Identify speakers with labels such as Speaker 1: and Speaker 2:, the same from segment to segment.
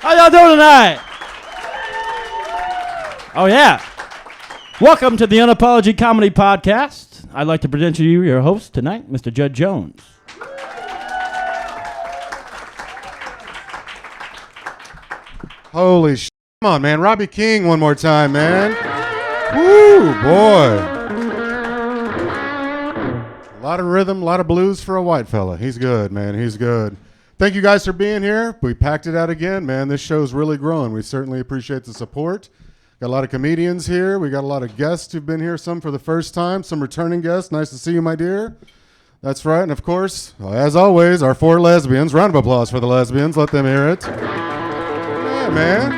Speaker 1: How y'all doing tonight? Oh, yeah. Welcome to the UnApology Comedy Podcast. I'd like to present you your host tonight, Mr. Judd Jones.
Speaker 2: Holy shit. Come on, man. Robbie King one more time, man. Woo, boy. A lot of rhythm, a lot of blues for a white fella. He's good, man. He's good. Thank you guys for being here. We packed it out again, man. This show's really growing. We certainly appreciate the support. Got a lot of comedians here. We got a lot of guests who've been here, some for the first time, some returning guests. Nice to see you, my dear. That's right. And of course, as always, our 4 lesbians. Round of applause for the lesbians. Let them hear it. Yeah, man.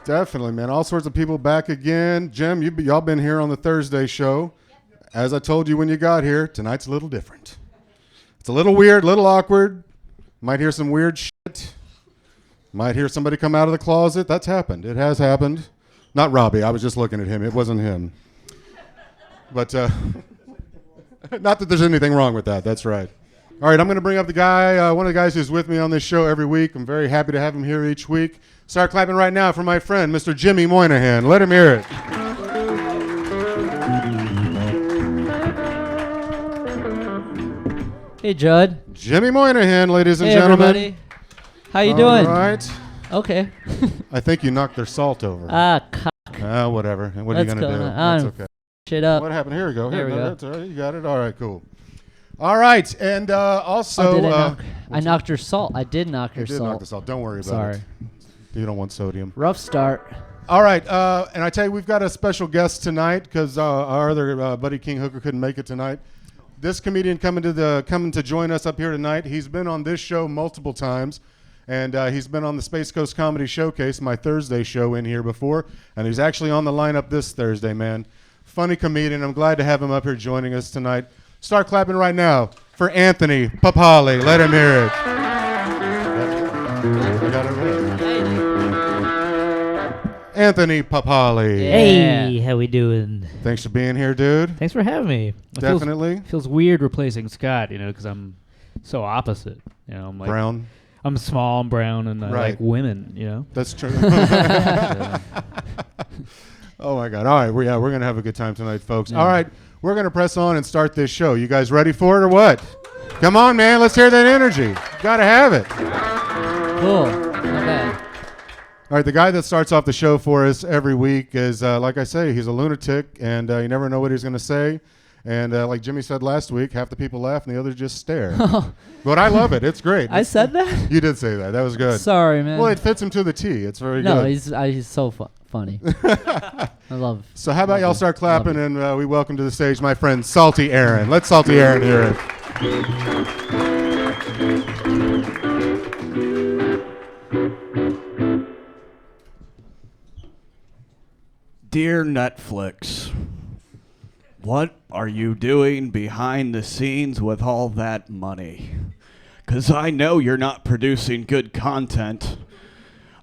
Speaker 2: Definitely, man. All sorts of people back again. Jim, y'all been here on the Thursday show. As I told you when you got here, tonight's a little different. It's a little weird, a little awkward. Might hear some weird shit. Might hear somebody come out of the closet. That's happened. It has happened. Not Robbie. I was just looking at him. It wasn't him. But not that there's anything wrong with that. That's right. All right, I'm going to bring up the guy, one of the guys who's with me on this show every week. I'm very happy to have him here each week. Start clapping right now for my friend, Mr. Jimmy Moynihan. Let him hear it.
Speaker 3: Hey, Judd.
Speaker 2: Jimmy Moynihan, ladies and gentlemen.
Speaker 3: Everybody. How you doing?
Speaker 2: All right.
Speaker 3: Okay.
Speaker 2: I think you knocked their salt over.
Speaker 3: Cock.
Speaker 2: Whatever. What are you going to do? That's okay.
Speaker 3: Shit up.
Speaker 2: What happened? Here we go.
Speaker 3: There we go.
Speaker 2: That's all right. You got it. All right, cool. All right, and also...
Speaker 3: I knocked her salt. I did knock her
Speaker 2: you did
Speaker 3: salt.
Speaker 2: knock the salt. Don't worry about
Speaker 3: Sorry.
Speaker 2: it. You don't want sodium.
Speaker 3: Rough start.
Speaker 2: All right, and I tell you, we've got a special guest tonight because our other buddy King Hooker couldn't make it tonight. This comedian coming to join us up here tonight. He's been on this show multiple times, and he's been on the Space Coast Comedy Showcase, my Thursday show, in here before, and he's actually on the lineup this Thursday, man. Funny comedian. I'm glad to have him up here joining us tonight. Start clapping right now for Anthony Papali. Let him hear it. You got it right. Anthony Papali.
Speaker 4: Hey, how we doing?
Speaker 2: Thanks for being here, dude.
Speaker 4: Thanks for having me.
Speaker 2: Definitely.
Speaker 4: Feels weird replacing Scott, because I'm so opposite. I'm like
Speaker 2: brown.
Speaker 4: I'm small and brown, and I like women.
Speaker 2: That's true. Oh my God! All right, we're gonna have a good time tonight, folks.
Speaker 4: Yeah.
Speaker 2: All right, we're gonna press on and start this show. You guys ready for it or what? Come on, man. Let's hear that energy. Gotta have it.
Speaker 3: Cool. Okay.
Speaker 2: All right, the guy that starts off the show for us every week is, like I say, he's a lunatic, and you never know what he's going to say. And like Jimmy said last week, half the people laugh and the others just stare. But I love it. It's great.
Speaker 3: I said that?
Speaker 2: You did say that. That was good.
Speaker 3: Sorry, man.
Speaker 2: Well, it fits him to the T. It's very
Speaker 3: no,
Speaker 2: good.
Speaker 3: he's so funny. I love
Speaker 2: So how about y'all start clapping, and we welcome to the stage my friend Salty Aaron. Let Salty Aaron hear it.
Speaker 5: Dear Netflix, what are you doing behind the scenes with all that money? 'Cause I know you're not producing good content.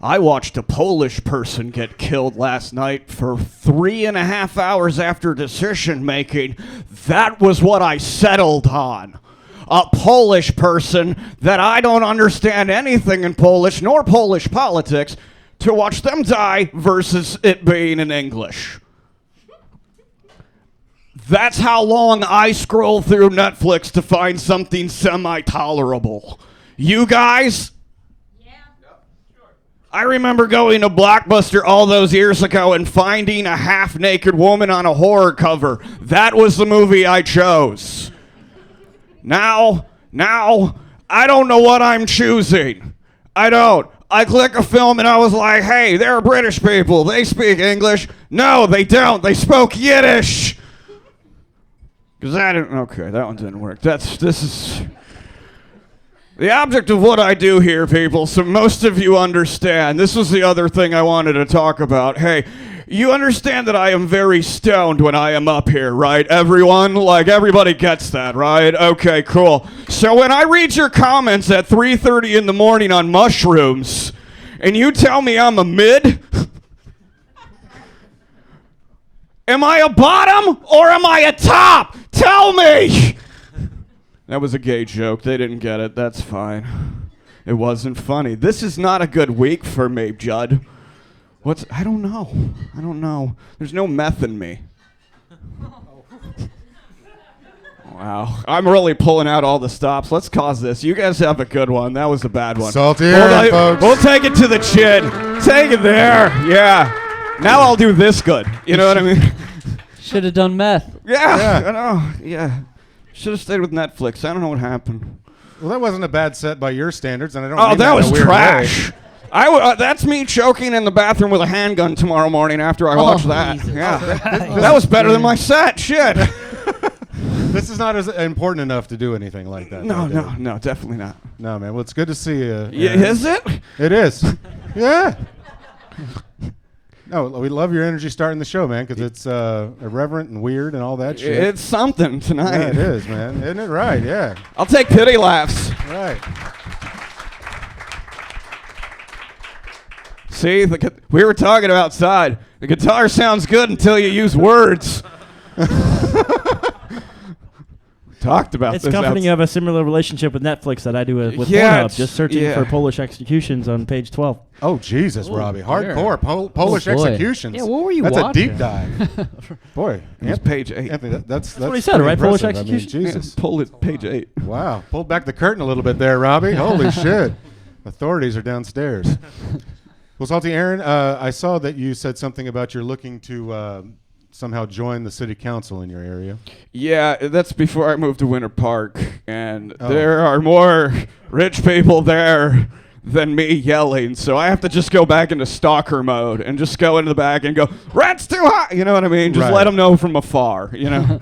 Speaker 5: I watched a Polish person get killed last night for 3.5 hours after decision making. That was what I settled on. A Polish person that I don't understand anything in Polish nor Polish politics, to watch them die versus it being in English. That's how long I scroll through Netflix to find something semi-tolerable. You guys?
Speaker 6: Yeah. Sure.
Speaker 5: I remember going to Blockbuster all those years ago and finding a half-naked woman on a horror cover. That was the movie I chose. Now, I don't know what I'm choosing. I don't. I click a film and I was like, hey, they're British people. They speak English. No, they don't. They spoke Yiddish. Because that one didn't work. This is the object of what I do here, people, so most of you understand. This was the other thing I wanted to talk about. Hey, you understand that I am very stoned when I am up here, right, everyone? Like, everybody gets that, right? Okay, cool. So when I read your comments at 3:30 in the morning on mushrooms, and you tell me I'm a mid, am I a bottom or am I a top? Tell me! That was a gay joke. They didn't get it. That's fine. It wasn't funny. This is not a good week for me, Judd. I don't know. There's no meth in me. Wow. I'm really pulling out all the stops. Let's cause this. You guys have a good one. That was a bad one.
Speaker 2: Salty Aaron, folks.
Speaker 5: We'll take it to the chin. Take it there. Yeah. Now I'll do this good. You know what I mean?
Speaker 3: Should have done meth.
Speaker 5: Yeah. I know. Yeah. Should have stayed with Netflix. I don't know what happened.
Speaker 2: Well, that wasn't a bad set by your standards, and I don't.
Speaker 5: Oh,
Speaker 2: mean
Speaker 5: that
Speaker 2: in
Speaker 5: was
Speaker 2: a weird
Speaker 5: trash.
Speaker 2: way.
Speaker 5: That's me choking in the bathroom with a handgun tomorrow morning after I watch that.
Speaker 3: Jesus.
Speaker 5: Yeah. That was better than my set. Shit.
Speaker 2: This is not as important enough to do anything like that.
Speaker 5: No,
Speaker 2: though, David.
Speaker 5: no, definitely not.
Speaker 2: No, man. Well, it's good to see you.
Speaker 5: Yeah,
Speaker 2: Aaron.
Speaker 5: is it?
Speaker 2: It is. Yeah. No, we love your energy starting the show, man, because it's irreverent and weird and all that shit.
Speaker 5: It's something tonight.
Speaker 2: Yeah, it is, man. Isn't it right? Yeah.
Speaker 5: I'll take pity laughs.
Speaker 2: Right.
Speaker 5: See, we were talking outside. The guitar sounds good until you use words. Talked about
Speaker 1: It's
Speaker 5: this.
Speaker 1: comforting you have a similar relationship with Netflix that I do with
Speaker 5: Yeah,
Speaker 1: Pornhub, just searching for Polish executions on page 12.
Speaker 2: Oh, Jesus, Robbie. Hardcore. Polish
Speaker 3: Oh, boy.
Speaker 2: executions.
Speaker 3: Yeah, what were you
Speaker 2: That's
Speaker 3: watching?
Speaker 2: a deep dive. Boy.
Speaker 5: It's page 8.
Speaker 2: Anthony, that's
Speaker 1: what he said, right? Polish
Speaker 2: impressive. I mean,
Speaker 1: execution?
Speaker 2: Jesus.
Speaker 5: Pull it, page 8.
Speaker 2: Wow. Pulled back the curtain a little bit there, Robbie. Holy shit. Authorities are downstairs. Well, Salty Aaron, I saw that you said something about you're looking to somehow join the city council in your area.
Speaker 5: Yeah, that's before I moved to Winter Park, and there are more rich people there than me yelling, so I have to just go back into stalker mode and just go into the back and go, "Rent's too high," you know what I mean? Just
Speaker 2: Right.
Speaker 5: let them know from afar, you know?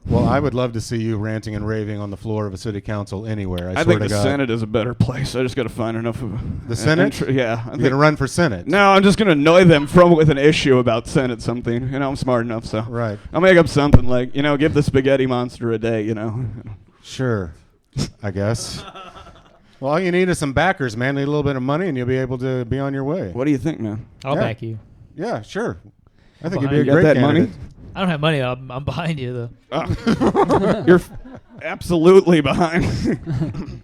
Speaker 2: Well, I would love to see you ranting and raving on the floor of a city council anywhere. I
Speaker 5: I
Speaker 2: swear
Speaker 5: think
Speaker 2: to
Speaker 5: the
Speaker 2: God.
Speaker 5: Senate is a better place. I just got to find enough of
Speaker 2: The Senate?
Speaker 5: Yeah.
Speaker 2: You're going to run for Senate.
Speaker 5: No, I'm just going to annoy them with an issue about Senate something. You know, I'm smart enough, so.
Speaker 2: Right.
Speaker 5: I'll make up something like, give the spaghetti monster a day,
Speaker 2: Sure, I guess. Well, all you need is some backers, man. Need a little bit of money, and you'll be able to be on your way.
Speaker 5: What do you think, man?
Speaker 4: I'll
Speaker 2: Yeah.
Speaker 4: back you.
Speaker 2: Yeah, sure. I think
Speaker 4: Behind
Speaker 2: you'd be a
Speaker 5: you. Got
Speaker 2: great
Speaker 5: that
Speaker 2: candidate.
Speaker 5: money?
Speaker 4: I don't have money. I'm behind you though.
Speaker 5: You're absolutely behind.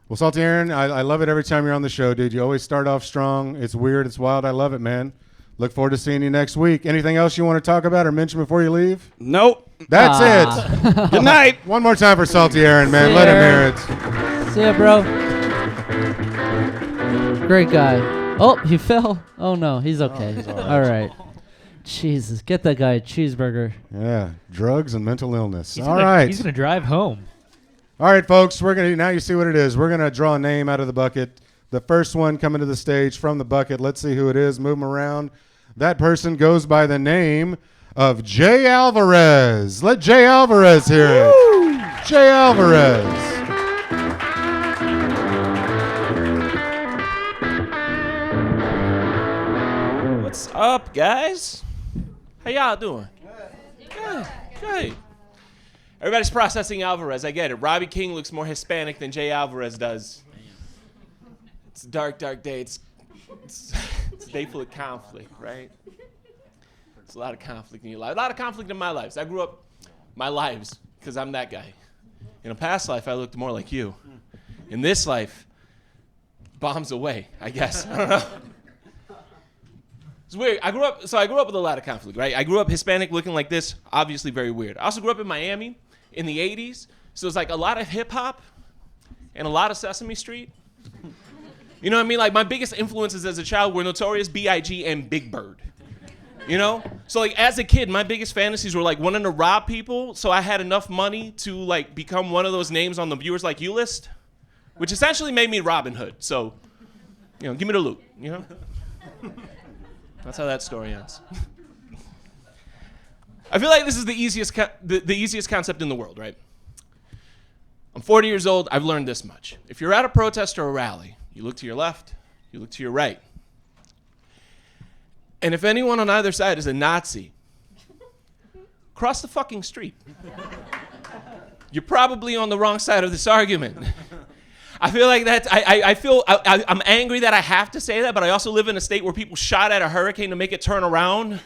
Speaker 2: Well, Salty Aaron, I love it every time you're on the show, dude. You always start off strong. It's weird. It's wild. I love it, man. Look forward to seeing you next week. Anything else you want to talk about or mention before you leave?
Speaker 5: Nope.
Speaker 2: That's
Speaker 3: Ah.
Speaker 5: Good night.
Speaker 2: it. One more time for Salty Aaron, man.
Speaker 3: See
Speaker 2: Let
Speaker 3: ya.
Speaker 2: him hear it.
Speaker 3: See ya, bro. Great guy. Oh, he fell. Oh, no. He's okay.
Speaker 2: he's all right.
Speaker 3: All right. Jesus. Get that guy a cheeseburger.
Speaker 2: Yeah, drugs and mental illness.
Speaker 4: He's
Speaker 2: All
Speaker 4: gonna-
Speaker 2: right.
Speaker 4: He's gonna drive home.
Speaker 2: All right, folks. Now you see what it is. We're going to draw a name out of the bucket. The first one coming to the stage from the bucket. Let's see who it is. Move him around. That person goes by the name of Jay Alvarez. Let Jay Alvarez hear it. Jay Alvarez.
Speaker 6: What's up, guys? How y'all doing? Good. Good. Everybody's processing Alvarez. I get it. Robbie King looks more Hispanic than Jay Alvarez does. It's a dark, dark day. It's a day full of conflict, right? It's a lot of conflict in your life. A lot of conflict in my lives. I grew up my lives because I'm that guy. In a past life, I looked more like you. In this life, bombs away, I guess. I don't know. It's weird. I grew up with a lot of conflict, right? I grew up Hispanic looking like this, obviously very weird. I also grew up in Miami in the 80s, so it's like a lot of hip hop and a lot of Sesame Street. You know what I mean? Like my biggest influences as a child were Notorious B.I.G. and Big Bird. You know? So like as a kid, my biggest fantasies were like wanting to rob people, so I had enough money to like become one of those names on the Viewers Like You list, which essentially made me Robin Hood. So, give me the loot, That's how that story ends. I feel like this is the easiest concept in the world, right? I'm 40 years old. I've learned this much. If you're at a protest or a rally, you look to your left, you look to your right. And if anyone on either side is a Nazi, cross the fucking street. You're probably on the wrong side of this argument. I feel like I'm angry that I have to say that, but I also live in a state where people shot at a hurricane to make it turn around.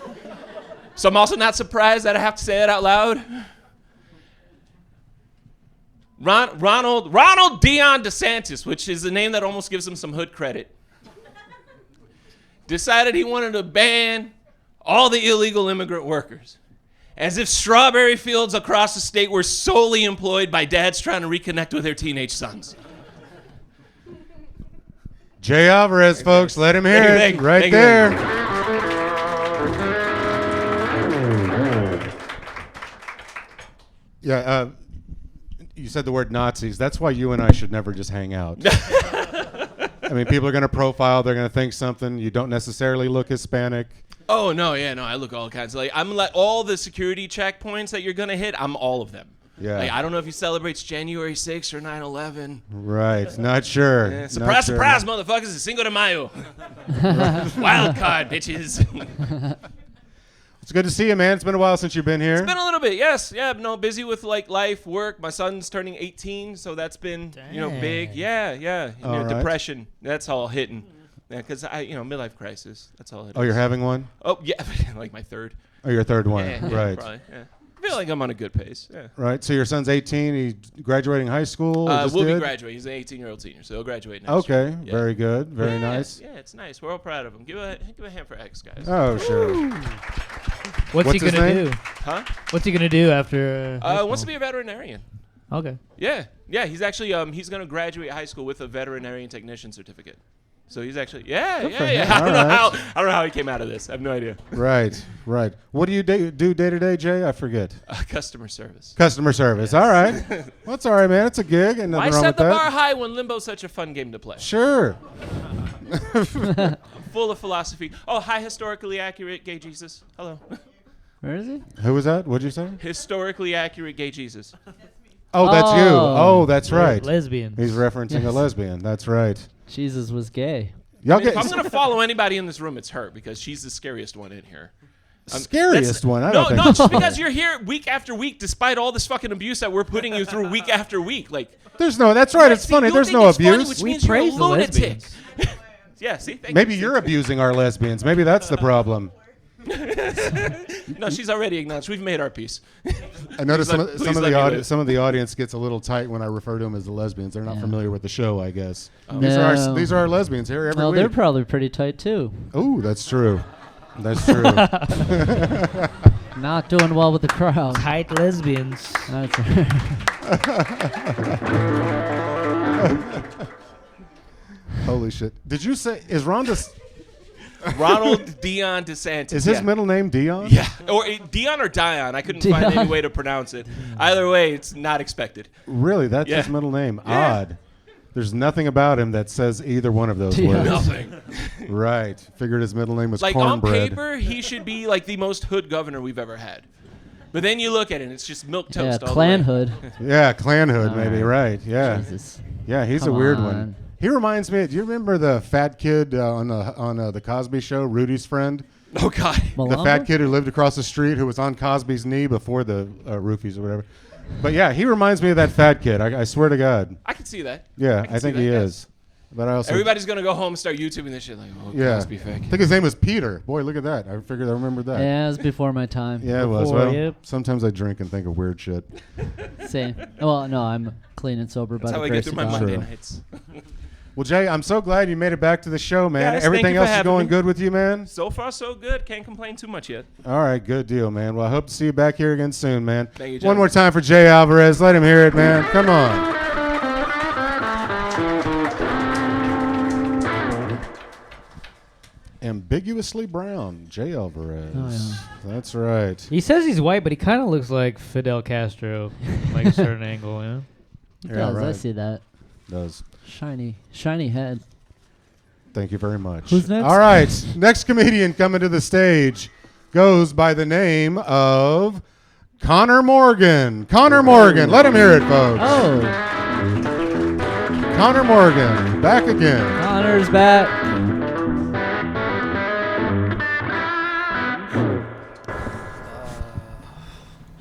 Speaker 6: So I'm also not surprised that I have to say it out loud. Ronald Dion DeSantis, which is a name that almost gives him some hood credit, decided he wanted to ban all the illegal immigrant workers. As if strawberry fields across the state were solely employed by dads trying to reconnect with their teenage sons.
Speaker 2: Jay Alvarez, folks, let him hear it. Right there. Yeah, you said the word Nazis. That's why you and I should never just hang out. I mean, people are going to profile. They're going to think something. You don't necessarily look Hispanic.
Speaker 6: Oh, no, yeah, no, I look all kinds. Like, I'm like, all the security checkpoints that you're going to hit, I'm all of them.
Speaker 2: Yeah.
Speaker 6: Like, I don't know if he celebrates January 6th or 9/11.
Speaker 2: Right, not sure.
Speaker 6: Yeah, surprise, surprise, motherfuckers, it's Cinco de Mayo. Wild card, bitches.
Speaker 2: It's good to see you, man. It's been a while since you've been here.
Speaker 6: It's been a little bit, yes. Yeah, no, busy with like life, work. My son's turning 18, so that's been, big. Yeah.
Speaker 2: All right.
Speaker 6: Depression, that's all hitting. Yeah, because midlife crisis. That's all it is.
Speaker 2: Oh, you're having one?
Speaker 6: Oh, yeah, like my third.
Speaker 2: Oh, your third one.
Speaker 6: Yeah,
Speaker 2: right.
Speaker 6: Probably, yeah. I feel like I'm on a good pace. Yeah.
Speaker 2: Right. So your son's 18. He's graduating high school.
Speaker 6: We'll be graduating. He's an 18-year-old senior, so he'll graduate next year.
Speaker 2: Okay. Yeah. Very good. Very nice.
Speaker 6: Yeah, it's nice. We're all proud of him. Give a hand for X, guys.
Speaker 2: Oh, sure.
Speaker 3: What's he
Speaker 2: his
Speaker 3: gonna
Speaker 2: name?
Speaker 3: do?
Speaker 6: Huh?
Speaker 3: What's he gonna do after?
Speaker 6: Wants to be a veterinarian.
Speaker 3: Okay.
Speaker 6: Yeah. He's actually he's gonna graduate high school with a veterinarian technician certificate. So he's actually yeah. I don't know how he came out of this. I have no idea.
Speaker 2: Right. What do you do day to day, Jay? I forget.
Speaker 6: Customer service.
Speaker 2: Customer service. Yes. All right. Well, that's all right, man. It's a gig. And
Speaker 6: why set the bar high when limbo's such a fun game to play?
Speaker 2: Sure.
Speaker 6: Full of philosophy. Oh, hi, historically accurate gay Jesus. Hello.
Speaker 3: Where is he?
Speaker 2: Who was that? What'd you say?
Speaker 6: Historically accurate gay Jesus.
Speaker 2: Oh, that's you. Oh, that's right.
Speaker 3: Lesbian.
Speaker 2: He's referencing a lesbian. That's right.
Speaker 3: Jesus was gay.
Speaker 6: If I'm gonna follow anybody in this room, it's her because she's the scariest one in here.
Speaker 2: Scariest one?
Speaker 6: No, just because you're here week after week, despite all this fucking abuse that we're putting you through week after week. Like,
Speaker 2: there's no. That's right. It's funny. There's no abuse.
Speaker 6: Funny, which means you're a lunatic. Yeah. See.
Speaker 2: Maybe you're abusing our lesbians. Maybe that's the problem.
Speaker 6: No, she's already acknowledged. We've made our peace.
Speaker 2: I noticed some of the audience gets a little tight when I refer to them as the lesbians. They're not familiar with the show, I guess. These are our lesbians here every week.
Speaker 3: They're probably pretty tight too.
Speaker 2: Oh, that's true. That's true.
Speaker 3: Not doing well with the crowd.
Speaker 4: Tight lesbians.
Speaker 3: That's
Speaker 2: Holy shit! Did you say is Ronald
Speaker 6: Dion DeSantis?
Speaker 2: Is his middle name Dion?
Speaker 6: Yeah, or Dion or Dion. I couldn't find any way to pronounce it. Either way, it's not expected.
Speaker 2: Really, that's his middle name. Yeah. Odd. There's nothing about him that says either one of those words.
Speaker 6: Nothing.
Speaker 2: Right. Figured his middle name was
Speaker 6: like
Speaker 2: cornbread.
Speaker 6: On paper, he should be like the most hood governor we've ever had. But then you look at it, and it's just milk toast.
Speaker 3: Yeah, Klan hood.
Speaker 2: Yeah, Klan hood, maybe. Right. Yeah.
Speaker 3: Jesus.
Speaker 2: Yeah, he's a weird one. He reminds me. Do you remember the fat kid on the Cosby Show, Rudy's friend?
Speaker 6: Oh God.
Speaker 3: Malonga?
Speaker 2: The fat kid who lived across the street, who was on Cosby's knee before the roofies or whatever. But yeah, he reminds me of that fat kid. I swear to God.
Speaker 6: I can see that.
Speaker 2: Yeah, I think he is. But I also
Speaker 6: everybody's gonna go home and start YouTubing this shit like, Cosby fat kid.
Speaker 2: I think his name was Peter. Boy, look at that. I figured I remembered that.
Speaker 3: Yeah, it was before my time.
Speaker 2: Yeah, it was. Well, sometimes I drink and think of weird shit.
Speaker 3: Same. Well, no, I'm clean and sober.
Speaker 6: That's how I get through my Monday nights.
Speaker 2: Well, Jay, I'm so glad you made it back to the show, man.
Speaker 6: Guys,
Speaker 2: everything else is going good with you, man?
Speaker 6: So far, so good. Can't complain too much yet.
Speaker 2: All right, good deal, man. Well, I hope to see you back here again soon, man.
Speaker 6: Thank you,
Speaker 2: one more time for Jay Alvarez. Let him hear it, man. Come on. Ambiguously brown, Jay Alvarez.
Speaker 3: Oh, yeah.
Speaker 2: That's right.
Speaker 4: He says he's white, but he kind of looks like Fidel Castro, like a certain angle, you know?
Speaker 3: It does. I see that.
Speaker 2: Does.
Speaker 3: Shiny head.
Speaker 2: Thank you very much.
Speaker 3: Who's next?
Speaker 2: All right. Next comedian coming to the stage goes by the name of Connor Morgan. Connor Morgan. Let him hear it, folks.
Speaker 3: Oh.
Speaker 2: Connor Morgan. Back again.
Speaker 3: Connor's back.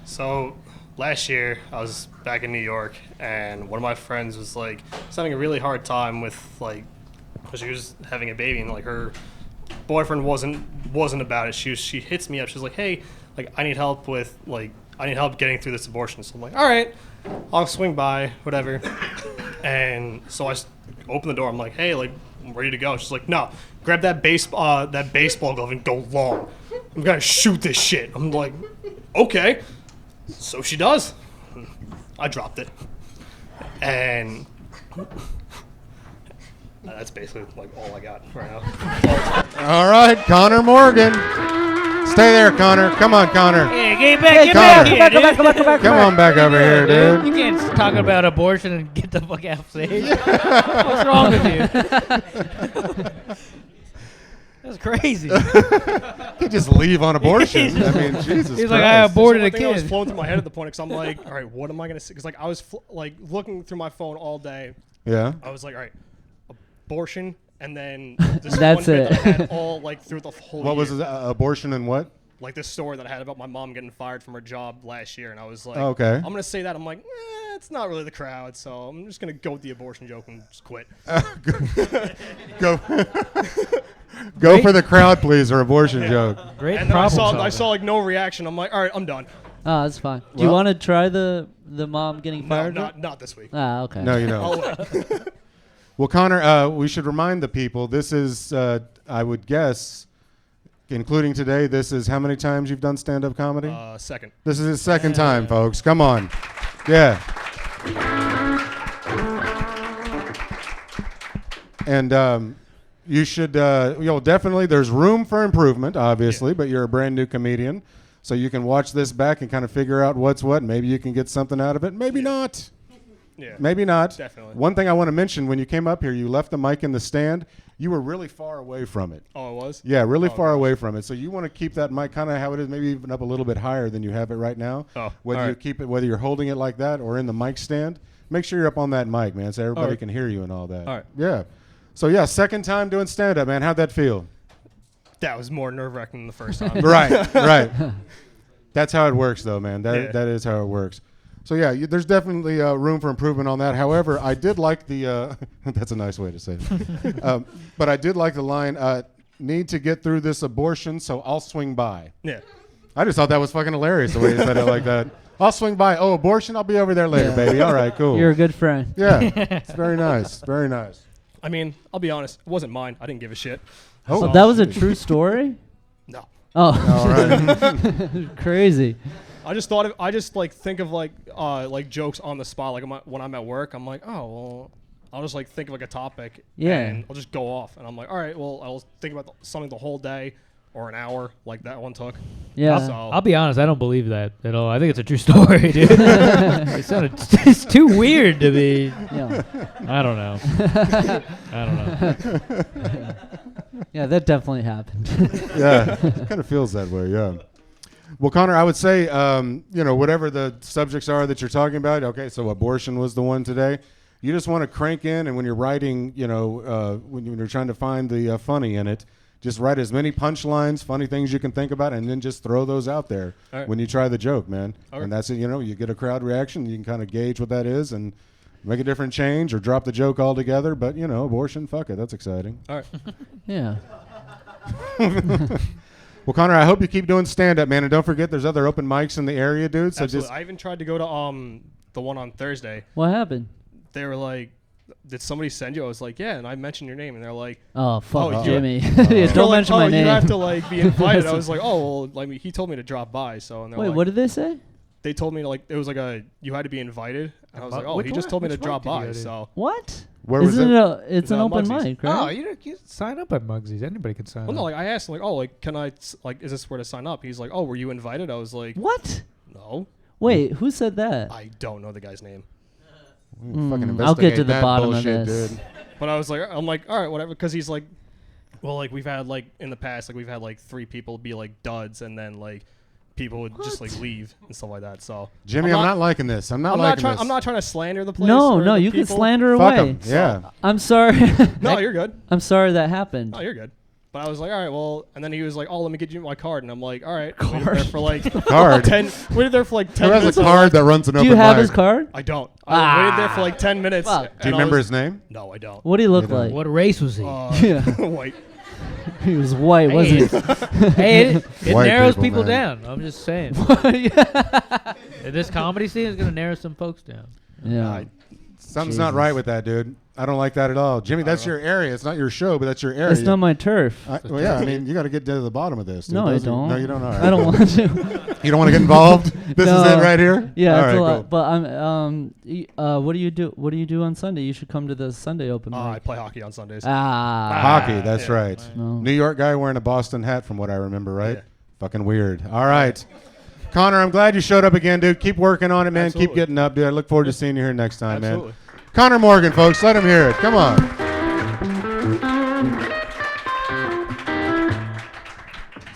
Speaker 7: So last year I was back in New York, and one of my friends was like having a really hard time with like, because she was having a baby, and like her boyfriend wasn't about it. She hits me up. She's like, hey, like I need help with like I need help getting through this abortion. So I'm like, all right, I'll swing by, whatever. And so I open the door. I'm like, hey, like, I'm ready to go. She's like, no, grab that baseball glove and go long. I'm gonna shoot this shit. I'm like, okay. So she does. I dropped it. And that's basically like all I got right now.
Speaker 2: All right, Connor Morgan. Stay there, Connor. Come on, Connor.
Speaker 4: Hey, get back,
Speaker 2: Connor.
Speaker 4: here, dude.
Speaker 2: Come on back over here, dude.
Speaker 4: You can't talk about abortion and get the fuck out of stage. What's wrong with you? That's crazy.
Speaker 2: You just leave on abortion. I mean, Jesus
Speaker 4: He's
Speaker 2: Christ.
Speaker 4: like, I aborted a
Speaker 7: That was
Speaker 4: kid.
Speaker 7: flowing through my head at the point because I'm like, all right, what am I gonna say? Because like I was like looking through my phone all day.
Speaker 2: Yeah.
Speaker 7: I was like, all right, abortion, and then this
Speaker 3: That's
Speaker 7: one bit that I
Speaker 3: it.
Speaker 7: had all like through the whole.
Speaker 2: What was
Speaker 7: year.
Speaker 2: it? Abortion and what?
Speaker 7: Like this story that I had about my mom getting fired from her job last year, and I was like,
Speaker 2: Okay.
Speaker 7: I'm gonna say that. I'm like, it's not really the crowd, so I'm just gonna go with the abortion joke and just quit.
Speaker 2: Go. Go for the crowd pleaser abortion joke.
Speaker 4: Great
Speaker 7: And then I
Speaker 4: problem
Speaker 7: saw like no reaction. I'm like, all right, I'm done.
Speaker 3: Oh, that's fine. Do you
Speaker 2: Well-
Speaker 3: want to try the mom getting
Speaker 7: No,
Speaker 3: fired?
Speaker 7: not this week.
Speaker 3: Ah, okay.
Speaker 2: No, you
Speaker 7: I'll
Speaker 2: don't.
Speaker 7: wait.
Speaker 2: Well, Connor, we should remind the people. This is, I would guess, including today, this is how many times you've done stand-up comedy?
Speaker 7: Second.
Speaker 2: This is his second time, folks. Come on. Yeah. And you should, definitely, there's room for improvement, obviously, but you're a brand new comedian. So you can watch this back and kind of figure out what's what. Maybe you can get something out of it. Maybe not.
Speaker 7: Yeah.
Speaker 2: Maybe not.
Speaker 7: Definitely.
Speaker 2: One thing I want to mention, when you came up here, you left the mic in the stand. You were really far away from it.
Speaker 7: Oh, it was?
Speaker 2: Yeah, really
Speaker 7: Oh,
Speaker 2: far
Speaker 7: gosh.
Speaker 2: away from it. So you want to keep that mic kind of how it is, maybe even up a little bit higher than you have it right now.
Speaker 7: Oh,
Speaker 2: whether
Speaker 7: all
Speaker 2: you
Speaker 7: right.
Speaker 2: keep it, whether you're holding it like that or in the mic stand, make sure you're up on that mic, man, so everybody
Speaker 7: right.
Speaker 2: can hear you and all that.
Speaker 7: All right.
Speaker 2: Yeah. So yeah, second time doing stand up, man. How'd that feel?
Speaker 7: That was more nerve-wracking than the first time.
Speaker 2: Right, right. That's how it works, though, man.
Speaker 7: Yeah.
Speaker 2: That is how it works. So yeah, there's definitely room for improvement on that. However, I did like the. That's a nice way to say it. But I did like the line. Need to get through this abortion, so I'll swing by.
Speaker 7: Yeah.
Speaker 2: I just thought that was fucking hilarious the way you said it like that. I'll swing by. Oh, abortion. I'll be over there later,
Speaker 3: Yeah.
Speaker 2: baby. All right, cool.
Speaker 3: You're a good friend.
Speaker 2: Yeah, it's very nice. Very nice.
Speaker 7: I mean, I'll be honest. It wasn't mine. I didn't give a shit.
Speaker 2: Oh,
Speaker 3: So that was a true story?
Speaker 7: No.
Speaker 3: Oh,
Speaker 2: all right.
Speaker 3: crazy.
Speaker 7: I just thought I just like think of like jokes on the spot. Like when I'm at work, I'm like, oh well, I'll just like think of like a topic.
Speaker 3: Yeah.
Speaker 7: And I'll just go off, and I'm like, all right, well, I'll think about something the whole day or an hour, like that one took.
Speaker 3: Yeah.
Speaker 7: So
Speaker 4: I'll be honest, I don't believe that at all. I think it's a true story, dude. It's too weird to be.
Speaker 3: Yeah.
Speaker 4: I don't know. I don't know.
Speaker 3: Yeah, that definitely happened.
Speaker 2: Yeah, it kind of feels that way. Yeah. Well, Connor, I would say, whatever the subjects are that you're talking about. Okay, so abortion was the one today. You just want to crank in, and when you're writing, when you're trying to find the funny in it, just write as many punchlines, funny things you can think about, and then just throw those out there
Speaker 7: All right.
Speaker 2: when you try the joke, man.
Speaker 7: Okay.
Speaker 2: And that's it. You get a crowd reaction. You can kind of gauge what that is and make a different change or drop the joke altogether. But abortion, fuck it, that's exciting.
Speaker 7: all right.
Speaker 3: Yeah.
Speaker 2: Well, Connor, I hope you keep doing stand-up, man, and don't forget there's other open mics in the area, dude. So
Speaker 7: Absolutely.
Speaker 2: just
Speaker 7: I even tried to go to the one on Thursday.
Speaker 3: What happened?
Speaker 7: They were like, did somebody send you? I was like, yeah, and I mentioned your name, and they're like,
Speaker 3: Oh, fuck,
Speaker 7: Oh,
Speaker 3: Jimmy.
Speaker 7: they're
Speaker 3: Don't
Speaker 7: like,
Speaker 3: mention my name.
Speaker 7: You have to like be invited. I was like, oh, well, he told me to drop by. So and they're
Speaker 3: Wait,
Speaker 7: like,
Speaker 3: what did they say?
Speaker 7: they told me like it was like you had to be invited. And I was like, oh,
Speaker 4: Which
Speaker 7: he just
Speaker 4: one?
Speaker 7: told me to
Speaker 4: Which
Speaker 7: drop
Speaker 4: mic did you
Speaker 7: by.
Speaker 4: go to?
Speaker 7: So
Speaker 3: What?
Speaker 2: Where was
Speaker 3: Isn't
Speaker 2: it?
Speaker 3: It's an open
Speaker 7: Muggsy's.
Speaker 3: mic,
Speaker 4: Oh,
Speaker 3: right?
Speaker 4: you sign up at Muggsy's. Anybody can sign
Speaker 7: well,
Speaker 4: up.
Speaker 7: no, like I asked him like, oh, like can I is this where to sign up? He's like, oh, were you invited? I was like,
Speaker 3: What?
Speaker 7: no,
Speaker 3: Wait, who said that?
Speaker 7: I don't know the guy's name.
Speaker 2: Fucking
Speaker 3: I'll get to
Speaker 2: investigate
Speaker 3: the
Speaker 2: that
Speaker 3: bottom of
Speaker 2: bullshit,
Speaker 3: this.
Speaker 2: dude.
Speaker 7: But I was like, I'm like, all right, whatever, because he's like, well, like we've had like in the past, like we've had like 3 people be like duds, and then like people would just like leave and stuff like that. So
Speaker 2: Jimmy, I'm not liking this. I'm not
Speaker 7: I'm
Speaker 2: liking
Speaker 7: not
Speaker 2: this.
Speaker 7: I'm not trying to slander the place.
Speaker 3: No,
Speaker 7: or
Speaker 3: no,
Speaker 7: the
Speaker 3: you can
Speaker 7: people.
Speaker 3: slander
Speaker 2: Fuck
Speaker 3: away.
Speaker 2: 'em. Yeah.
Speaker 3: I'm sorry.
Speaker 7: No, you're good.
Speaker 3: I'm sorry that happened.
Speaker 7: No, you're good. But I was like, all right, well, and then he was like, oh, let me get you my card, and I'm like, all right, waited there for like
Speaker 2: Card.
Speaker 7: waited there for like 10
Speaker 2: Who has
Speaker 7: minutes.
Speaker 2: a card that runs an
Speaker 3: Do
Speaker 2: open
Speaker 3: you have
Speaker 2: mic?
Speaker 3: his card?
Speaker 7: I don't. I waited there for like 10 minutes.
Speaker 3: Fuck.
Speaker 2: Do you remember his name?
Speaker 7: No, I don't.
Speaker 3: What do you look
Speaker 2: You don't.
Speaker 3: like?
Speaker 4: What race was he?
Speaker 3: Yeah.
Speaker 7: White.
Speaker 3: He was white, wasn't he?
Speaker 4: Hey, it
Speaker 2: White
Speaker 4: narrows
Speaker 2: people,
Speaker 4: people
Speaker 2: man.
Speaker 4: down. I'm just saying.
Speaker 3: Yeah.
Speaker 4: This comedy scene is gonna narrow some folks down.
Speaker 3: Yeah.
Speaker 2: Something's not right with that, dude. I don't like that at all. Jimmy, that's your area. It's not your show, but that's your area.
Speaker 3: It's not my turf.
Speaker 2: Well, yeah, I mean, you got to get to the bottom of this. Dude.
Speaker 3: No, I
Speaker 2: Those are-
Speaker 3: don't.
Speaker 2: No, you don't. All right.
Speaker 3: I don't want to.
Speaker 2: You don't want to get involved? This is
Speaker 3: No.
Speaker 2: it right here?
Speaker 3: Yeah,
Speaker 2: All
Speaker 3: it's
Speaker 2: right,
Speaker 3: a lot.
Speaker 2: cool.
Speaker 3: But what do you do? What do you do on Sunday? You should come to the Sunday open
Speaker 7: I
Speaker 3: mic.
Speaker 7: play hockey on Sundays.
Speaker 2: Hockey, that's
Speaker 7: yeah.
Speaker 2: right.
Speaker 3: No.
Speaker 2: New York guy wearing a Boston hat from what I remember, right?
Speaker 7: Yeah.
Speaker 2: Fucking weird. All right. Connor, I'm glad you showed up again, dude. Keep working on it, man. Keep
Speaker 7: Absolutely.
Speaker 2: getting up, dude. I look forward to seeing you here next time,
Speaker 7: Absolutely.
Speaker 2: man. Connor Morgan, folks. Let him hear it. Come on.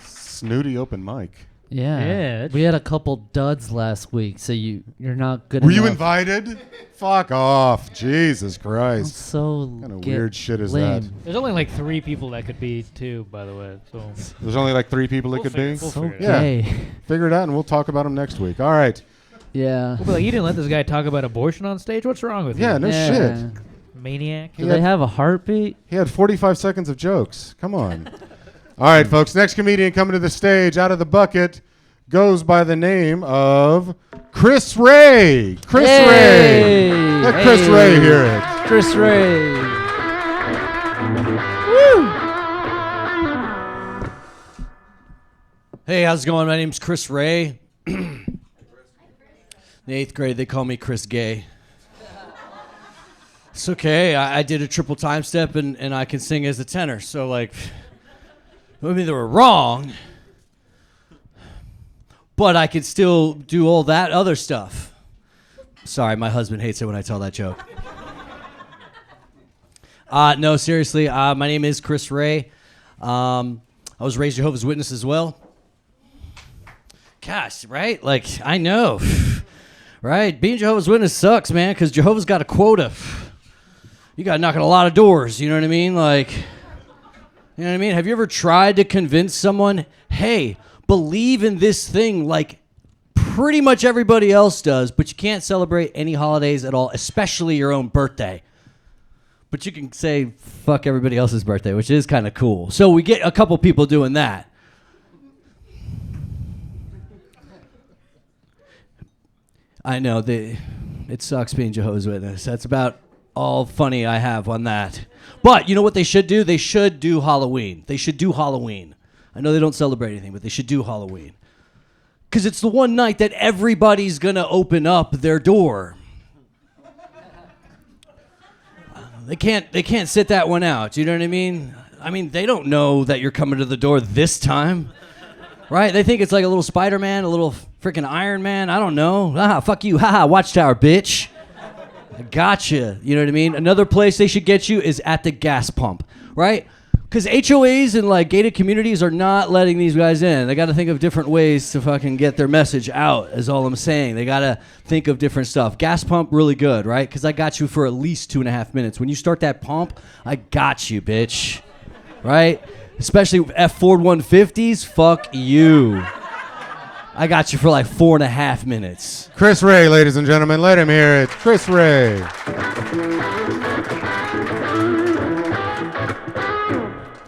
Speaker 2: Snooty open mic.
Speaker 3: Yeah.
Speaker 4: Yeah,
Speaker 3: We had a couple duds last week, so you're not good
Speaker 2: Were
Speaker 3: enough.
Speaker 2: you invited? Fuck off. Jesus
Speaker 3: That's
Speaker 2: Christ.
Speaker 3: so
Speaker 2: What kind of
Speaker 3: get
Speaker 2: weird shit is
Speaker 3: lame.
Speaker 2: that?
Speaker 4: There's only like 3 people that could be too, by the way. So
Speaker 2: There's only like 3 people it
Speaker 4: We'll
Speaker 2: could
Speaker 4: figure-
Speaker 2: be?
Speaker 4: we'll
Speaker 3: So
Speaker 4: figure it
Speaker 2: Yeah.
Speaker 3: gay.
Speaker 2: Figure it out and we'll talk about them next week. All right.
Speaker 3: Yeah.
Speaker 4: we'll be like, you didn't let this guy talk about abortion on stage. What's wrong with
Speaker 2: Yeah,
Speaker 4: you?
Speaker 2: no
Speaker 3: Yeah.
Speaker 2: shit.
Speaker 4: Maniac.
Speaker 3: Do they have a heartbeat?
Speaker 2: He had 45 seconds of jokes. Come on. All right, folks. Next comedian coming to the stage out of the bucket goes by the name of Chris Ray. Chris Ray. Let Chris Ray hear it.
Speaker 3: Chris Ray.
Speaker 8: Hey, how's it going? My name's Chris Ray. In the 8th grade, they call me Chris Gay. It's okay. I did a triple time step and I can sing as a tenor. So, like, I mean, they were wrong, but I could still do all that other stuff. Sorry, my husband hates it when I tell that joke. No, seriously, my name is Chris Ray. I was raised Jehovah's Witness as well. Gosh, right? Like, I know. Right? Being Jehovah's Witness sucks, man, because Jehovah's got a quota. You got to knock on a lot of doors, you know what I mean? Like, you know what I mean? Have you ever tried to convince someone, hey, believe in this thing like pretty much everybody else does, but you can't celebrate any holidays at all, especially your own birthday? But you can say, fuck everybody else's birthday, which is kind of cool. So we get a couple people doing that. I know, it sucks being Jehovah's Witness. That's about all funny I have on that. But you know what they should do? They should do Halloween. They should do Halloween. I know they don't celebrate anything, but they should do Halloween. Because it's the one night that everybody's going to open up their door. They can't sit that one out. You know what I mean? I mean, they don't know that you're coming to the door this time. Right? They think it's like a little Spider-Man, a little freaking Iron Man. I don't know. Ah, fuck you. Haha, Watchtower, bitch. I gotcha. You know what I mean? Another place they should get you is at the gas pump, right? Because HOAs and like gated communities are not letting these guys in. They got to think of different ways to fucking get their message out, is all I'm saying. They got to think of different stuff. Gas pump, really good, right? Because I got you for at least 2.5 minutes. When you start that pump, I got you, bitch. Right? Especially F Ford 150s, fuck you. I got you for like 4.5 minutes.
Speaker 2: Chris Ray, ladies and gentlemen. Let him hear it. Chris Ray.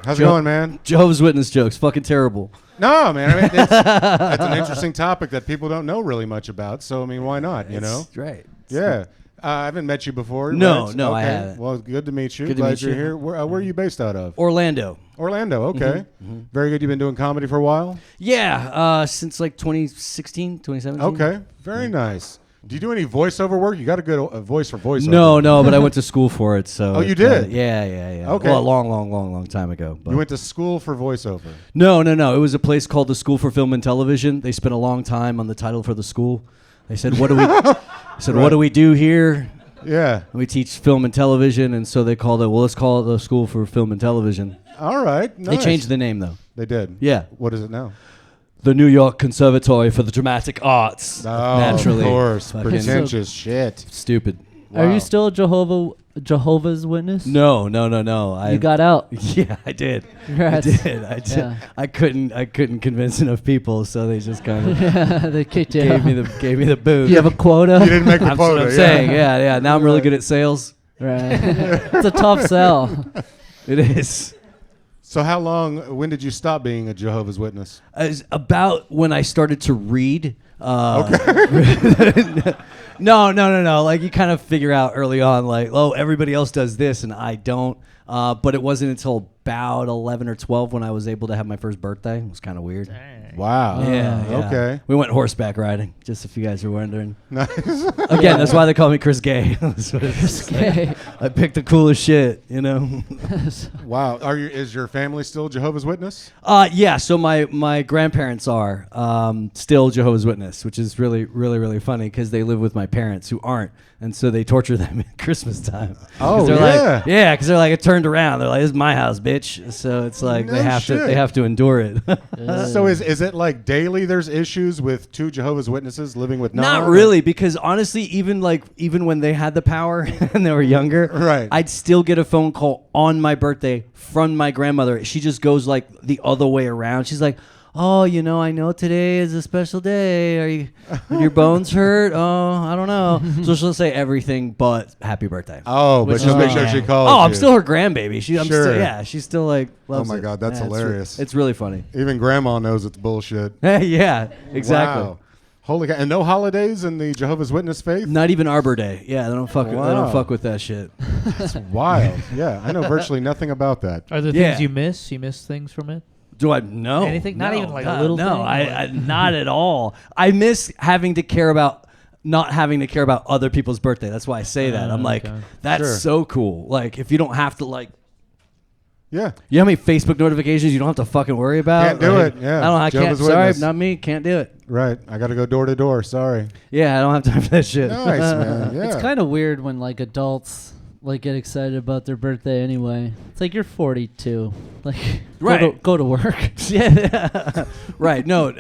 Speaker 2: How's it going, man?
Speaker 8: Jehovah's Witness jokes, fucking terrible.
Speaker 2: No, man. I mean, that's an interesting topic that people don't know really much about. So, I mean, why not, you know?
Speaker 8: Right.
Speaker 2: Yeah. I haven't met you before.
Speaker 8: No,
Speaker 2: right?
Speaker 8: no, I
Speaker 2: Okay.
Speaker 8: haven't.
Speaker 2: Well, good to meet you.
Speaker 8: Good to
Speaker 2: Glad
Speaker 8: meet
Speaker 2: you're
Speaker 8: you.
Speaker 2: here. Where are you based out of?
Speaker 8: Orlando.
Speaker 2: Orlando. Okay. Very good. You've been doing comedy for a while?
Speaker 8: Yeah, since like 2016, 2017.
Speaker 2: Okay. Very nice. Do you do any voiceover work? You got a good voice for voiceover.
Speaker 8: No, but I went to school for it. So
Speaker 2: Oh, you
Speaker 8: it's,
Speaker 2: did?
Speaker 8: Yeah.
Speaker 2: Okay.
Speaker 8: Well, a long time ago. But
Speaker 2: You went to school for voiceover.
Speaker 8: No. It was a place called the School for Film and Television. They spent a long time on the title for the school. They said, "What do we?" What do we do here?
Speaker 2: Yeah.
Speaker 8: We teach film and television, and so they called it. Well, let's call it the School for Film and Television.
Speaker 2: All right. Nice.
Speaker 8: They changed the name though.
Speaker 2: They did.
Speaker 8: Yeah.
Speaker 2: What is it now?
Speaker 8: The New York Conservatory for the Dramatic Arts.
Speaker 2: Oh,
Speaker 8: Naturally.
Speaker 2: of course.
Speaker 8: Fucking
Speaker 2: Pretentious shit.
Speaker 8: Stupid.
Speaker 3: Are
Speaker 2: Wow.
Speaker 3: you still a Jehovah's Witness?
Speaker 8: No.
Speaker 3: You got out.
Speaker 8: Yeah, I did.
Speaker 3: Congrats.
Speaker 8: I did.
Speaker 3: Yeah.
Speaker 8: I couldn't convince enough people, so they just kind of
Speaker 3: Yeah, they kicked you
Speaker 8: gave
Speaker 3: out.
Speaker 8: me the boot.
Speaker 3: You have a quota?
Speaker 2: You didn't make the
Speaker 8: That's
Speaker 2: quota.
Speaker 8: what I'm
Speaker 2: yeah.
Speaker 8: saying. Yeah. Now I'm really good at sales.
Speaker 3: Right. It's a tough sell.
Speaker 8: It is.
Speaker 2: So how long? When did you stop being a Jehovah's Witness?
Speaker 8: As about when I started to read. No. Like you kind of figure out early on, like, oh, everybody else does this and I don't. But it wasn't until about 11 or 12 when I was able to have my first birthday. It was kind of weird.
Speaker 2: Wow.
Speaker 8: Yeah.
Speaker 2: Okay.
Speaker 8: We went horseback riding, just if you guys are wondering.
Speaker 2: Nice.
Speaker 8: Again, that's why they call me Chris Gay. Chris
Speaker 3: Gay.
Speaker 8: I picked the coolest shit, you know.
Speaker 2: Wow. Is your family still Jehovah's Witness?
Speaker 8: Yeah. So my grandparents are still Jehovah's Witness, which is really, really, really funny because they live with my parents who aren't, and so they torture them at Christmas time.
Speaker 2: Oh,
Speaker 8: they're
Speaker 2: yeah.
Speaker 8: Like, yeah, because they're like, it turned around. They're like, this is my house, bitch. So it's like
Speaker 2: No
Speaker 8: they have
Speaker 2: shit.
Speaker 8: to endure it.
Speaker 2: So is it like daily there's issues with two Jehovah's Witnesses living with
Speaker 8: Not really, because honestly, even when they had the power and they were younger,
Speaker 2: Right.
Speaker 8: I'd still get a phone call on my birthday from my grandmother. She just goes like the other way around. She's like, oh, I know today is a special day. Are your bones hurt? Oh, I don't know. So she'll say everything but happy birthday.
Speaker 2: Oh, but
Speaker 8: Which
Speaker 2: she'll
Speaker 8: is
Speaker 2: make
Speaker 8: really-
Speaker 2: sure she calls
Speaker 8: Oh, I'm
Speaker 2: you.
Speaker 8: still her grandbaby.
Speaker 2: Sure.
Speaker 8: She's still like loves
Speaker 2: Oh my
Speaker 8: it.
Speaker 2: God, that's
Speaker 8: Yeah,
Speaker 2: hilarious.
Speaker 8: It's really funny.
Speaker 2: Even grandma knows it's bullshit.
Speaker 8: Yeah, exactly.
Speaker 2: Wow. Holy cow. And no holidays in the Jehovah's Witness faith?
Speaker 8: Not even Arbor Day. Yeah, they don't fuck. They
Speaker 2: Wow.
Speaker 8: don't fuck with that shit.
Speaker 2: That's wild. Yeah, I know virtually nothing about that.
Speaker 4: Are there
Speaker 8: Yeah.
Speaker 4: things you miss? You miss things from it?
Speaker 8: Do I know
Speaker 4: Anything? Not even like a
Speaker 8: God,
Speaker 4: little
Speaker 8: No,
Speaker 4: thing?
Speaker 8: I not at all. I miss having to care about not having to care about other people's birthday. That's why I say that. I'm like,
Speaker 4: okay.
Speaker 8: that's
Speaker 2: Sure.
Speaker 8: so cool. Like, if you don't have to like.
Speaker 2: Yeah.
Speaker 8: You know how many Facebook notifications you don't have to fucking worry about?
Speaker 2: Can't do
Speaker 8: Like,
Speaker 2: it, yeah.
Speaker 8: I don't. I can't.
Speaker 2: Jehovah's
Speaker 8: Sorry,
Speaker 2: Witness.
Speaker 8: not me. Can't do it.
Speaker 2: Right. I got to go door to door. Sorry.
Speaker 8: Yeah, I don't have time for that shit.
Speaker 2: Nice, man. Yeah.
Speaker 3: It's kind of weird when like adults like get excited about their birthday anyway. It's like you're 42. Like
Speaker 8: Right.
Speaker 3: go to work.
Speaker 8: Yeah. Right. No,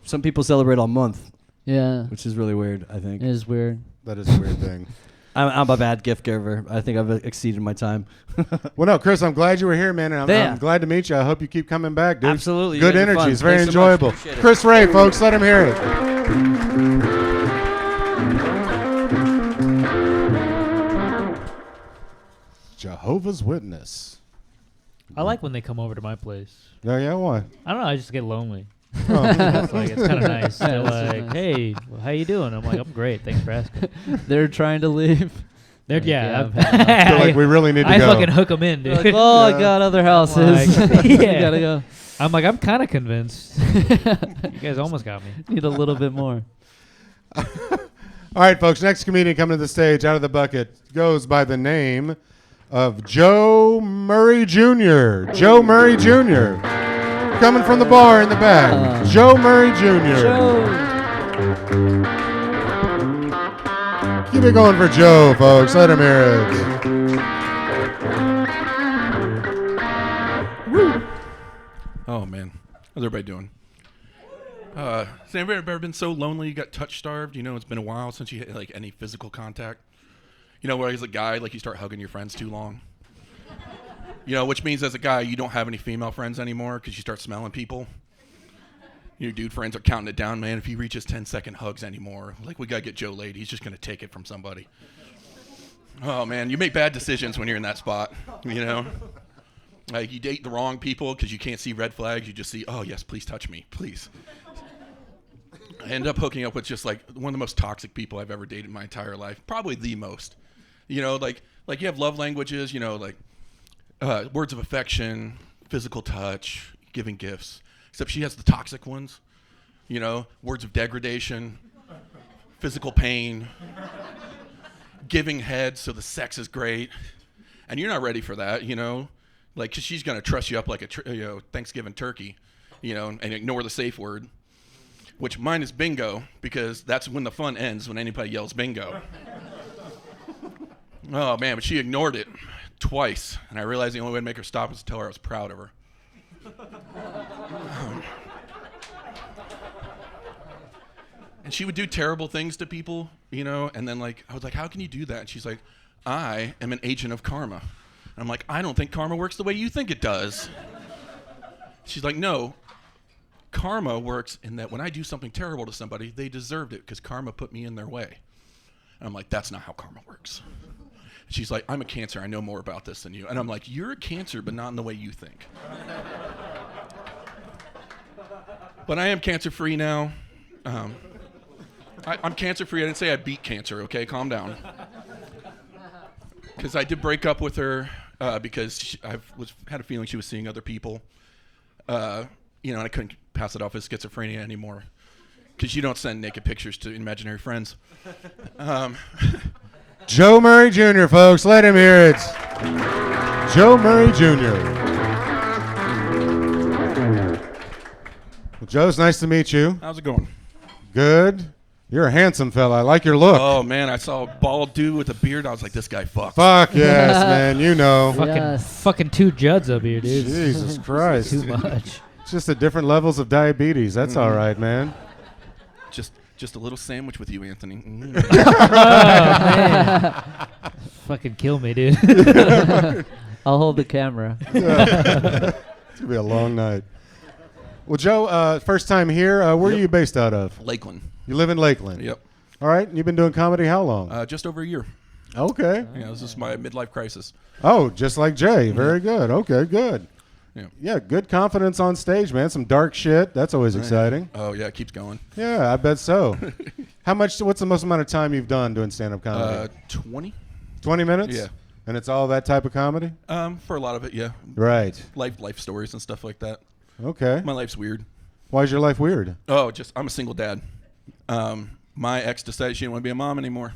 Speaker 8: some people celebrate all month,
Speaker 3: Yeah.
Speaker 8: which is really weird. I think
Speaker 3: It is weird.
Speaker 2: That is a weird thing.
Speaker 8: I'm a bad gift giver. I think I've exceeded my time.
Speaker 2: Well, no, Chris, I'm glad you were here, man. And
Speaker 8: Yeah.
Speaker 2: I'm glad to meet you. I hope you keep coming back, dude.
Speaker 8: Absolutely. You
Speaker 2: Good
Speaker 8: guys are
Speaker 2: energy.
Speaker 8: fun.
Speaker 2: It's very
Speaker 8: Thanks so much.
Speaker 2: enjoyable.
Speaker 8: Appreciate it.
Speaker 2: Chris Ray, folks, let him hear it. Jehovah's Witness.
Speaker 4: I like when they come over to my place.
Speaker 2: Oh, yeah, why?
Speaker 4: I don't know. I just get lonely.
Speaker 2: Oh.
Speaker 4: It's like it's kind of nice. They're
Speaker 3: Yeah, that's
Speaker 4: like,
Speaker 3: nice.
Speaker 4: "Hey, how you doing?" I'm like, "I'm great. Thanks for asking."
Speaker 3: They're trying to leave.
Speaker 4: They're
Speaker 3: Yeah, I've
Speaker 2: Feel like we really need to
Speaker 4: I
Speaker 2: go.
Speaker 4: fucking hook them in, dude.
Speaker 3: They're like, oh, I got other houses.
Speaker 4: Like,
Speaker 3: You
Speaker 4: yeah.
Speaker 3: gotta go.
Speaker 4: I'm like, I'm kind of convinced. You guys almost got me.
Speaker 3: Need a little bit more.
Speaker 2: All right, folks. Next comedian coming to the stage out of the bucket goes by the name of Joe Murray Jr. Joe Murray Jr. Coming from the bar in the back. Joe Murray Jr. Keep it going for Joe, folks. Let him hear it.
Speaker 9: Oh man, how's everybody doing? Has anybody ever been so lonely you got touch starved? You know, it's been a while since you had like any physical contact. You know, where as a guy, like you start hugging your friends too long. You know, which means as a guy, you don't have any female friends anymore because you start smelling people. Your dude friends are counting it down, man. If he reaches 10-second hugs anymore, like we gotta get Joe laid. He's just gonna take it from somebody. Oh man, you make bad decisions when you're in that spot. You know. Like you date the wrong people because you can't see red flags. You just see, oh yes, please touch me, please. I end up hooking up with just like one of the most toxic people I've ever dated in my entire life. Probably the most. You know, like you have love languages. You know, like words of affection, physical touch, giving gifts. Except she has the toxic ones. You know, words of degradation, physical pain, giving head so the sex is great, and you're not ready for that. You know. Like, 'cause she's going to truss you up like a Thanksgiving turkey, you know, and ignore the safe word, which mine is bingo, because that's when the fun ends, when anybody yells bingo. Oh, man, but she ignored it twice, and I realized the only way to make her stop was to tell her I was proud of her. And she would do terrible things to people, you know, and then, like, I was like, how can you do that? And she's like, I am an agent of karma. And I'm like, I don't think karma works the way you think it does. She's like, no, karma works in that when I do something terrible to somebody, they deserved it because karma put me in their way. And I'm like, that's not how karma works. She's like, I'm a Cancer. I know more about this than you. And I'm like, you're a Cancer, but not in the way you think. But I am cancer-free now. I'm cancer-free. I didn't say I beat cancer, okay? Calm down. Because I did break up with her because had a feeling she was seeing other people. And I couldn't pass it off as schizophrenia anymore. Because you don't send naked pictures to imaginary friends.
Speaker 2: Joe Murray Jr., folks. Let him hear it. Joe Murray Jr. Well, Joe, it's nice to meet you.
Speaker 9: How's it going?
Speaker 2: Good. You're a handsome fella. I like your look.
Speaker 9: Oh, man, I saw a bald dude with a beard. I was like, this guy fucks.
Speaker 2: Fuck yes, man. You know.
Speaker 4: Fucking two Judds up here, dude.
Speaker 2: Jesus Christ.
Speaker 4: Too much.
Speaker 2: It's just the different levels of diabetes. That's all right, man.
Speaker 9: Just a little sandwich with you, Anthony.
Speaker 4: Fucking kill me, dude.
Speaker 3: I'll hold the camera.
Speaker 2: It's going to be a long night. Well, Joe, first time here. Where are you based out of?
Speaker 9: Lakeland.
Speaker 2: You live in Lakeland?
Speaker 9: Yep.
Speaker 2: All right. You've been doing comedy how long?
Speaker 9: Just over a year.
Speaker 2: Okay.
Speaker 9: Yeah, this is my midlife crisis.
Speaker 2: Oh, just like Jay. Very good. Okay, good. Yeah, good confidence on stage, man. Some dark shit. That's always exciting.
Speaker 9: Oh, yeah, it keeps going.
Speaker 2: Yeah, I bet so. What's the most amount of time you've done doing stand-up comedy?
Speaker 9: 20.
Speaker 2: 20 minutes?
Speaker 9: Yeah.
Speaker 2: And it's all that type of comedy?
Speaker 9: For a lot of it, yeah.
Speaker 2: Right.
Speaker 9: Life stories and stuff like that.
Speaker 2: Okay.
Speaker 9: My life's weird.
Speaker 2: Why is your life weird?
Speaker 9: Oh, I'm a single dad. My ex decided she didn't want to be a mom anymore.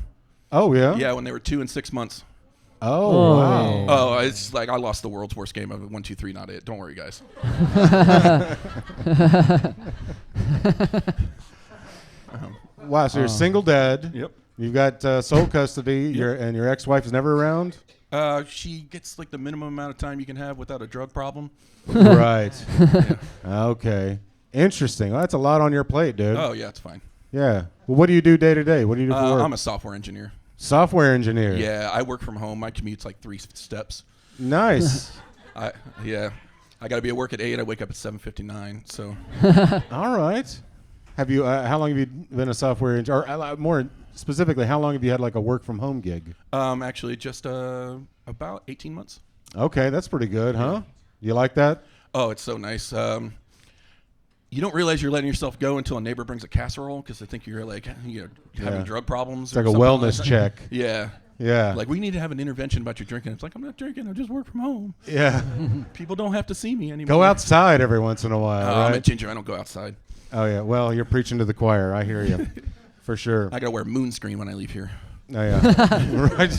Speaker 2: Oh, yeah?
Speaker 9: Yeah, when they were 2 and 6 months.
Speaker 2: Oh, wow.
Speaker 9: Oh, it's like I lost the world's worst game of it. 1, 2, 3, not it. Don't worry, guys.
Speaker 2: Wow, so you're a single dad.
Speaker 9: Yep.
Speaker 2: You've got sole custody, and your ex-wife is never around?
Speaker 9: She gets like the minimum amount of time you can have without a drug problem.
Speaker 2: Right. Yeah. Okay. Interesting. Well, that's a lot on your plate, dude.
Speaker 9: Oh, yeah, it's fine.
Speaker 2: Yeah. Well, what do you do day to day? What do you do for work?
Speaker 9: I'm a software engineer.
Speaker 2: Software engineer.
Speaker 9: Yeah, I work from home. My commute's like 3 steps.
Speaker 2: Nice.
Speaker 9: I got to be at work at 8. I wake up at 7:59. So.
Speaker 2: All right. Have you? How long have you been a software engineer? Or more specifically, how long have you had like a work from home gig?
Speaker 9: Actually, just about 18 months.
Speaker 2: Okay, that's pretty good, huh? You like that?
Speaker 9: Oh, it's so nice. You don't realize you're letting yourself go until a neighbor brings a casserole because they think you're like having drug problems.
Speaker 2: It's like a wellness check.
Speaker 9: Yeah.
Speaker 2: Yeah.
Speaker 9: Like, we need to have an intervention about your drinking. It's like, I'm not drinking. I just work from home.
Speaker 2: Yeah.
Speaker 9: People don't have to see me anymore.
Speaker 2: Go outside every once in a while, right?
Speaker 9: I'm a ginger. I don't go outside.
Speaker 2: Oh, yeah. Well, you're preaching to the choir. I hear you. For sure.
Speaker 9: I got to wear moon screen when I leave here.
Speaker 2: Oh, yeah. Right.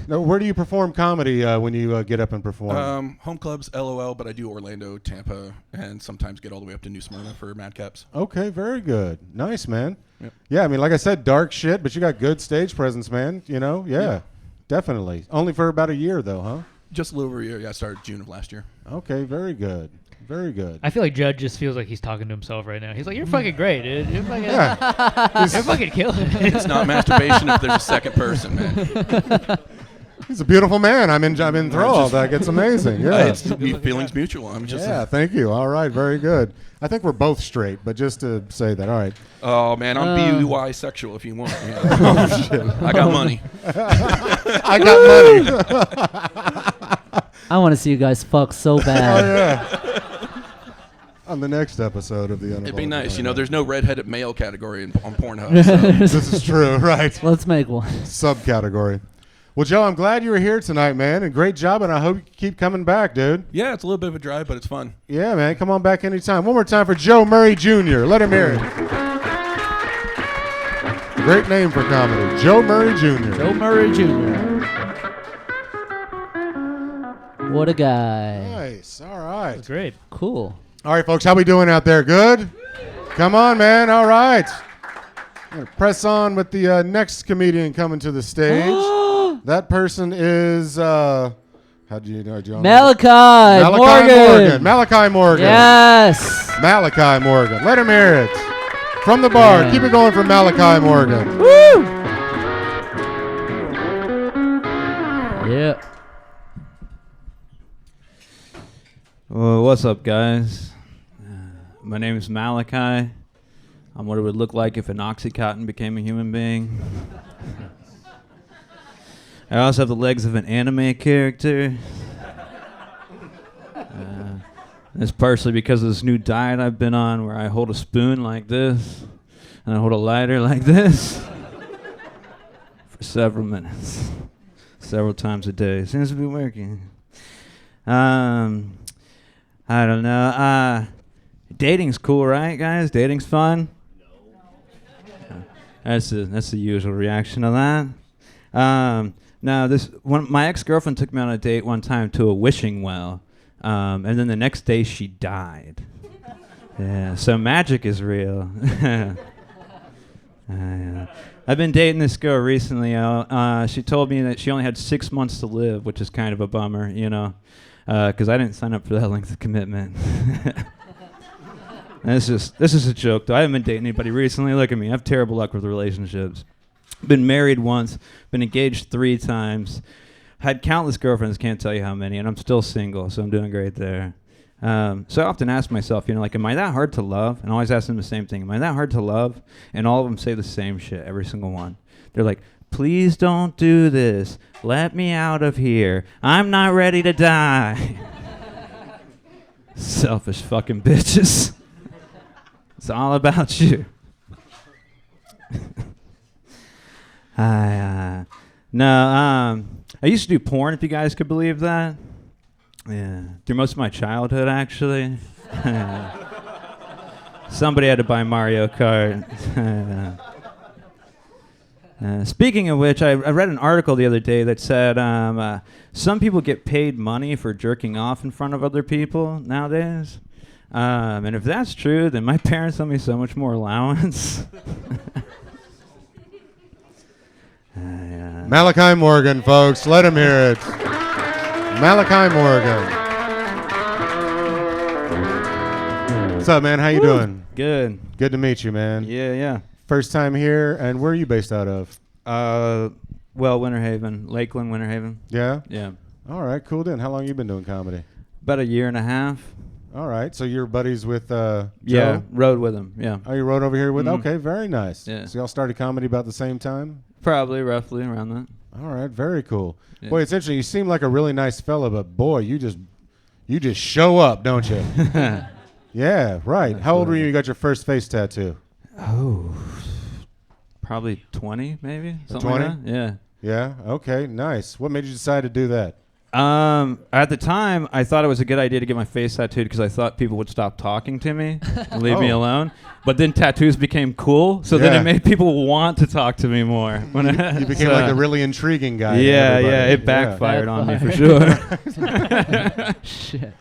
Speaker 2: Now, where do you perform comedy when you get up and perform?
Speaker 9: Home clubs, LOL, but I do Orlando, Tampa, and sometimes get all the way up to New Smyrna for Madcaps.
Speaker 2: Okay, very good. Nice, man.
Speaker 9: Yep.
Speaker 2: Yeah, I mean, like I said, dark shit, but you got good stage presence, man. You know? Yeah, definitely. Only for about a year, though, huh?
Speaker 9: Just a little over a year. Yeah, I started June of last year.
Speaker 2: Okay, very good. Very good.
Speaker 4: I feel like Judd just feels like he's talking to himself right now. He's like, "You're fucking great, dude. You're fucking, you're fucking killing it."
Speaker 9: It's not masturbation if there's a second person, man.
Speaker 2: He's a beautiful man. I'm enthralled. That gets amazing. Yeah,
Speaker 9: it's feelings mutual. I'm just.
Speaker 2: Yeah, thank you. All right, very good. I think we're both straight, but just to say that. All right.
Speaker 9: Oh man, I'm bisexual if you want. You know. Oh shit! I got money.
Speaker 2: I got money.
Speaker 3: I want to see you guys fuck so bad.
Speaker 2: Oh yeah. On the next episode of the
Speaker 9: It'd be nice, you know. There's no redheaded male category on Pornhub. So.
Speaker 2: This is true, right?
Speaker 3: Let's make one.
Speaker 2: Subcategory. Well, Joe, I'm glad you were here tonight, man, and great job, and I hope you keep coming back, dude.
Speaker 9: Yeah, it's a little bit of a drive, but it's fun.
Speaker 2: Yeah, man, come on back anytime. One more time for Joe Murray Jr. Let him hear it. Great name for comedy, Joe Murray Jr.
Speaker 3: Joe Murray Jr. What a guy.
Speaker 2: Nice. All right.
Speaker 4: That's great.
Speaker 3: Cool.
Speaker 2: All right, folks, how we doing out there? Good? Come on, man. All right. I'm going to press on with the next comedian coming to the stage. That person is, how do you know?
Speaker 3: Malachi Morgan.
Speaker 2: Malachi Morgan.
Speaker 3: Yes.
Speaker 2: Malachi Morgan. Let him hear it. From the bar.
Speaker 3: Yeah.
Speaker 2: Keep it going for Malachi Morgan.
Speaker 3: Woo! Yeah.
Speaker 10: Well, what's up, guys? My name is Malachi. I'm what it would look like if an Oxycontin became a human being. I also have the legs of an anime character. It's partially because of this new diet I've been on where I hold a spoon like this and I hold a lighter like this for several minutes, several times a day. Seems to be working. I don't know. Dating's cool, right, guys? Dating's fun? No. That's the usual reaction to that. Now, my ex-girlfriend took me on a date one time to a wishing well. And then the next day she died. Yeah, so magic is real. I've been dating this girl recently. She told me that she only had 6 months to live, which is kind of a bummer, because I didn't sign up for that length of commitment. This is a joke, though. I haven't been dating anybody recently. Look at me. I have terrible luck with relationships. Been married once, been engaged 3 times. Had countless girlfriends, can't tell you how many, and I'm still single, so I'm doing great there. So I often ask myself, am I that hard to love? And I always ask them the same thing. Am I that hard to love? And all of them say the same shit, every single one. They're like, please don't do this. Let me out of here. I'm not ready to die. Selfish fucking bitches. It's all about you. I used to do porn, if you guys could believe that. Yeah, through most of my childhood, actually. Somebody had to buy Mario Kart. Speaking of which, I read an article the other day that said some people get paid money for jerking off in front of other people nowadays. And if that's true, then my parents owe me so much more allowance.
Speaker 2: Malachi Morgan, folks. Let him hear it. Malachi Morgan. What's up, man? How you doing?
Speaker 10: Good.
Speaker 2: Good to meet you, man.
Speaker 10: Yeah.
Speaker 2: First time here, and where are you based out of?
Speaker 10: Winter Haven. Lakeland, Winter Haven.
Speaker 2: Yeah?
Speaker 10: Yeah.
Speaker 2: All right, cool then. How long you been doing comedy?
Speaker 10: About a year and a half.
Speaker 2: All right, so you're buddies with Joe?
Speaker 10: Yeah, rode with him, yeah.
Speaker 2: Oh, you rode over here with Okay, very nice.
Speaker 10: Yeah.
Speaker 2: So y'all started comedy about the same time?
Speaker 10: Probably, roughly, around that.
Speaker 2: All right, very cool.
Speaker 10: Yeah.
Speaker 2: Boy, it's interesting. You seem like a really nice fella, but boy, you just show up, don't you? Yeah, right. How old were you when you got your first face tattoo?
Speaker 10: Oh, probably 20, maybe. Something
Speaker 2: 20?
Speaker 10: like that. Yeah.
Speaker 2: Yeah. Okay. Nice. What made you decide to do that?
Speaker 10: At the time, I thought it was a good idea to get my face tattooed because I thought people would stop talking to me and leave me alone. But then tattoos became cool, so then it made people want to talk to me more.
Speaker 2: You became like a really intriguing guy.
Speaker 10: Yeah, it backfired on me for sure.
Speaker 3: Shit.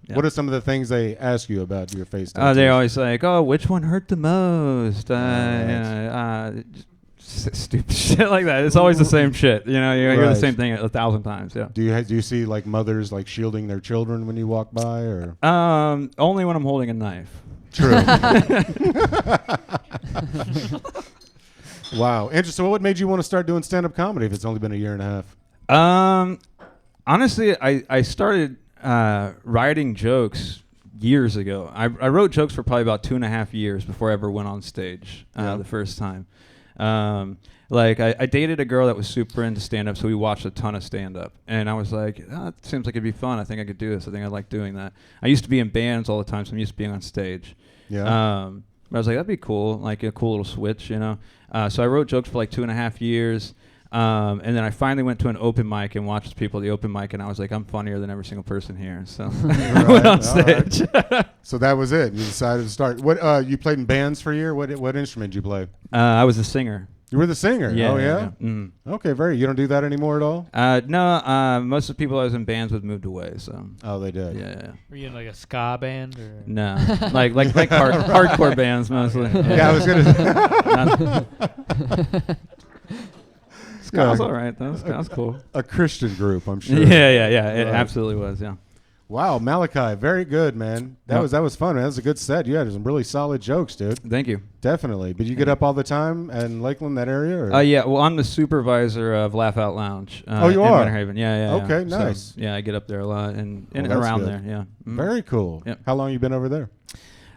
Speaker 10: Yeah.
Speaker 2: What are some of the things they ask you about your face tattoos?
Speaker 10: They're always like, "Oh, which one hurt the most?" Stupid shit like that. It's always the same shit. You hear the same thing 1,000 times. Yeah.
Speaker 2: Do you see like mothers like shielding their children when you walk by, or?
Speaker 10: Only when I'm holding a knife.
Speaker 2: True. Wow. Interesting. So what made you want to start doing stand-up comedy if it's only been a year and a half?
Speaker 10: Honestly, I started writing jokes years ago. I wrote jokes for probably about 2.5 years before I ever went on stage the first time. I dated a girl that was super into stand-up, so we watched a ton of stand-up. And I was like, it seems like it'd be fun. I think I could do this. I think I like doing that. I used to be in bands all the time, so I'm used to being on stage.
Speaker 2: Yeah.
Speaker 10: But I was like, that'd be cool, like a cool little switch, So I wrote jokes for like 2.5 years. And then I finally went to an open mic and watched people at the open mic, and I was like, I'm funnier than every single person here. So I went on stage.
Speaker 2: Right. So that was it. You decided to start. What you played in bands for a year? What instrument did you play?
Speaker 10: I was a singer.
Speaker 2: You were the singer?
Speaker 10: Yeah.
Speaker 2: Oh, yeah?
Speaker 10: Mm.
Speaker 2: Okay, you don't do that anymore at all?
Speaker 10: No, most of the people I was in bands with moved away, so.
Speaker 2: Oh, they did?
Speaker 10: Yeah.
Speaker 4: Were you in like a ska band? Or?
Speaker 10: No, like hardcore bands mostly.
Speaker 2: Yeah, I was going to
Speaker 10: Ska's all right, though. Ska's cool.
Speaker 2: A Christian group, I'm sure.
Speaker 10: Yeah. It absolutely was, yeah.
Speaker 2: Wow, Malachi, very good, man. That was fun, man. That was a good set. You had some really solid jokes, dude.
Speaker 10: Thank you.
Speaker 2: Definitely. But you get up all the time in Lakeland, that area? Or?
Speaker 10: Yeah. Well, I'm the supervisor of Laugh Out Lounge.
Speaker 2: Oh, you
Speaker 10: in
Speaker 2: are?
Speaker 10: Winter Haven. Yeah.
Speaker 2: Okay,
Speaker 10: So,
Speaker 2: nice.
Speaker 10: I get up there a lot and
Speaker 2: Well,
Speaker 10: around
Speaker 2: good.
Speaker 10: there. Yeah. Mm.
Speaker 2: Very cool.
Speaker 10: Yep.
Speaker 2: How long you been over there?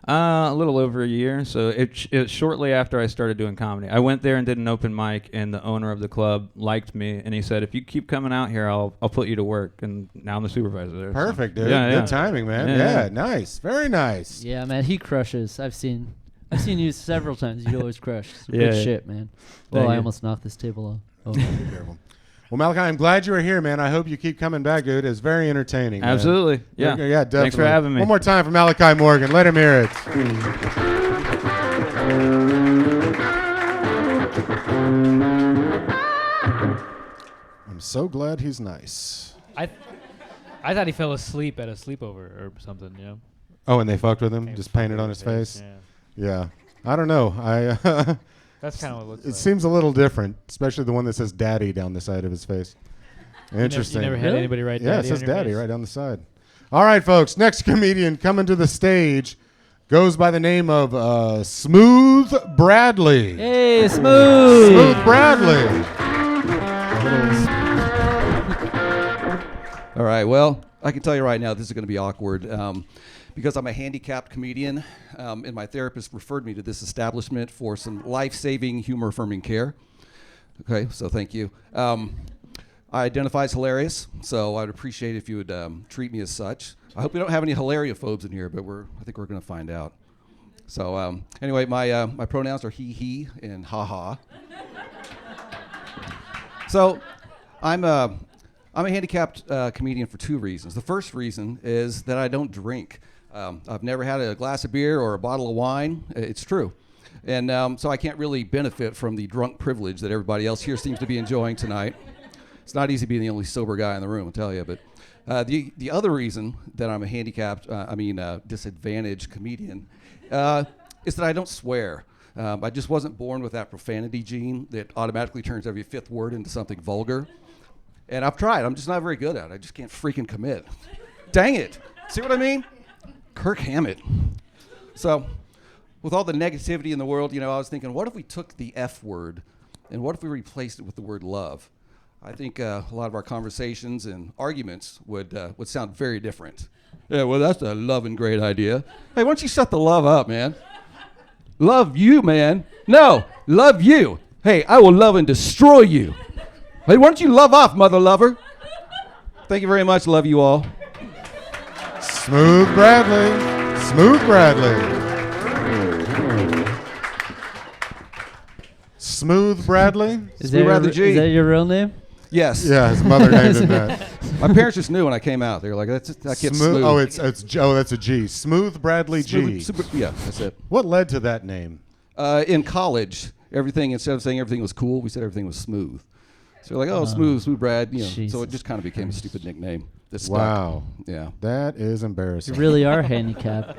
Speaker 10: A little over a year. So it shortly after I started doing comedy. I went there and did an open mic, and the owner of the club liked me, and he said, "If you keep coming out here, I'll put you to work." And now I'm the supervisor there.
Speaker 2: Perfect,
Speaker 10: so.
Speaker 2: dude.
Speaker 10: Yeah,
Speaker 2: Good timing, man. Yeah, nice. Very nice.
Speaker 3: Yeah, man, he crushes. I've seen you several times. You always crush. It's
Speaker 10: Yeah,
Speaker 3: good
Speaker 10: yeah.
Speaker 3: shit, man.
Speaker 10: Thank
Speaker 3: Well, I
Speaker 10: you.
Speaker 3: almost knocked this table off. Oh.
Speaker 2: Be careful. Well, Malachi, I'm glad you were here, man. I hope you keep coming back, dude. It's very entertaining. Man.
Speaker 10: Absolutely. Yeah.
Speaker 2: Yeah, definitely.
Speaker 10: Thanks for having me.
Speaker 2: One more time for Malachi Morgan. Let him hear it. I'm so glad he's nice.
Speaker 4: I thought he fell asleep at a sleepover or something. You know.
Speaker 2: Oh, and they fucked with him?
Speaker 4: Came
Speaker 2: Just
Speaker 4: fucking
Speaker 2: painted on
Speaker 4: in
Speaker 2: his
Speaker 4: the
Speaker 2: face?
Speaker 4: Yeah.
Speaker 2: Yeah. I don't know.
Speaker 4: That's kind of what it looks
Speaker 2: It
Speaker 4: like.
Speaker 2: seems a little different, especially the one that says daddy down the side of his face. Interesting.
Speaker 4: You never had anybody write
Speaker 2: Yeah, it
Speaker 4: daddy
Speaker 2: says
Speaker 4: on your
Speaker 2: daddy
Speaker 4: face?
Speaker 2: right down the side. All right, folks. Next comedian coming to the stage goes by the name of Smooth Bradley.
Speaker 3: Hey, Smooth.
Speaker 2: Smooth Bradley.
Speaker 11: All right, well, I can tell you right now this is going to be awkward because I'm a handicapped comedian, and my therapist referred me to this establishment for some life-saving, humor-affirming care. Okay, so thank you. I identify as hilarious, so I'd appreciate if you would treat me as such. I hope we don't have any hilariaphobes in here, but I think we're going to find out. So anyway, my pronouns are he, and ha-ha. So I'm a handicapped comedian for two reasons. The first reason is that I don't drink. I've never had a glass of beer or a bottle of wine. It's true. And so I can't really benefit from the drunk privilege that everybody else here seems to be enjoying tonight. It's not easy being the only sober guy in the room, I'll tell you. But the other reason that I'm a handicapped, disadvantaged comedian is that I don't swear. I just wasn't born with that profanity gene that automatically turns every fifth word into something vulgar. And I've tried. I'm just not very good at it. I just can't freaking commit. Dang it. See what I mean? Kirk Hammett. So with all the negativity in the world, I was thinking, what if we took the F word and what if we replaced it with the word love? I think a lot of our conversations and arguments would sound very different. Yeah, well, that's a loving great idea. Hey, why don't you shut the love up, man? Love you, man. No, love you. Hey, I will love and destroy you. Hey, why don't you love off, mother lover? Thank you very much. Love you all.
Speaker 2: Smooth Bradley. Smooth Bradley. Smooth Bradley?
Speaker 3: Is
Speaker 11: Smooth Bradley G.
Speaker 3: that your real name?
Speaker 11: Yes.
Speaker 2: Yeah, his mother named him that.
Speaker 11: My parents just knew when I came out. They were like, that kid's smooth.
Speaker 2: Oh, that's a G. Smooth Bradley G.
Speaker 11: Yeah, that's it.
Speaker 2: What led to that name?
Speaker 11: In college, instead of saying everything was cool, we said everything was smooth. So we're like, oh, smooth Brad. So it just kind of became a stupid nickname. That stuck.
Speaker 2: Wow.
Speaker 11: Yeah.
Speaker 2: That is embarrassing.
Speaker 3: You really are handicapped.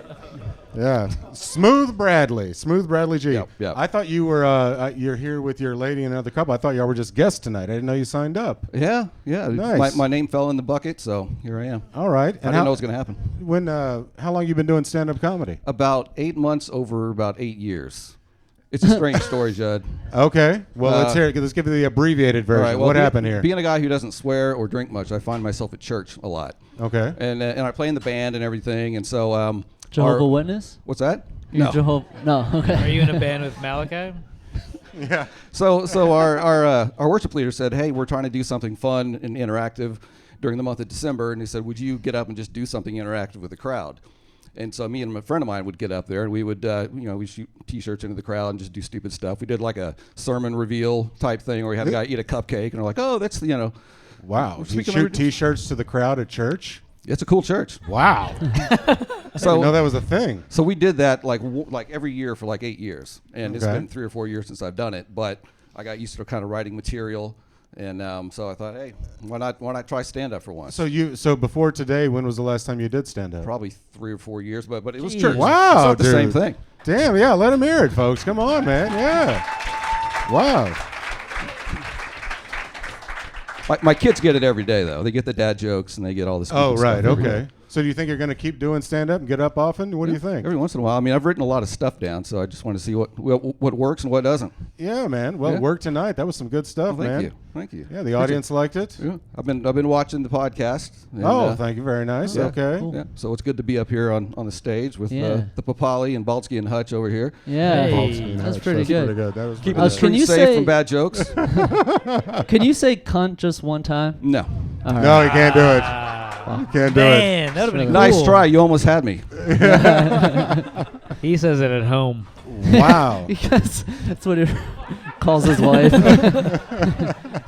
Speaker 2: Yeah. Smooth Bradley. Smooth Bradley G.
Speaker 11: Yep.
Speaker 2: I thought you were you're here with your lady and another couple. I thought y'all were just guests tonight. I didn't know you signed up.
Speaker 11: Yeah.
Speaker 2: Nice.
Speaker 11: My name fell in the bucket, so here I am.
Speaker 2: All right.
Speaker 11: I didn't know it was going to happen.
Speaker 2: When how long you been doing stand-up comedy?
Speaker 11: About 8 months over about 8 years. It's a strange story, Judd.
Speaker 2: Okay. Well, let's hear it. Let's give you the abbreviated version.
Speaker 11: All right, well,
Speaker 2: what happened here?
Speaker 11: Being a guy who doesn't swear or drink much, I find myself at church a lot.
Speaker 2: Okay.
Speaker 11: And I play in the band and everything, and so
Speaker 3: Jehovah's Witness?
Speaker 11: What's that?
Speaker 3: No. No. Okay.
Speaker 4: Are you in a band with Malachi?
Speaker 2: Yeah.
Speaker 11: So our worship leader said, hey, we're trying to do something fun and interactive during the month of December, and he said, would you get up and just do something interactive with the crowd? And so me and a friend of mine would get up there, and we would, we shoot T-shirts into the crowd and just do stupid stuff. We did like a sermon reveal type thing where we had a guy eat a cupcake, and we're like, oh, that's
Speaker 2: Wow. You
Speaker 11: speaking
Speaker 2: shoot
Speaker 11: of-
Speaker 2: T-shirts to the crowd at church?
Speaker 11: It's a cool church.
Speaker 2: Wow. I didn't know that was a thing.
Speaker 11: So we did that like every year for like 8 years, and it's
Speaker 2: Okay.
Speaker 11: been 3 or 4 years since I've done it. But I got used to kind of writing material, and so I thought, hey, why not try stand up for once?
Speaker 2: So before today, when was the last time you did stand up?
Speaker 11: Probably 3 or 4 years, but it was
Speaker 3: Jeez.
Speaker 11: church.
Speaker 2: Wow,
Speaker 11: it's not the
Speaker 2: dude.
Speaker 11: same thing.
Speaker 2: Damn, yeah, let him hear it, folks. Come on, man. Yeah. Wow.
Speaker 11: My kids get it every day though. They get the dad jokes and they get all this.
Speaker 2: Oh,
Speaker 11: stupid
Speaker 2: right.
Speaker 11: stuff every
Speaker 2: Okay.
Speaker 11: day.
Speaker 2: So do you think you're going to keep doing stand-up and get up often? What do you think?
Speaker 11: Every once in a while. I mean, I've written a lot of stuff down, so I just want to see what works and what doesn't.
Speaker 2: Yeah, man. Well,
Speaker 11: Yeah.
Speaker 2: it worked tonight. That was some good stuff,
Speaker 11: Well,
Speaker 2: man.
Speaker 11: Thank you.
Speaker 2: Yeah, the audience liked it.
Speaker 11: Yeah. I've been watching the podcast. And,
Speaker 2: Thank you. Very nice.
Speaker 11: yeah.
Speaker 2: Okay.
Speaker 3: Cool.
Speaker 11: Yeah. So it's good to be up here on the stage with
Speaker 3: Yeah.
Speaker 11: the Papali and Baltsky and Hutch over here.
Speaker 3: Yeah,
Speaker 4: Hey.
Speaker 3: that's pretty good.
Speaker 2: That was
Speaker 11: Keeping
Speaker 2: pretty
Speaker 11: the
Speaker 2: good.
Speaker 3: Can you
Speaker 11: streets safe
Speaker 3: say-
Speaker 11: from bad jokes.
Speaker 3: Can you say cunt just one time?
Speaker 11: No.
Speaker 3: All right.
Speaker 2: No, you can't do it. You can't do it.
Speaker 4: Man, that would have been cool.
Speaker 11: Nice try. You almost had me.
Speaker 4: He says it at home.
Speaker 2: Wow.
Speaker 3: Because that's what he calls his wife.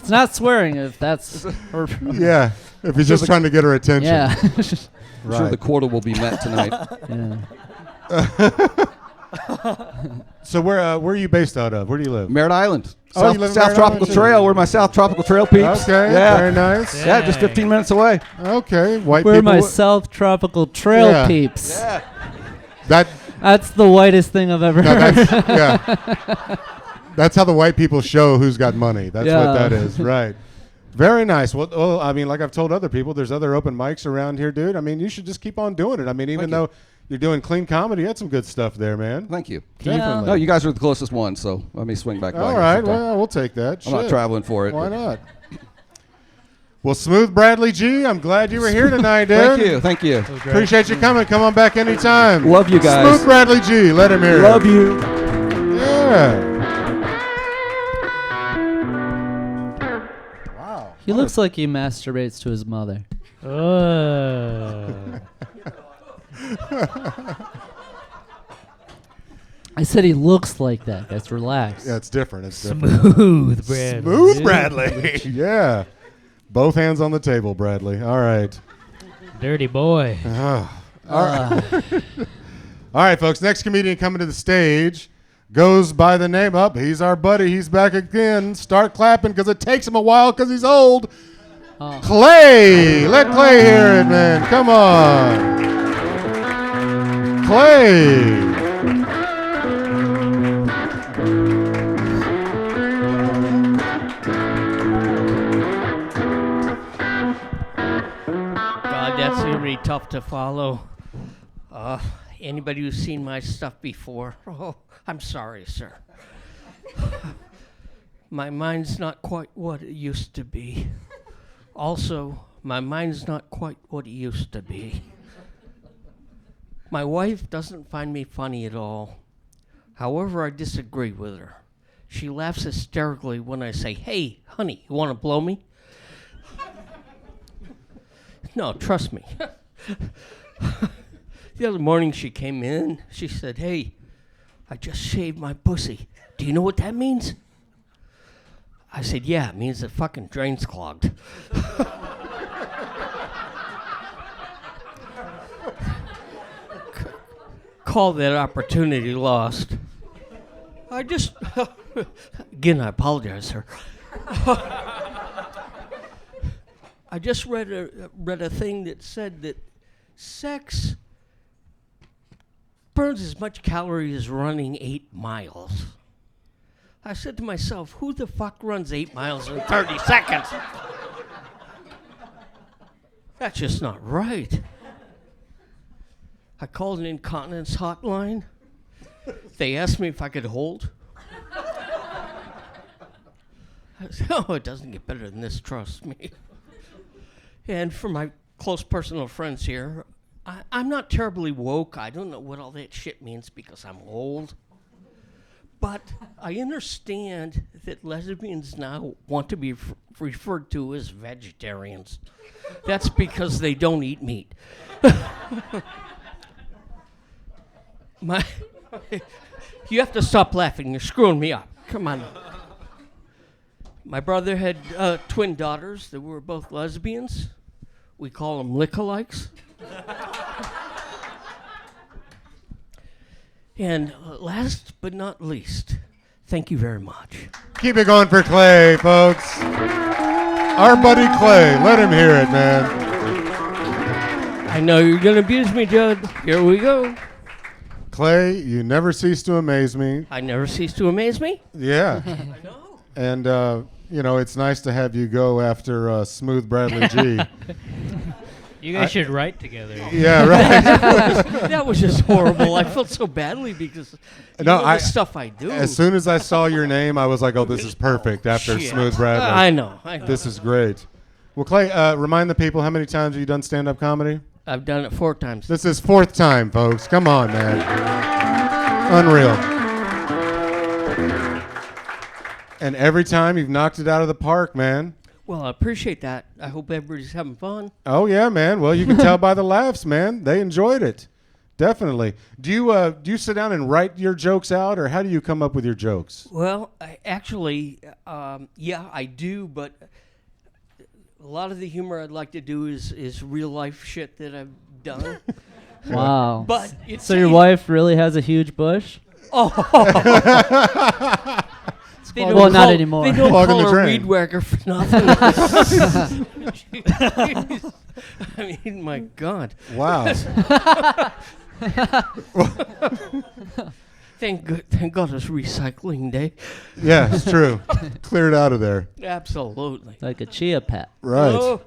Speaker 3: It's not swearing if that's her.
Speaker 2: Yeah. If he's just trying to get her attention.
Speaker 3: Yeah.
Speaker 11: I'm sure
Speaker 2: Right.
Speaker 11: the quota will be met tonight.
Speaker 3: Yeah.
Speaker 2: So where are you based out of? Where do you live?
Speaker 11: Merritt Island.
Speaker 2: Oh,
Speaker 11: South,
Speaker 2: you live in
Speaker 11: South
Speaker 2: Merritt
Speaker 11: Tropical
Speaker 2: Island, too?
Speaker 11: Trail. Where my South Tropical Trail peeps.
Speaker 2: Okay.
Speaker 11: Yeah.
Speaker 2: Very nice.
Speaker 11: Yeah, just 15 minutes away.
Speaker 2: Okay. White
Speaker 3: Where are
Speaker 2: people.
Speaker 3: my South Tropical Trail
Speaker 2: Yeah.
Speaker 3: peeps?
Speaker 11: Yeah.
Speaker 3: That's the whitest thing I've ever heard.
Speaker 2: Yeah. That's how the white people show who's got money. That's
Speaker 3: Yeah.
Speaker 2: what that is. Right. Very nice. Well, I mean, like I've told other people, there's other open mics around here, dude. I mean, you should just keep on doing it. I mean, even
Speaker 11: Thank you.
Speaker 2: though you're doing clean comedy, you had some good stuff there, man.
Speaker 11: Thank you.
Speaker 2: Definitely.
Speaker 11: No, you guys are the closest one, so let me swing back by.
Speaker 2: All
Speaker 11: here
Speaker 2: right.
Speaker 11: sometime.
Speaker 2: Well, we'll take that.
Speaker 11: I'm not
Speaker 2: Shit.
Speaker 11: traveling for it.
Speaker 2: Why not? Well, Smooth Bradley G, I'm glad you were here tonight, dude.
Speaker 11: Thank you.
Speaker 2: Appreciate you coming. Come on back anytime.
Speaker 11: Love you guys.
Speaker 2: Smooth Bradley G, let him hear it.
Speaker 11: Love you.
Speaker 2: Yeah. Wow.
Speaker 3: He looks like he masturbates to his mother. I said he looks like that. That's relaxed.
Speaker 2: Yeah, it's different. It's different.
Speaker 4: Smooth Bradley.
Speaker 2: Smooth Bradley. Yeah. Both hands on the table, Bradley. All right.
Speaker 4: Dirty boy.
Speaker 2: All right. All right, folks. Next comedian coming to the stage goes by the name up. He's our buddy. He's back again. Start clapping because it takes him a while because he's old. Clay. Let Clay hear it, man. Come on. Clay.
Speaker 12: God, that's gonna be tough to follow. Anybody who's seen my stuff before? Oh, I'm sorry, sir. My mind's not quite what it used to be. Also, my mind's not quite what it used to be. My wife doesn't find me funny at all. However, I disagree with her. She laughs hysterically when I say, "Hey, honey, you want to blow me?" No, trust me. The other morning she came in, she said, "Hey, I just shaved my pussy. Do you know what that means?" I said, "Yeah, it means the fucking drain's clogged." Call that opportunity lost. I just, again, I apologize, sir. I just read a thing that said that sex burns as much calories as running 8 miles. I said to myself, who the fuck runs 8 miles in 30 seconds? That's just not right. I called an incontinence hotline. They asked me if I could hold. I said, "Oh, it doesn't get better than this, trust me." And for my close personal friends here, I'm not terribly woke. I don't know what all that shit means because I'm old. But I understand that lesbians now want to be referred to as vegetarians. That's because they don't eat meat. You have to stop laughing. You're screwing me up. Come on. My brother had twin daughters that were both lesbians. We call them lookalikes. And last but not least, thank you very much.
Speaker 2: Keep it going for Clay, folks. Our buddy Clay. Let him hear it, man.
Speaker 12: I know you're going to abuse me, Judd. Here we go.
Speaker 2: Clay, you never cease to amaze me.
Speaker 12: I never cease to amaze me.
Speaker 2: Yeah.
Speaker 12: I know.
Speaker 2: And, you know, it's nice to have you go after Smooth Bradley G.
Speaker 4: You guys should write together.
Speaker 2: Yeah, right.
Speaker 12: That was just horrible. I felt so badly because the stuff I do.
Speaker 2: As soon as I saw your name, I was like, "Oh, this is perfect." After
Speaker 12: Shit.
Speaker 2: Smooth Bradley,
Speaker 12: I know.
Speaker 2: This is great. Well, Clay, remind the people, how many times have you done stand-up comedy?
Speaker 12: I've done it 4 times.
Speaker 2: This is 4th time, folks. Come on, man. Unreal. And every time you've knocked it out of the park, man.
Speaker 12: Well, I appreciate that. I hope everybody's having fun.
Speaker 2: Oh, yeah, man. Well, you can tell by the laughs, man. They enjoyed it. Definitely. Do you sit down and write your jokes out, or how do you come up with your jokes?
Speaker 12: Well, actually, yeah, I do, but a lot of the humor I'd like to do is real life shit that I've done.
Speaker 3: Wow.
Speaker 12: But it's
Speaker 3: so your wife really has a huge bush?
Speaker 12: Oh.
Speaker 3: Well, not anymore.
Speaker 12: They don't call her weed whacker for nothing. I mean, my God.
Speaker 2: Wow.
Speaker 12: Thank God it's recycling day.
Speaker 2: Yeah, it's true. Clear it out of there.
Speaker 12: Absolutely.
Speaker 3: Like a chia pet.
Speaker 2: Right.
Speaker 12: Oh.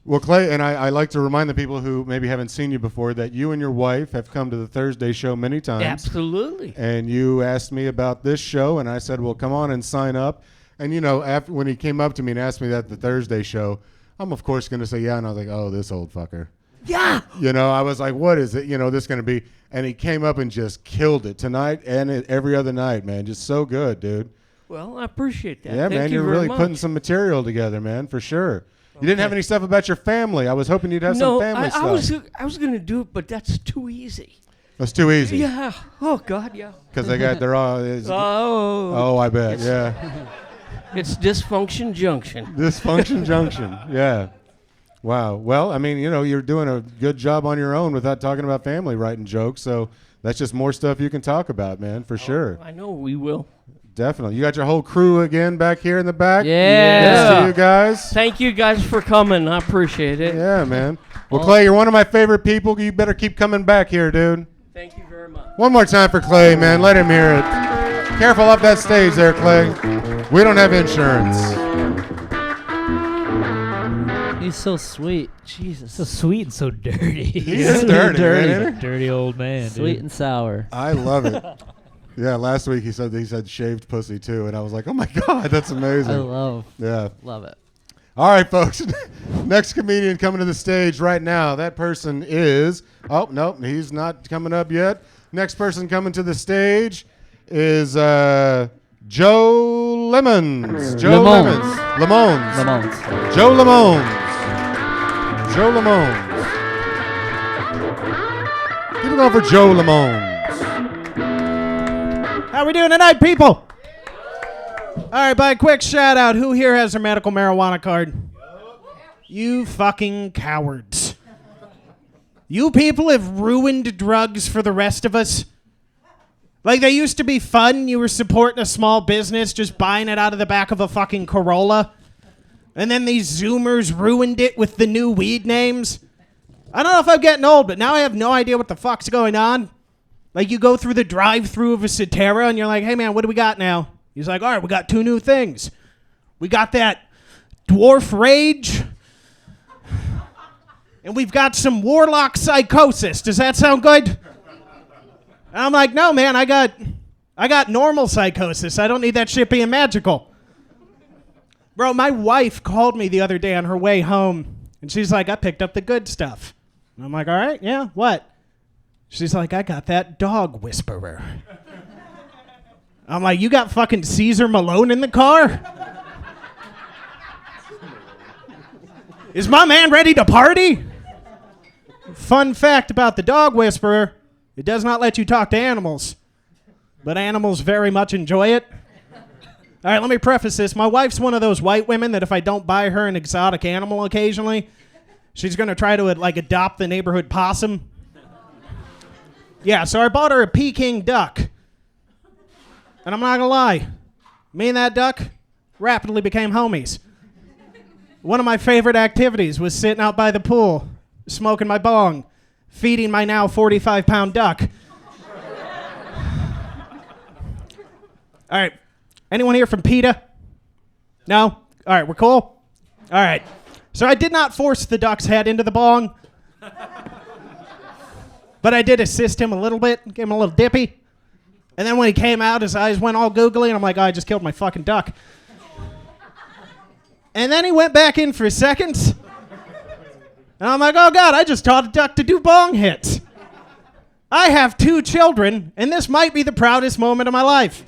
Speaker 2: Well, Clay, and I like to remind the people who maybe haven't seen you before that you and your wife have come to the Thursday show many times.
Speaker 12: Absolutely.
Speaker 2: And you asked me about this show, and I said, well, come on and sign up. And, you know, after when he came up to me and asked me that at the Thursday show, I'm, of course, going to say, yeah. And I was like, oh, this old fucker.
Speaker 12: Yeah.
Speaker 2: You know, I was like, what is it? You know, this going to be. And he came up and just killed it tonight and every other night, man. Just so good, dude.
Speaker 12: Well, I appreciate that.
Speaker 2: Yeah,
Speaker 12: Thank
Speaker 2: man.
Speaker 12: you
Speaker 2: You're
Speaker 12: very
Speaker 2: really
Speaker 12: much.
Speaker 2: putting some material together, man, for sure. You didn't have any stuff about your family. I was hoping you'd have some family stuff.
Speaker 12: I was going to do it, but that's too easy.
Speaker 2: That's too easy.
Speaker 12: Yeah. Oh, God, yeah.
Speaker 2: Because they're all. Oh, I bet. Yeah.
Speaker 12: It's Dysfunction Junction.
Speaker 2: Dysfunction Junction. Yeah. Wow. Well, I mean, you know, you're doing a good job on your own without talking about family writing jokes. So that's just more stuff you can talk about, man, for sure.
Speaker 12: I know we will.
Speaker 2: Definitely. You got your whole crew again back here in the back?
Speaker 12: Yeah.
Speaker 2: Yes to you guys.
Speaker 12: Thank you guys for coming. I appreciate it.
Speaker 2: Yeah, man. Well, Clay, you're one of my favorite people. You better keep coming back here, dude.
Speaker 12: Thank you very much.
Speaker 2: One more time for Clay, man. Let him hear it. Careful up that stage there, Clay. We don't have insurance.
Speaker 3: He's so sweet. Jesus.
Speaker 4: So sweet and so dirty.
Speaker 2: He is dirty,
Speaker 3: dirty.
Speaker 2: man.
Speaker 4: Dirty old man.
Speaker 3: Sweet
Speaker 4: dude.
Speaker 3: and sour.
Speaker 2: I love it. Yeah, last week he said shaved pussy too, and I was like, oh my God, that's amazing.
Speaker 3: Love it.
Speaker 2: All right, folks. Next comedian coming to the stage right now. That person is. Oh nope, he's not coming up yet. Next person coming to the stage is Joe Lemons. Joe Lemons. Lemons. Joe Lemons. Joe Lemons. Keep it going for Joe Lemons.
Speaker 13: How we doing tonight, people? All right, by a quick shout out, who here has their medical marijuana card? You fucking cowards. You people have ruined drugs for the rest of us. Like, they used to be fun. You were supporting a small business, just buying it out of the back of a fucking Corolla. And then these Zoomers ruined it with the new weed names. I don't know if I'm getting old, but now I have no idea what the fuck's going on. Like, you go through the drive-thru of a Cetera, and you're like, hey, man, what do we got now? He's like, all right, we got 2 new things. We got that Dwarf Rage, and we've got some Warlock Psychosis. Does that sound good? And I'm like, no, man, I got normal psychosis. I don't need that shit being magical. Bro, my wife called me the other day on her way home, and she's like, I picked up the good stuff. And I'm like, all right, yeah, what? She's like, I got that dog whisperer. I'm like, you got fucking Caesar Malone in the car? Is my man ready to party? Fun fact about the dog whisperer, it does not let you talk to animals, but animals very much enjoy it. All right, let me preface this. My wife's one of those white women that if I don't buy her an exotic animal occasionally, she's going to try to like adopt the neighborhood possum. Yeah, so I bought her a Peking duck. And I'm not going to lie, me and that duck rapidly became homies. One of my favorite activities was sitting out by the pool, smoking my bong, feeding my now 45-pound duck. All right, anyone here from PETA? No? All right, we're cool? All right. So I did not force the duck's head into the bong. But I did assist him a little bit, gave him a little dippy. And then when he came out, his eyes went all googly, and I'm like, oh, I just killed my fucking duck. And then he went back in for seconds. And I'm like, oh, God, I just taught a duck to do bong hits. I have 2 children, and this might be the proudest moment of my life.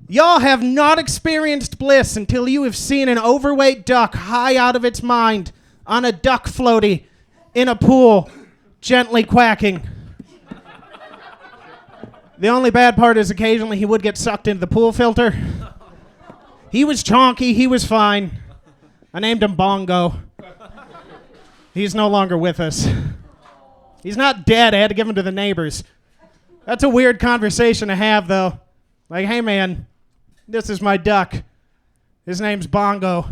Speaker 13: Y'all have not experienced bliss until you have seen an overweight duck high out of its mind on a duck floaty in a pool, gently quacking. The only bad part is occasionally he would get sucked into the pool filter. He was chonky, he was fine. I named him Bongo. He's no longer with us. He's not dead, I had to give him to the neighbors. That's a weird conversation to have, though. Like, hey man, this is my duck. His name's Bongo.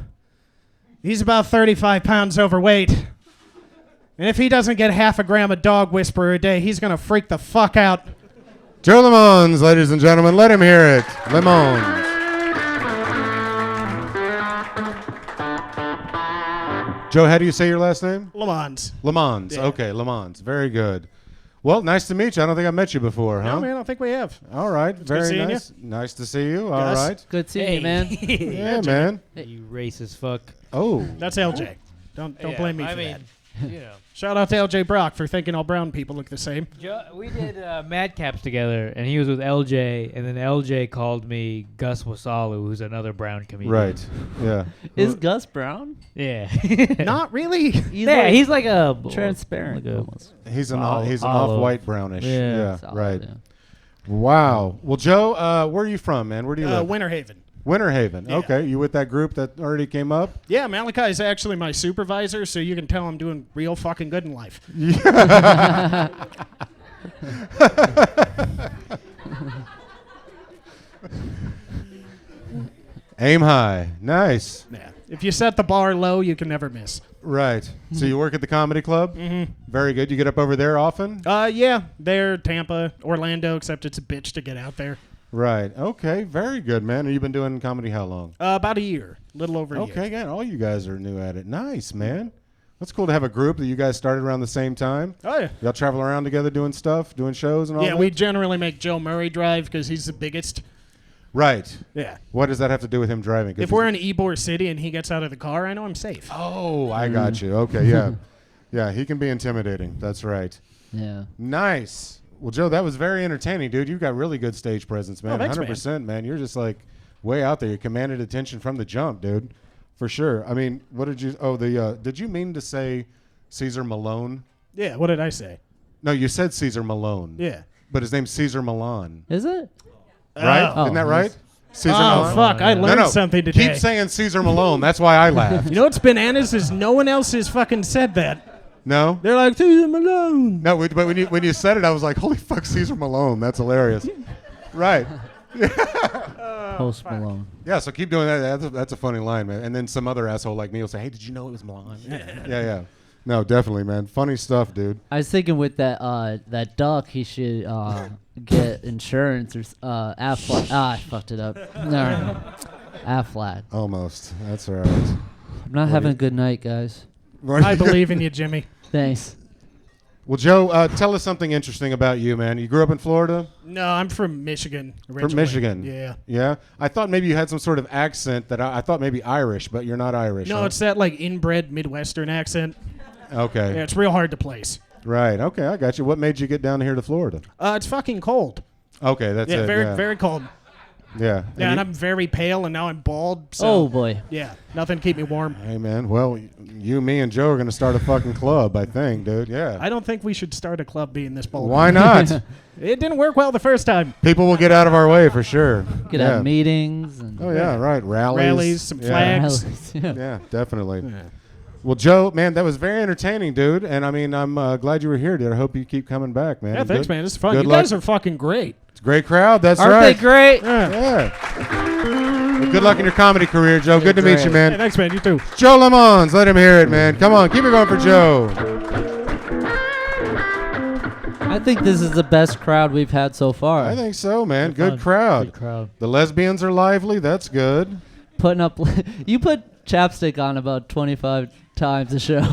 Speaker 13: He's about 35 pounds overweight. And if he doesn't get half a gram of dog whisperer a day, he's gonna freak the fuck out.
Speaker 2: Joe Lemons, ladies and gentlemen, let him hear it. Lemons. Joe, how do you say your last name?
Speaker 13: Lemons.
Speaker 2: Lemons.
Speaker 13: Yeah.
Speaker 2: Okay, Lemons. Very good. Well, nice to meet you. I don't think I met you before, huh?
Speaker 13: No, man, I don't think we have.
Speaker 2: All right.
Speaker 13: It's
Speaker 2: Very
Speaker 13: good seeing
Speaker 2: nice. Nice to see you. All
Speaker 13: Gus.
Speaker 2: right.
Speaker 3: Good seeing you, man.
Speaker 2: Yeah, man.
Speaker 4: You racist fuck.
Speaker 2: Oh.
Speaker 13: That's LJ. Don't blame me for that.
Speaker 4: You know.
Speaker 13: Shout out to LJ Brock for thinking all brown people look the same.
Speaker 4: We did Madcaps together, and he was with LJ, and then LJ called me Gus Wasalu, who's another brown comedian.
Speaker 2: Right. Yeah.
Speaker 3: Is Gus brown?
Speaker 4: Yeah.
Speaker 13: Not really.
Speaker 4: He's like a
Speaker 3: transparent.
Speaker 4: Like
Speaker 3: almost.
Speaker 2: He's an
Speaker 4: olive.
Speaker 2: off-white brownish.
Speaker 4: Yeah.
Speaker 2: Right.
Speaker 3: Yeah.
Speaker 2: Wow. Well, Joe, where are you from, man? Where do you live?
Speaker 13: Winter Haven.
Speaker 2: Winter Haven.
Speaker 13: Yeah.
Speaker 2: Okay. You with that group that already came up?
Speaker 13: Yeah, Malachi is actually my supervisor, so you can tell I'm doing real fucking good in life.
Speaker 2: Aim high. Nice.
Speaker 13: Yeah. If you set the bar low, you can never miss.
Speaker 2: Right. So you work at the comedy club?
Speaker 13: Mm-hmm.
Speaker 2: Very good. You get up over there often?
Speaker 13: Yeah. There, Tampa, Orlando, except it's a bitch to get out there.
Speaker 2: Right. Okay. Very good, man. And you've been doing comedy how long?
Speaker 13: About a year. A little over a year.
Speaker 2: Okay. Yeah. All you guys are new at it. Nice, man. That's cool to have a group that you guys started around the same time.
Speaker 13: Oh, yeah.
Speaker 2: Y'all travel around together doing stuff, doing shows and all that?
Speaker 13: Yeah, we generally make Joe Murray drive because he's the biggest.
Speaker 2: Right.
Speaker 13: Yeah.
Speaker 2: What does that have to do with him driving?
Speaker 13: If we're in Ybor City and he gets out of the car, I know I'm safe.
Speaker 2: Oh, I got you. Okay, yeah. Yeah, he can be intimidating. That's right.
Speaker 3: Yeah.
Speaker 2: Nice. Well, Joe, that was very entertaining, dude. You've got really good stage presence, man.
Speaker 13: Oh, thanks,
Speaker 2: 100%, man. You're just like way out there. You commanded attention from the jump, dude. For sure. I mean, what did you... Oh, did you mean to say Caesar Malone?
Speaker 13: Yeah, what did I say?
Speaker 2: No, you said Caesar Malone.
Speaker 13: Yeah.
Speaker 2: But his name's Caesar Milan.
Speaker 3: Is it?
Speaker 2: Right?
Speaker 3: Oh.
Speaker 2: Isn't that right? Caesar
Speaker 13: Oh,
Speaker 2: Milan?
Speaker 13: fuck. I learned something today.
Speaker 2: Keep saying Caesar Malone. That's why I laughed.
Speaker 13: You know what's bananas is no one else has fucking said that.
Speaker 2: No?
Speaker 13: They're like, Caesar Malone.
Speaker 2: No, but when you said it, I was like, holy fuck, Caesar Malone. That's hilarious. Right.
Speaker 3: Post Malone.
Speaker 2: Yeah, so keep doing that. That's a funny line, man. And then some other asshole like me will say, hey, did you know it was Milan? Yeah. No, definitely, man. Funny stuff, dude.
Speaker 3: I was thinking with that duck, he should get insurance or Aflac. I fucked it up. No, Aflac.
Speaker 2: Almost. That's all right.
Speaker 3: I'm not having a good night, guys.
Speaker 13: I believe in you, Jimmy.
Speaker 3: Thanks.
Speaker 2: Well, Joe, tell us something interesting about you, man. You grew up in Florida?
Speaker 13: No, I'm from Michigan originally.
Speaker 2: From Michigan?
Speaker 13: Yeah.
Speaker 2: Yeah? I thought maybe you had some sort of accent that I thought maybe Irish, but you're not Irish.
Speaker 13: No,
Speaker 2: huh?
Speaker 13: it's that like inbred Midwestern accent.
Speaker 2: Okay.
Speaker 13: Yeah, it's real hard to place.
Speaker 2: Right. Okay, I got you. What made you get down here to Florida?
Speaker 13: It's fucking cold.
Speaker 2: Okay, that's it.
Speaker 13: Very,
Speaker 2: yeah.
Speaker 13: very cold.
Speaker 2: Yeah.
Speaker 13: Yeah, and I'm very pale, and now I'm bald. So
Speaker 3: Oh, boy.
Speaker 13: Yeah, nothing to keep me warm.
Speaker 2: Hey, man. Well, you, me, and Joe are going to start a fucking club, I think, dude. Yeah.
Speaker 13: I don't think we should start a club being this bold.
Speaker 2: Why not?
Speaker 13: It didn't work well the first time.
Speaker 2: People will get out of our way for sure.
Speaker 3: Could have meetings. And
Speaker 2: Oh, yeah, right. Rallies.
Speaker 13: Some
Speaker 2: Yeah.
Speaker 13: flags.
Speaker 3: Rallies,
Speaker 2: Yeah, definitely. Yeah. Well, Joe, man, that was very entertaining, dude. And, I mean, I'm glad you were here, dude. I hope you keep coming back, man.
Speaker 13: Yeah, thanks, man. This is fun.
Speaker 2: Good
Speaker 13: You
Speaker 2: luck.
Speaker 13: guys are fucking great.
Speaker 2: It's a great crowd. That's
Speaker 3: Aren't
Speaker 2: right.
Speaker 3: they great?
Speaker 2: Yeah. Well, good luck in your comedy career, Joe. Good to meet you,
Speaker 13: Hey,
Speaker 2: man.
Speaker 13: thanks, man. You too.
Speaker 2: Joe Lemons, let him hear it, man. Come on, keep it going for Joe.
Speaker 3: I think this is the best crowd we've had so far.
Speaker 2: I think so, man. Good
Speaker 3: fun.
Speaker 2: crowd.
Speaker 3: Good crowd.
Speaker 2: The lesbians are lively. That's good.
Speaker 3: Putting up, you put chapstick on about 25 times a show.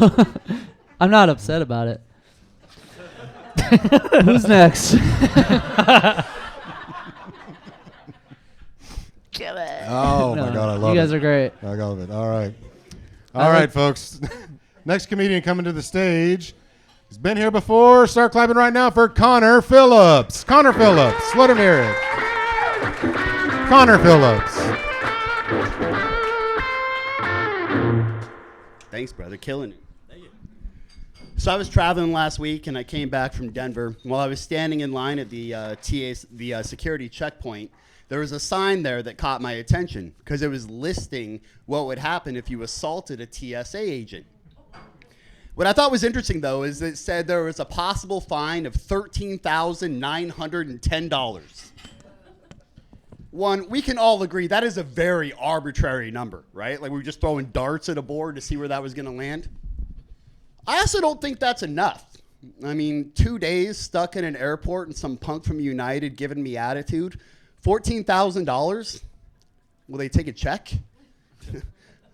Speaker 3: I'm not upset about it.
Speaker 8: Who's next?
Speaker 2: Oh my God, I love it.
Speaker 3: You guys are great.
Speaker 2: I love it. All right. All right, folks. Next comedian coming to the stage. He's been here before. Start clapping right now for Connor Phillips. Connor Phillips. Let him hear it. Connor Phillips.
Speaker 14: Thanks, brother. Killing it. Thank you. So I was traveling last week, and I came back from Denver. While I was standing in line at the security checkpoint, there was a sign there that caught my attention because it was listing what would happen if you assaulted a TSA agent. What I thought was interesting, though, is it said there was a possible fine of $13,910. One, we can all agree that is a very arbitrary number, right? Like we were just throwing darts at a board to see where that was going to land. I also don't think that's enough. I mean, 2 days stuck in an airport and some punk from United giving me attitude. $14,000? Will they take a check?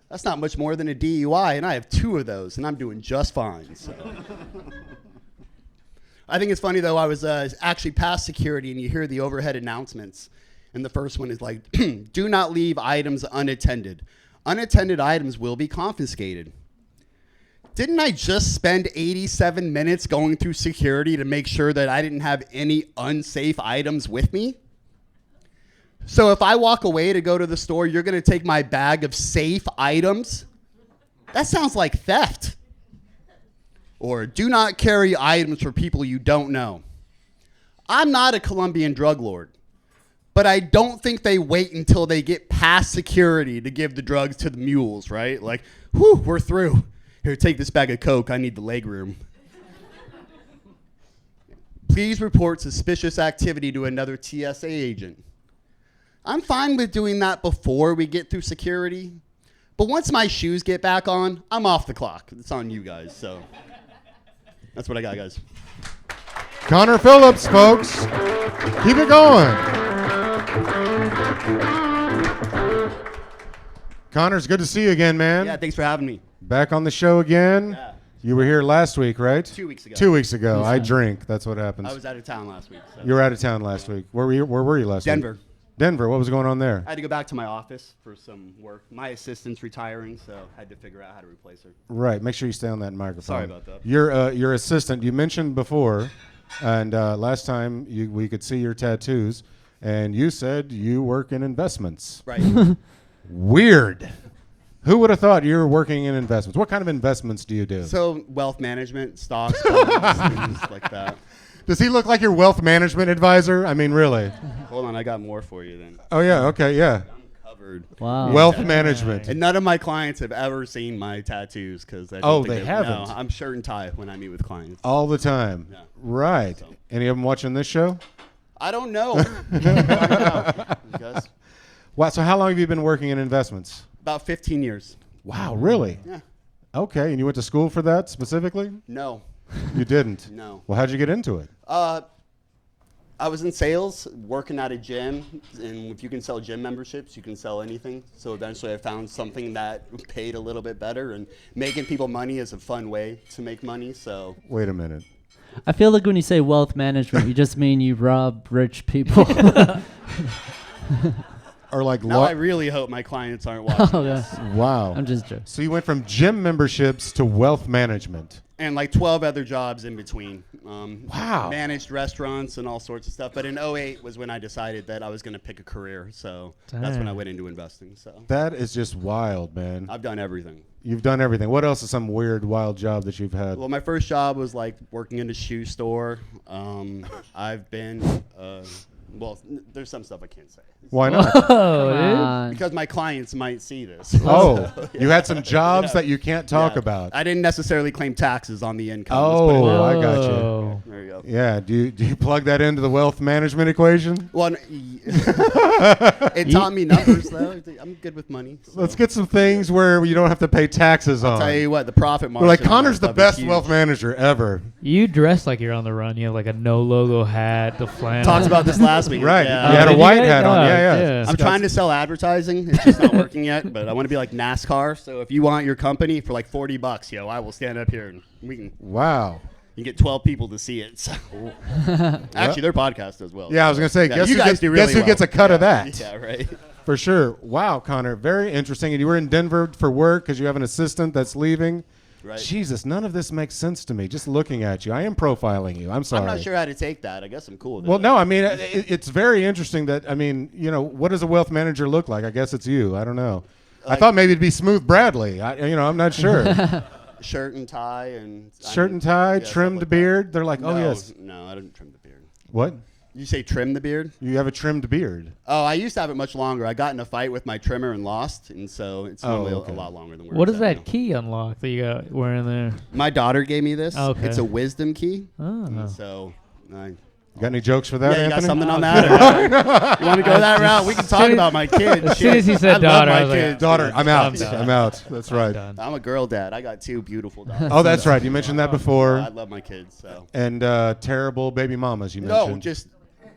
Speaker 14: That's not much more than a DUI, and I have 2 of those, and I'm doing just fine. So. I think it's funny, though, I was actually past security, and you hear the overhead announcements, and the first one is like, do not leave items unattended. Unattended items will be confiscated. Didn't I just spend 87 minutes going through security to make sure that I didn't have any unsafe items with me? So if I walk away to go to the store, you're going to take my bag of safe items? That sounds like theft. Or do not carry items for people you don't know. I'm not a Colombian drug lord, but I don't think they wait until they get past security to give the drugs to the mules, right? Like, whew, we're through. Here, take this bag of Coke. I need the leg room. Please report suspicious activity to another TSA agent. I'm fine with doing that before we get through security, but once my shoes get back on, I'm off the clock. It's on you guys, so that's what I got, guys.
Speaker 2: Connor Phillips, folks. Keep it going. Connor, it's good to see you again, man.
Speaker 14: Yeah, thanks for having me.
Speaker 2: Back on the show again.
Speaker 14: Yeah.
Speaker 2: You were here last week, right?
Speaker 14: 2 weeks ago.
Speaker 2: 2 weeks ago. I drink. That's what happens.
Speaker 14: I was out of town last week. So.
Speaker 2: You were out of town last week. Where were you last
Speaker 14: Denver.
Speaker 2: week? Denver. What was going on there?
Speaker 14: I had to go back to my office for some work. My assistant's retiring, so I had to figure out how to replace her.
Speaker 2: Right. Make sure you stay on that microphone.
Speaker 14: Sorry about that.
Speaker 2: Your assistant, you mentioned before, and last time we could see your tattoos, and you said you work in investments.
Speaker 14: Right.
Speaker 2: Weird. Who would have thought you were working in investments? What kind of investments do you do?
Speaker 14: So wealth management, stocks, bonds, things like that.
Speaker 2: Does he look like your wealth management advisor? I mean, really?
Speaker 14: Hold on, I got more for you then.
Speaker 2: Oh, yeah. Okay, yeah.
Speaker 14: I'm covered.
Speaker 3: Wow.
Speaker 2: Wealth management.
Speaker 14: And none of my clients have ever seen my tattoos because
Speaker 2: They haven't?
Speaker 14: No, I'm shirt and tie when I meet with clients.
Speaker 2: All the time.
Speaker 14: Yeah.
Speaker 2: Right.
Speaker 14: So.
Speaker 2: Any of them watching this show?
Speaker 14: I don't know. I don't know. Because
Speaker 2: Wow. So how long have you been working in investments?
Speaker 14: about 15 years.
Speaker 2: Wow, really?
Speaker 14: Yeah.
Speaker 2: Okay, and you went to school for that specifically?
Speaker 14: No.
Speaker 2: You didn't?
Speaker 14: No.
Speaker 2: Well, how'd you get into it?
Speaker 14: I was in sales, working at a gym, and if you can sell gym memberships, you can sell anything. So eventually I found something that paid a little bit better, and making people money is a fun way to make money, so.
Speaker 2: Wait a minute.
Speaker 3: I feel like when you say wealth management, you just mean you rob rich people.
Speaker 2: Or like
Speaker 14: Now I really hope my clients aren't watching
Speaker 3: Oh,
Speaker 14: this.
Speaker 3: yeah.
Speaker 2: Wow.
Speaker 3: I'm just joking.
Speaker 2: So you went from gym memberships to wealth management.
Speaker 14: And like 12 other jobs in between.
Speaker 2: Wow.
Speaker 14: Managed restaurants and all sorts of stuff. But in 2008 was when I decided that I was going to pick a career. So that's when I went into investing. So
Speaker 2: That is just wild, man.
Speaker 14: I've done everything.
Speaker 2: You've done everything. What else is some weird, wild job that you've had?
Speaker 14: Well, my first job was like working in a shoe store. I've been, there's some stuff I can't say.
Speaker 2: Why not?
Speaker 3: Oh,
Speaker 14: Because my clients might see this.
Speaker 2: Oh,
Speaker 14: So, yeah.
Speaker 2: you had some jobs that you can't talk
Speaker 14: Yeah.
Speaker 2: about.
Speaker 14: I didn't necessarily claim taxes on the income.
Speaker 2: Oh, I got you.
Speaker 14: There you go.
Speaker 2: Yeah, do you plug that into the wealth management equation?
Speaker 14: Well, it taught me numbers, though. I'm good with money. So.
Speaker 2: Let's get some things where you don't have to pay taxes on.
Speaker 14: I'll tell you what, the profit margin.
Speaker 2: We're like,
Speaker 14: on
Speaker 2: Connor's
Speaker 14: that
Speaker 2: the
Speaker 14: stuff
Speaker 2: best
Speaker 14: is huge.
Speaker 2: wealth manager ever.
Speaker 4: You dress like you're on the run. You have like a no logo hat, the flannel.
Speaker 14: Talked about this last Trust me.
Speaker 2: Right.
Speaker 14: Yeah.
Speaker 2: You had a
Speaker 4: Did you
Speaker 2: white
Speaker 4: guys?
Speaker 2: hat on.
Speaker 4: No,
Speaker 2: Yeah,
Speaker 4: yeah.
Speaker 14: I'm trying to sell advertising. It's just not working yet, but I want to be like NASCAR. So if you want your company for like $40, yo, I will stand up here and we can.
Speaker 2: Wow.
Speaker 14: You get 12 people to see it. So. Actually, their podcast as well.
Speaker 2: Yeah, I was gonna say,
Speaker 14: Yeah,
Speaker 2: guess
Speaker 14: you
Speaker 2: who
Speaker 14: guys
Speaker 2: gets,
Speaker 14: do really
Speaker 2: guess who
Speaker 14: well.
Speaker 2: gets a cut of
Speaker 14: Yeah.
Speaker 2: that?
Speaker 14: Yeah, right.
Speaker 2: For sure. Wow, Connor, very interesting. And you were in Denver for work because you have an assistant that's leaving.
Speaker 14: Right.
Speaker 2: Jesus, none of this makes sense to me. Just looking at you, I am profiling you. I'm sorry.
Speaker 14: I'm not sure how to take that. I guess I'm cool with it.
Speaker 2: Well, no, I mean it's very interesting that what does a wealth manager look like? I guess it's you. I don't know. I thought maybe it'd be Smooth Bradley. I'm not sure.
Speaker 14: Shirt and tie and
Speaker 2: Shirt and tie, trimmed beard. They're like, oh
Speaker 14: No,
Speaker 2: yes.
Speaker 14: No, I didn't trim the beard.
Speaker 2: What?
Speaker 14: You say trim the beard?
Speaker 2: You have a trimmed beard.
Speaker 14: Oh, I used to have it much longer. I got in a fight with my trimmer and lost, and so it's normally
Speaker 2: okay.
Speaker 14: a lot longer than where
Speaker 4: What
Speaker 14: it's
Speaker 4: is
Speaker 14: at
Speaker 4: that key unlock that you got wearing there?
Speaker 14: now. My daughter gave me this.
Speaker 4: Okay.
Speaker 14: It's a wisdom key.
Speaker 4: Oh.
Speaker 14: And so,
Speaker 2: You got any jokes for that,
Speaker 14: yeah, you
Speaker 2: Anthony?
Speaker 14: got something on that? You want to go that route? We can talk about my kids.
Speaker 4: As soon as he said
Speaker 14: I love
Speaker 4: daughter,
Speaker 14: my
Speaker 4: I was like,
Speaker 14: kids.
Speaker 2: Daughter, I'm out.
Speaker 4: done.
Speaker 2: I'm out. That's right.
Speaker 14: I'm a girl dad. I got 2 beautiful daughters.
Speaker 2: Oh, that's right. You mentioned that before.
Speaker 14: I love my kids. So.
Speaker 2: And terrible baby mamas, you
Speaker 14: No,
Speaker 2: mentioned.
Speaker 14: just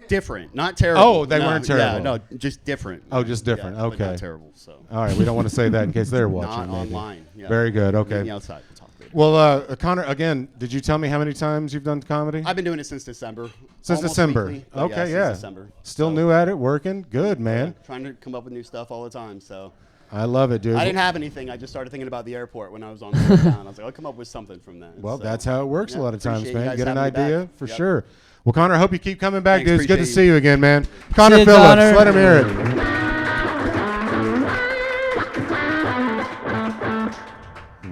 Speaker 14: different, not terrible.
Speaker 2: Oh, they
Speaker 14: No,
Speaker 2: weren't terrible.
Speaker 14: Yeah, no, just different.
Speaker 2: Oh, just different.
Speaker 14: Yeah, but
Speaker 2: okay.
Speaker 14: not terrible. So.
Speaker 2: All right. We don't want to say that in case they're watching.
Speaker 14: Not
Speaker 2: maybe.
Speaker 14: online. Yeah.
Speaker 2: Very good. Okay.
Speaker 14: Maybe outside. We'll talk later.
Speaker 2: Well, Connor, again, did you tell me how many times you've done comedy?
Speaker 14: I've been doing it since December.
Speaker 2: Since
Speaker 14: Almost
Speaker 2: December.
Speaker 14: weekly, but
Speaker 2: Okay,
Speaker 14: since
Speaker 2: yeah.
Speaker 14: December.
Speaker 2: Still new at it, working. Good, man.
Speaker 14: Yeah, trying to come up with new stuff all the time. So.
Speaker 2: I love it, dude.
Speaker 14: I didn't have anything. I just started thinking about the airport when I was on the way down. I was like, I'll come up with something from that.
Speaker 2: Well,
Speaker 14: So,
Speaker 2: that's how it works a
Speaker 14: yeah,
Speaker 2: lot of times,
Speaker 14: appreciate you
Speaker 2: man.
Speaker 14: guys
Speaker 2: Get an
Speaker 14: having me
Speaker 2: idea
Speaker 14: back.
Speaker 2: for
Speaker 14: Yep.
Speaker 2: sure. Well, Connor, I hope you keep coming back,
Speaker 14: Thanks,
Speaker 2: dude. It's good to
Speaker 14: appreciate
Speaker 2: see you again, man. Connor
Speaker 4: you,
Speaker 2: Phillips,
Speaker 4: Connor.
Speaker 2: let him hear it.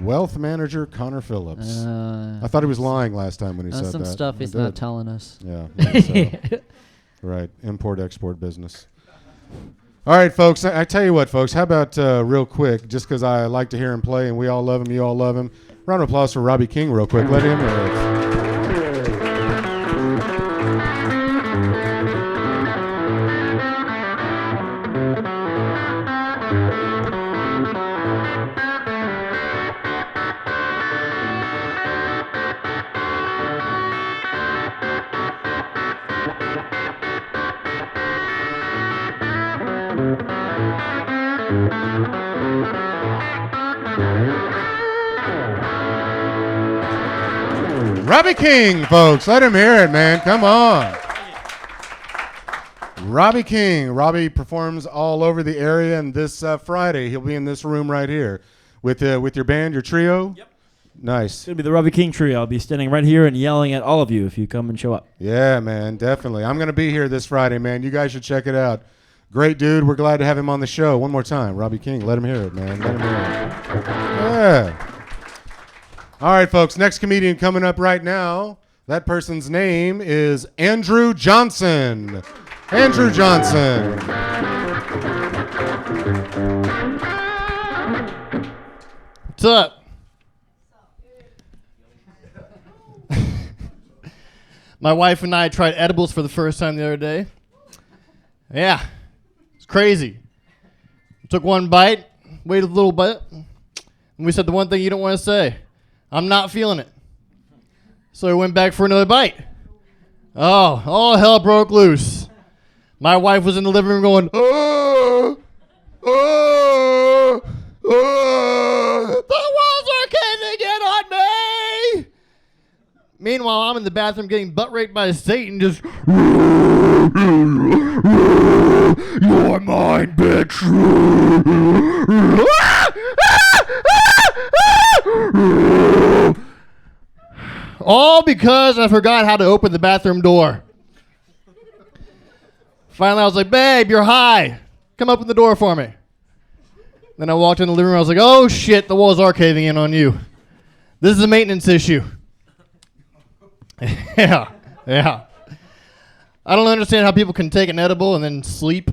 Speaker 2: Wealth manager Connor Phillips. I thought he was lying last time when he said
Speaker 3: some
Speaker 2: that.
Speaker 3: stuff he's
Speaker 2: I
Speaker 3: not
Speaker 2: did.
Speaker 3: telling us.
Speaker 2: Yeah. So. Right. Import-export business. All right, folks. I tell you what, folks. How about real quick, just because I like to hear him play and we all love him, you all love him. Round of applause for Robbie King real quick. Let him hear it. Robbie King, folks. Let him hear it, man. Come on. Robbie King. Robbie performs all over the area, and this Friday he'll be in this room right here with your band, your trio. Yep. Nice.
Speaker 1: It's going to be the Robbie King Trio. I'll be standing right here and yelling at all of you if you come and show up.
Speaker 2: Yeah, man, definitely. I'm going to be here this Friday, man. You guys should check it out. Great dude. We're glad to have him on the show. One more time, Robbie King. Let him hear it, man. Let him hear it. Yeah. All right, folks. Next comedian coming up right now. That person's name is Andrew Johnson. Andrew Johnson.
Speaker 15: What's up? My wife and I tried edibles for the first time the other day. Yeah, it's crazy. Took one bite, waited a little bit, and we said the one thing you don't want to say. I'm not feeling it. So we went back for another bite. Oh, all hell broke loose. My wife was in the living room going, oh, oh, oh, the walls are caving in on me. Meanwhile, I'm in the bathroom getting butt raped by Satan, just, you're mine, bitch. All because I forgot how to open the bathroom door. Finally, I was like, babe, you're high. Come open the door for me. Then I walked in the living room. I was like, oh, shit, the walls are caving in on you. This is a maintenance issue. Yeah. I don't understand how people can take an edible and then sleep.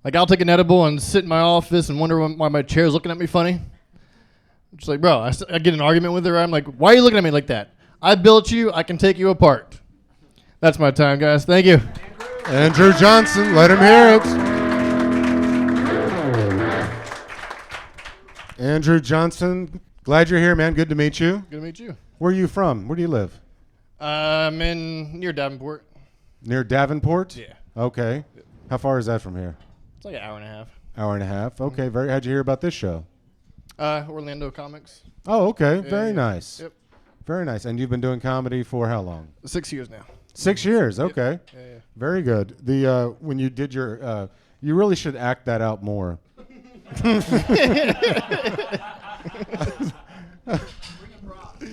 Speaker 15: Like, I'll take an edible and sit in my office and wonder why my chair's looking at me funny. I'm just like, bro, I get in an argument with her. I'm like, why are you looking at me like that? I built you. I can take you apart. That's my time, guys. Thank you.
Speaker 2: Andrew Johnson, let him hear it. Andrew Johnson, glad you're here, man. Good to meet you.
Speaker 15: Good to meet you.
Speaker 2: Where are you from? Where do you live?
Speaker 15: I'm in near Davenport.
Speaker 2: Near Davenport?
Speaker 15: Yeah.
Speaker 2: Okay. How far is that from here?
Speaker 15: It's like an hour and a half.
Speaker 2: Hour and a half. Okay. How'd you hear about this show?
Speaker 15: Orlando Comics.
Speaker 2: Oh, okay.
Speaker 15: Yeah,
Speaker 2: Very
Speaker 15: yeah.
Speaker 2: nice.
Speaker 15: Yep.
Speaker 2: Very nice. And you've been doing comedy for how long?
Speaker 15: 6 years now.
Speaker 2: 6 years. Okay.
Speaker 15: Yep. Yeah, yeah.
Speaker 2: Very good. The when you did your, you really should act that out more.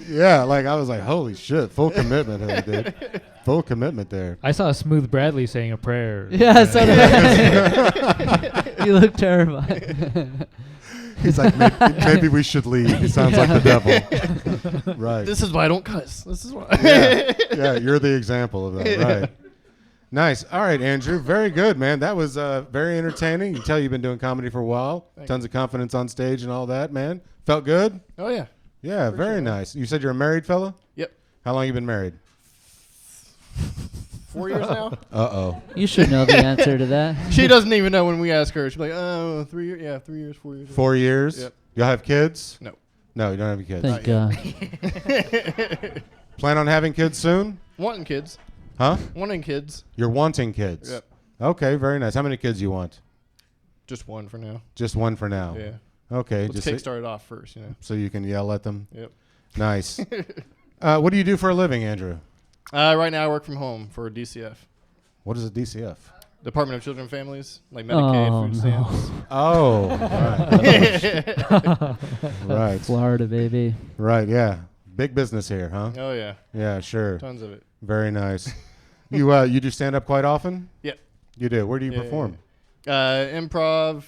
Speaker 2: Yeah, like I was like, holy shit, full commitment here, dude. Full commitment there.
Speaker 4: I saw Smooth Bradley saying a prayer.
Speaker 3: Yeah, so did I. You look terrified.
Speaker 2: He's like, maybe we should leave. He sounds like the devil. Right.
Speaker 15: This is why I don't cuss. This is why.
Speaker 2: Yeah, you're the example of that. Right. Nice. All right, Andrew. Very good, man. That was very entertaining. You can tell you've been doing comedy for a while. Tons of confidence on stage and all that, man. Felt good?
Speaker 15: Oh, yeah.
Speaker 2: Yeah, very nice. You said you're a married fella?
Speaker 15: Yep.
Speaker 2: How long you been married?
Speaker 15: 4 years now.
Speaker 2: Uh-oh.
Speaker 3: You should know the answer to that.
Speaker 15: She doesn't even know when we ask her. She's like, oh, 3 years. Yeah, 3 years, 4 years.
Speaker 2: 4 years?
Speaker 15: Yep.
Speaker 2: Y'all have kids?
Speaker 15: No.
Speaker 2: No, you don't have any kids.
Speaker 3: Thank God.
Speaker 2: Plan on having kids soon?
Speaker 15: Wanting kids.
Speaker 2: Huh?
Speaker 15: Wanting kids.
Speaker 2: You're wanting kids?
Speaker 15: Yep.
Speaker 2: Okay, very nice. How many kids do you want?
Speaker 15: Just one for now.
Speaker 2: Just one for now?
Speaker 15: Yeah.
Speaker 2: Okay.
Speaker 15: Let's kickstart it off first, you know.
Speaker 2: So you can yell at them?
Speaker 15: Yep.
Speaker 2: Nice. What do you do for a living, Andrew?
Speaker 15: Right now I work from home for DCF.
Speaker 2: What is a DCF?
Speaker 15: Department of Children and Families, like Medicaid, food stamps.
Speaker 2: Oh, right. Right.
Speaker 3: Florida, baby.
Speaker 2: Right, yeah. Big business here, huh?
Speaker 15: Oh, yeah.
Speaker 2: Yeah, sure.
Speaker 15: Tons of it.
Speaker 2: Very nice. You do stand-up quite often?
Speaker 15: Yep.
Speaker 2: You do? Where do you perform?
Speaker 15: Improv.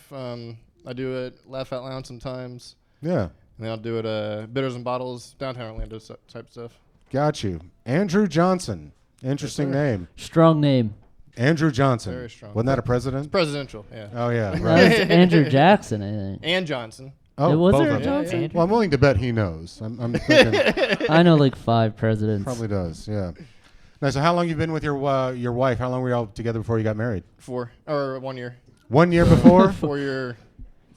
Speaker 15: I do it Laugh Out Loud sometimes.
Speaker 2: Yeah.
Speaker 15: And then I'll do it Bitters and Bottles, downtown Orlando type stuff.
Speaker 2: Got you. Andrew Johnson. Interesting name.
Speaker 3: Strong name.
Speaker 2: Andrew Johnson.
Speaker 15: Very strong.
Speaker 2: Wasn't that a president?
Speaker 15: It's presidential, yeah.
Speaker 2: Oh, yeah.
Speaker 3: That
Speaker 2: Right.
Speaker 3: was Andrew Jackson, I think.
Speaker 15: And Johnson.
Speaker 2: Oh,
Speaker 3: Was
Speaker 2: both
Speaker 3: there a
Speaker 2: of them.
Speaker 3: Johnson?
Speaker 2: Well, I'm willing to bet he knows. I'm thinking.
Speaker 3: I know like 5 presidents.
Speaker 2: Probably does, yeah. Now, so how long you been with your wife? How long were y'all together before you got married?
Speaker 15: 4 or 1 year.
Speaker 2: 1 year before?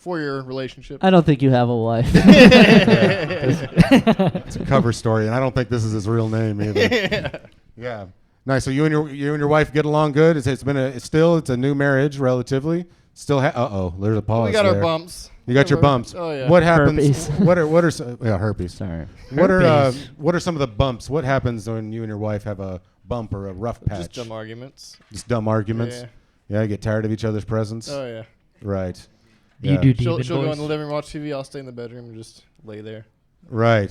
Speaker 15: 4-year relationship.
Speaker 3: I don't think you have a wife.
Speaker 2: It's a cover story, and I don't think this is his real name either. Yeah. Nice. So you and your wife get along good. It's a new marriage relatively. Still. There's a pause.
Speaker 15: We got
Speaker 2: there.
Speaker 15: our bumps.
Speaker 2: You got your bumps.
Speaker 15: Oh yeah.
Speaker 2: What happens?
Speaker 3: Herpes.
Speaker 2: What are herpes?
Speaker 3: Sorry.
Speaker 2: What are
Speaker 3: Herpes.
Speaker 2: what are some of the bumps? What happens when you and your wife have a bump or a rough patch?
Speaker 15: Just dumb arguments.
Speaker 2: Just dumb arguments.
Speaker 15: Yeah.
Speaker 2: Yeah. You get tired of each other's presence.
Speaker 15: Oh yeah.
Speaker 2: Right.
Speaker 4: You
Speaker 2: Yeah.
Speaker 4: do
Speaker 15: She'll
Speaker 4: demon
Speaker 15: go in
Speaker 4: voice.
Speaker 15: the living room, watch TV. I'll stay in the bedroom and just lay there.
Speaker 2: Right.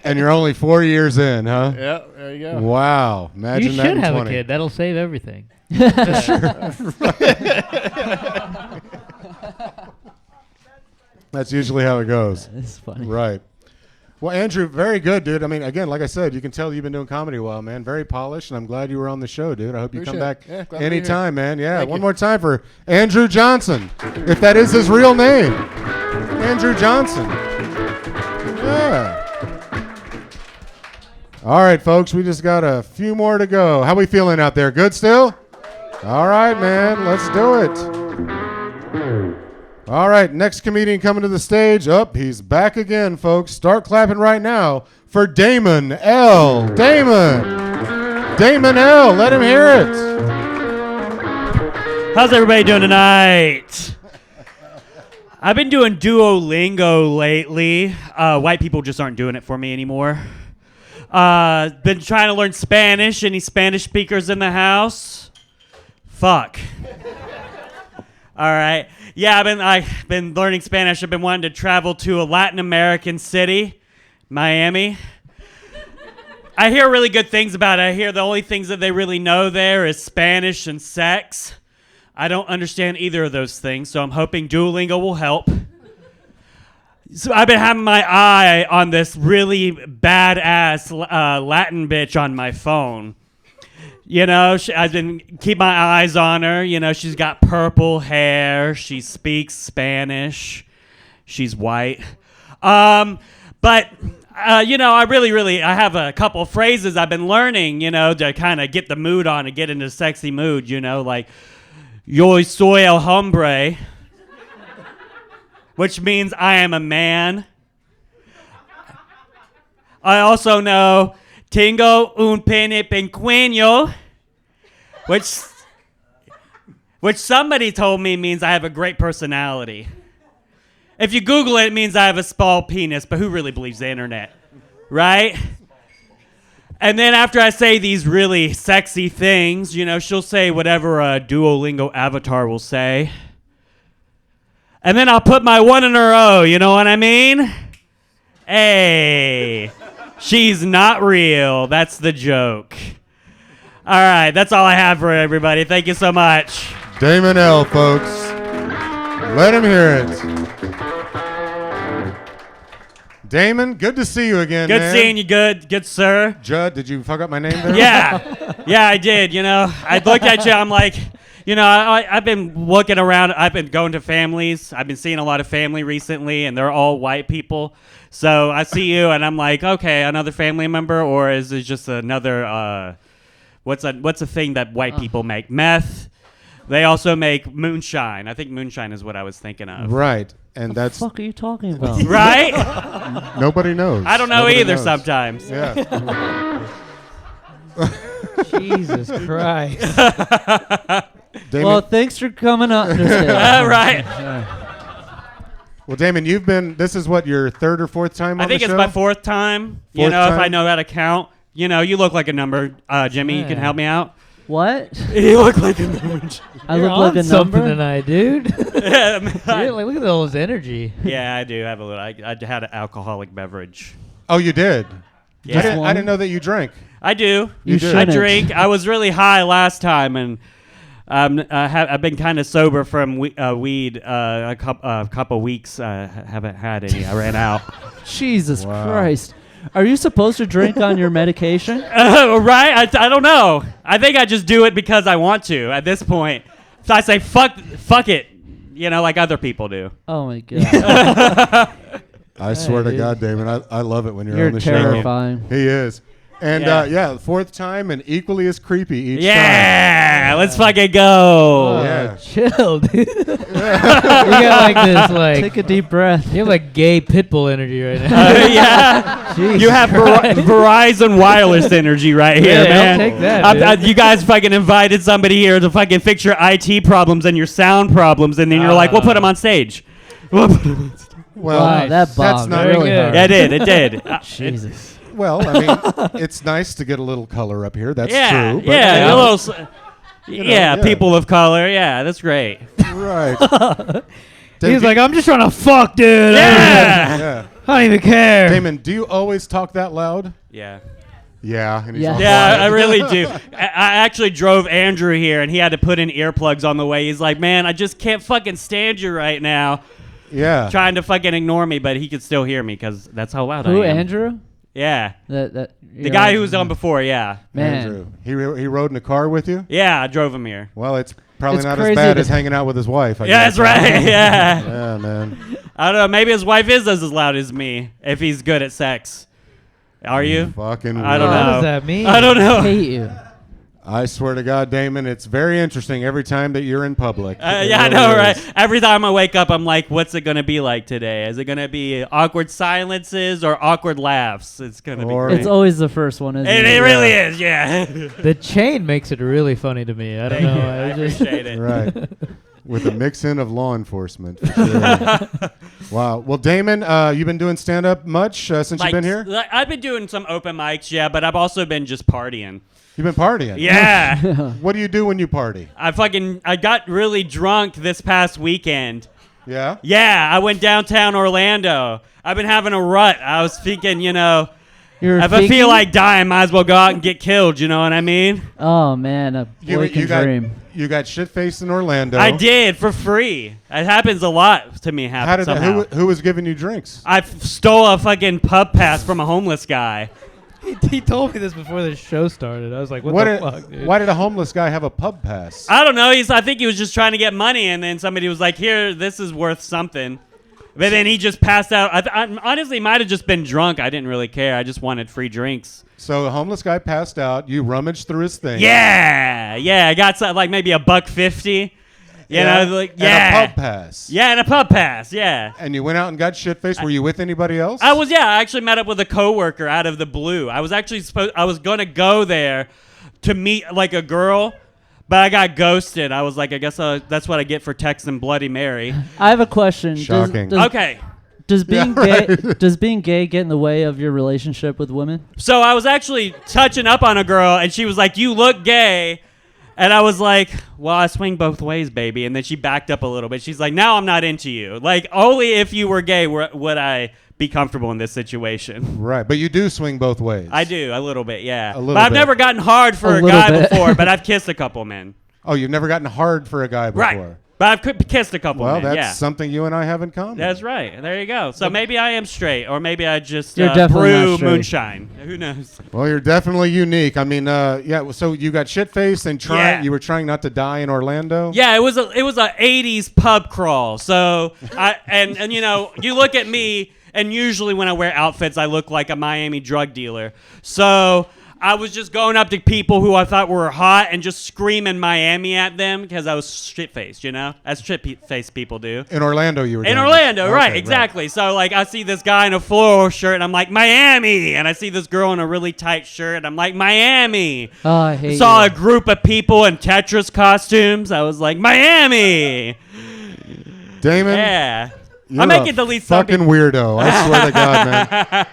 Speaker 2: And you're only 4 years in, huh?
Speaker 15: Yeah. There you go.
Speaker 2: Wow. Imagine
Speaker 4: You
Speaker 2: that
Speaker 4: should
Speaker 2: in
Speaker 4: have
Speaker 2: 20.
Speaker 4: a kid. That'll save everything.
Speaker 2: That's usually how it goes.
Speaker 3: That's funny.
Speaker 2: Right. Well, Andrew, very good, dude. I mean, again, like I said, you can tell you've been doing comedy a while, man. Very polished, and I'm glad you were on the show, dude. I hope you come
Speaker 15: Appreciate
Speaker 2: back
Speaker 15: it. Yeah, glad to be here.
Speaker 2: anytime, man. Yeah,
Speaker 15: Thank
Speaker 2: one
Speaker 15: you.
Speaker 2: more time for Andrew Johnson, if that is his real name. Andrew Johnson. Yeah. All right, folks, we just got a few more to go. How we feeling out there? Good still? All right, man. Let's do it. All right, next comedian coming to the stage. He's back again, folks. Start clapping right now for Damon L. Damon L. Let him hear it.
Speaker 16: How's everybody doing tonight? I've been doing Duolingo lately. White people just aren't doing it for me anymore. Been trying to learn Spanish. Any Spanish speakers in the house? Fuck. All right. Yeah, I've been learning Spanish. I've been wanting to travel to a Latin American city, Miami. I hear really good things about it. I hear the only things that they really know there is Spanish and sex. I don't understand either of those things, so I'm hoping Duolingo will help. So I've been having my eye on this really badass Latin bitch on my phone. You know, I've been keep my eyes on her. You know, she's got purple hair. She speaks Spanish. She's white. But you know, I have a couple phrases I've been learning, you know, to kind of get the mood on and get into sexy mood, you know, like, yo soy el hombre, which means I am a man. I also know tengo un pene pequeño, which somebody told me means I have a great personality. If you Google it, it means I have a small penis, but who really believes the internet, right? And then after I say these really sexy things, you know, she'll say whatever a Duolingo avatar will say. And then I'll put my one in her O, you know what I mean? Hey, she's not real. That's the joke. All right, that's all I have for everybody. Thank you so much.
Speaker 2: Damon L., folks. Let him hear it. Damon, good to see you again,
Speaker 16: Good
Speaker 2: man.
Speaker 16: seeing you, good sir.
Speaker 2: Judd, did you fuck up my name there?
Speaker 16: Yeah, I did. You know, I looked at you. I'm like, you know, I've been looking around. I've been going to families. I've been seeing a lot of family recently, and they're all white people. So I see you, and I'm like, okay, another family member, or is it just another? What's a thing that white people make? Meth. They also make moonshine. I think moonshine is what I was thinking of.
Speaker 2: Right. And that's.
Speaker 3: What the fuck are you talking about?
Speaker 16: Right?
Speaker 2: Nobody knows.
Speaker 16: I don't know
Speaker 2: Nobody
Speaker 16: either
Speaker 2: knows.
Speaker 16: sometimes.
Speaker 2: Yeah.
Speaker 4: Jesus Christ.
Speaker 2: Damon,
Speaker 3: Well, thanks for coming up.
Speaker 16: Right.
Speaker 2: well, Damon, you've been. This is what, your third or fourth time on
Speaker 16: I think
Speaker 2: the
Speaker 16: it's
Speaker 2: show?
Speaker 16: my fourth time. You
Speaker 2: Fourth
Speaker 16: know, if
Speaker 2: time?
Speaker 16: I know how to count. You know, you look like a number. Jimmy, you can help me out.
Speaker 3: What?
Speaker 16: You look like a number.
Speaker 3: I
Speaker 4: You're
Speaker 3: look like
Speaker 4: on
Speaker 3: a
Speaker 4: something
Speaker 3: number.
Speaker 4: tonight, dude.
Speaker 16: Yeah, man,
Speaker 4: You're like, look at all his energy.
Speaker 16: yeah, I do have a little. I had an alcoholic beverage.
Speaker 2: Oh, you did?
Speaker 16: Yeah.
Speaker 2: I didn't know that you drank.
Speaker 16: I do.
Speaker 2: You do.
Speaker 16: I
Speaker 2: shouldn't.
Speaker 16: drink. I was really high last time, and I've been kind of sober from weed a couple weeks. Haven't had any. I ran out.
Speaker 3: Jesus Christ. Are you supposed to drink on your medication?
Speaker 16: Right? I don't know. I think I just do it because I want to at this point. So I say, fuck it. You know, like other people do.
Speaker 3: Oh, my God.
Speaker 2: I swear to
Speaker 3: dude.
Speaker 2: God, Damon, I love it when you're
Speaker 3: You're
Speaker 2: on the
Speaker 3: terrifying.
Speaker 2: show. He is. And
Speaker 16: Yeah.
Speaker 2: fourth time and equally as creepy each time.
Speaker 16: Yeah, let's fucking go.
Speaker 2: Yeah.
Speaker 4: Chill, dude. You got like this, like
Speaker 3: Take a deep breath.
Speaker 4: you have like gay pitbull energy right now.
Speaker 16: Yeah.
Speaker 3: Jesus
Speaker 16: You have Verizon wireless energy right here,
Speaker 4: Yeah,
Speaker 16: man.
Speaker 4: I'll take that, dude.
Speaker 16: You guys fucking invited somebody here to fucking fix your IT problems and your sound problems, and then you're like, we'll put them on stage.
Speaker 2: Well,
Speaker 3: Wow, that
Speaker 2: that's
Speaker 3: bombed
Speaker 2: not
Speaker 3: really
Speaker 4: good.
Speaker 3: hard.
Speaker 16: Yeah, it did.
Speaker 3: Jesus.
Speaker 2: Well, I mean, it's nice to get a little color up here. That's
Speaker 16: Yeah,
Speaker 2: true. But,
Speaker 16: yeah,
Speaker 2: you
Speaker 16: a
Speaker 2: know,
Speaker 16: little. Yeah, people of color. Yeah, that's great.
Speaker 2: Right.
Speaker 4: He's like, I'm just trying to fuck, dude.
Speaker 16: Yeah.
Speaker 2: Yeah.
Speaker 4: I don't even care.
Speaker 2: Damon, do you always talk that loud?
Speaker 16: Yeah.
Speaker 2: Yeah. And he's
Speaker 3: Yeah.
Speaker 2: all
Speaker 16: Yeah,
Speaker 2: quiet.
Speaker 16: I really do. I actually drove Andrew here, and he had to put in earplugs on the way. He's like, man, I just can't fucking stand you right now.
Speaker 2: Yeah.
Speaker 16: Trying to fucking ignore me, but he could still hear me because that's how loud
Speaker 3: Who,
Speaker 16: I am.
Speaker 3: Andrew?
Speaker 16: Yeah.
Speaker 3: The
Speaker 16: guy who was on before, yeah.
Speaker 3: Man.
Speaker 2: Andrew. He rode in a car with you?
Speaker 16: Yeah, I drove him here.
Speaker 2: Well, it's probably
Speaker 3: It's
Speaker 2: not as
Speaker 3: crazy
Speaker 2: bad
Speaker 3: to-
Speaker 2: as hanging out with his wife. I
Speaker 16: Yeah,
Speaker 2: guess.
Speaker 16: that's right. Yeah.
Speaker 2: Yeah, man.
Speaker 16: I don't know. Maybe his wife is as loud as me if he's good at sex. Are you?
Speaker 2: Fucking
Speaker 16: I don't
Speaker 2: weird.
Speaker 16: know.
Speaker 4: What does that mean?
Speaker 16: I don't
Speaker 3: I
Speaker 16: know.
Speaker 3: hate you.
Speaker 2: I swear to God, Damon, it's very interesting every time that you're in public. It
Speaker 16: Yeah, I
Speaker 2: really
Speaker 16: know,
Speaker 2: is.
Speaker 16: right? Every time I wake up, I'm like, what's it going to be like today? Is it going to be awkward silences or awkward laughs? It's going to be
Speaker 2: Or-
Speaker 16: great.
Speaker 3: It's always the first one, isn't
Speaker 16: It
Speaker 3: it?
Speaker 16: really is, yeah.
Speaker 4: The chain makes it really funny to me. I don't
Speaker 16: Thank
Speaker 4: know.
Speaker 16: you. I appreciate it.
Speaker 2: Right. With a mix-in of law enforcement. For sure. Wow. Well, Damon, you've been doing stand-up much since you've been here?
Speaker 16: I've been doing some open mics, yeah, but I've also been just partying.
Speaker 2: You've been partying?
Speaker 16: Yeah.
Speaker 2: What do you do when you party?
Speaker 16: I got really drunk this past weekend.
Speaker 2: Yeah?
Speaker 16: Yeah, I went downtown Orlando. I've been having a rut. I was thinking, you know, if I feel like dying, might as well go out and get killed, you know what I mean?
Speaker 3: Oh, man, a boy can dream.
Speaker 2: You got shit-faced in Orlando.
Speaker 16: I did, for free. It happens a lot to me.
Speaker 2: How did that, who was giving you drinks?
Speaker 16: I stole a fucking pub pass from a homeless guy.
Speaker 4: He told me this before the show started. I was like, what the fuck, dude?
Speaker 2: Why did a homeless guy have a pub pass?
Speaker 16: I don't know. I think he was just trying to get money, and then somebody was like, here, this is worth something. But then he just passed out. I honestly might have just been drunk. I didn't really care. I just wanted free drinks.
Speaker 2: So a homeless guy passed out. You rummaged through his thing.
Speaker 16: Yeah. I got like maybe $1.50. You know, like, yeah.
Speaker 2: And a pub pass.
Speaker 16: Yeah, and a pub pass, yeah.
Speaker 2: And you went out and got shit-faced. Were you with anybody else?
Speaker 16: I actually met up with a coworker out of the blue. I was actually I was going to go there to meet like a girl, But I got ghosted. I was like, I guess that's what I get for texting Bloody Mary.
Speaker 3: I have a question.
Speaker 2: Shocking.
Speaker 16: Okay.
Speaker 3: Does being gay get in the way of your relationship with women?
Speaker 16: So I was actually touching up on a girl, and she was like, "You look gay," and I was like, "Well, I swing both ways, baby." And then she backed up a little bit. She's like, "Now I'm not into you. Like, only if you were gay would I be comfortable in this situation."
Speaker 2: Right, but you do swing both ways.
Speaker 16: I do a little bit, yeah.
Speaker 2: A little
Speaker 16: But I've
Speaker 2: bit.
Speaker 16: never gotten hard for a guy before, but I've kissed a couple men.
Speaker 2: Oh, you've never gotten hard for a guy before.
Speaker 16: Right. But I've kissed a couple
Speaker 2: Well,
Speaker 16: men,
Speaker 2: that's
Speaker 16: yeah.
Speaker 2: something you and I have in common.
Speaker 16: That's right. There you go. So maybe I am straight, or maybe I just
Speaker 3: You're definitely not
Speaker 16: brew
Speaker 3: straight.
Speaker 16: moonshine. Who knows?
Speaker 2: Well, you're definitely unique. I mean, yeah. So you got shit faced and
Speaker 16: Yeah.
Speaker 2: you were trying not to die in Orlando.
Speaker 16: Yeah, it was a 80s pub crawl. So and you know, you look at me, and usually when I wear outfits, I look like a Miami drug dealer. So I was just going up to people who I thought were hot and just screaming Miami at them because I was shit-faced, you know? As shit-faced people do.
Speaker 2: In Orlando, you were.
Speaker 16: In
Speaker 2: doing
Speaker 16: Orlando,
Speaker 2: it.
Speaker 16: right,
Speaker 2: Okay,
Speaker 16: exactly. So, like, I see this guy in a floral shirt, and I'm like, Miami! And I see this girl in a really tight shirt, and I'm like, Miami!
Speaker 3: Oh, I hate
Speaker 16: Saw
Speaker 3: you.
Speaker 16: a group of people in Tetris costumes. I was like, Miami!
Speaker 2: Damon.
Speaker 16: Yeah.
Speaker 2: You're
Speaker 16: I make
Speaker 2: a
Speaker 16: it delete some
Speaker 2: fucking weirdo. I swear to God,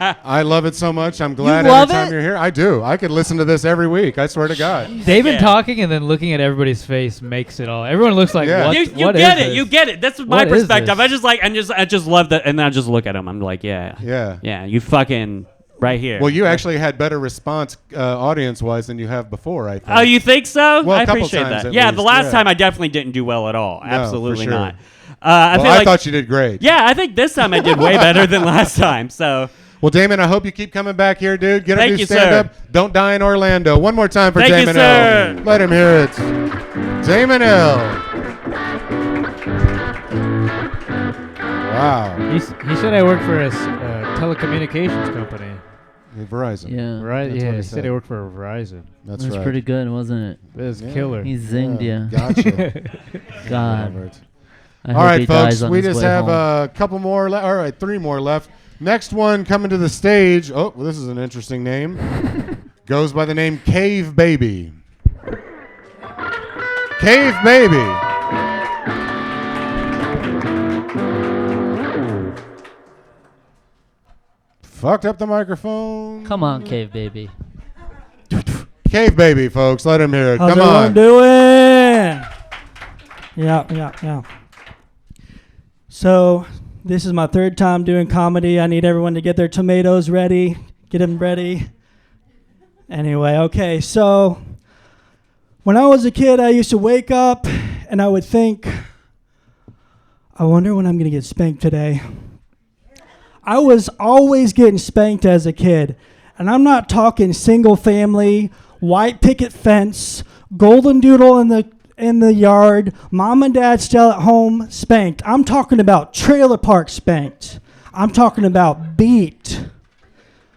Speaker 2: man. I love it so much. I'm glad every
Speaker 4: love
Speaker 2: time
Speaker 4: it?
Speaker 2: you're here. I do. I could listen to this every week. I swear to God.
Speaker 4: David
Speaker 16: Yeah.
Speaker 4: talking and then looking at everybody's face makes it all. Everyone looks like,
Speaker 2: Yeah.
Speaker 4: what?
Speaker 16: You
Speaker 4: what
Speaker 16: get
Speaker 4: is
Speaker 16: it.
Speaker 4: this?
Speaker 16: You get it. That's my
Speaker 4: What is
Speaker 16: perspective.
Speaker 4: this?
Speaker 16: I just love that, and then I just look at him. I'm like, yeah,
Speaker 2: Yeah.
Speaker 16: you fucking right here.
Speaker 2: Well, you actually had better response audience-wise than you have before, I think.
Speaker 16: Oh, you think so?
Speaker 2: Well,
Speaker 16: I
Speaker 2: a couple
Speaker 16: appreciate
Speaker 2: times
Speaker 16: that.
Speaker 2: at
Speaker 16: Yeah,
Speaker 2: least,
Speaker 16: the last
Speaker 2: yeah.
Speaker 16: time I definitely didn't do well at all.
Speaker 2: No,
Speaker 16: Absolutely
Speaker 2: for sure.
Speaker 16: not.
Speaker 2: I thought you did great.
Speaker 16: Yeah, I think this time I did way better than last time. So.
Speaker 2: Well, Damon, I hope you keep coming back here, dude. Get a
Speaker 16: Thank
Speaker 2: new
Speaker 16: you,
Speaker 2: stand-up. Don't die in Orlando. One more time for
Speaker 16: Thank you,
Speaker 2: Damon
Speaker 16: sir.
Speaker 2: L. Let him hear it. Damon L. Wow.
Speaker 4: He said I work for a telecommunications company.
Speaker 2: Verizon.
Speaker 3: Yeah.
Speaker 4: Right?
Speaker 2: That's
Speaker 4: Yeah,
Speaker 2: what
Speaker 4: he
Speaker 2: he
Speaker 4: said
Speaker 2: said.
Speaker 4: he worked for Verizon.
Speaker 2: That's
Speaker 3: That's
Speaker 2: right.
Speaker 3: pretty good, wasn't it?
Speaker 4: It was
Speaker 2: Yeah.
Speaker 4: killer.
Speaker 3: He zinged you.
Speaker 2: Gotcha.
Speaker 3: God.
Speaker 2: Robert.
Speaker 3: I
Speaker 2: All
Speaker 3: hope
Speaker 2: right,
Speaker 3: he
Speaker 2: folks.
Speaker 3: dies on
Speaker 2: We
Speaker 3: his
Speaker 2: just
Speaker 3: way
Speaker 2: have
Speaker 3: home.
Speaker 2: a couple more. All right, 3 more left. Next one coming to the stage. Oh, well, this is an interesting name. Goes by the name Cave Baby. Cave Baby. Fucked up the microphone.
Speaker 3: Come on, Cave Baby.
Speaker 2: Cave Baby, folks. Let him hear it.
Speaker 17: How's
Speaker 2: Come
Speaker 17: everyone
Speaker 2: on.
Speaker 17: doing? Yeah. So this is my 3rd time doing comedy. I need everyone to get their tomatoes ready. Get them ready. Anyway, okay. So when I was a kid, I used to wake up and I would think, I wonder when I'm going to get spanked today. I was always getting spanked as a kid. And I'm not talking single family, white picket fence, golden doodle in the yard, mom and dad still at home spanked. I'm talking about trailer park spanked. I'm talking about beat.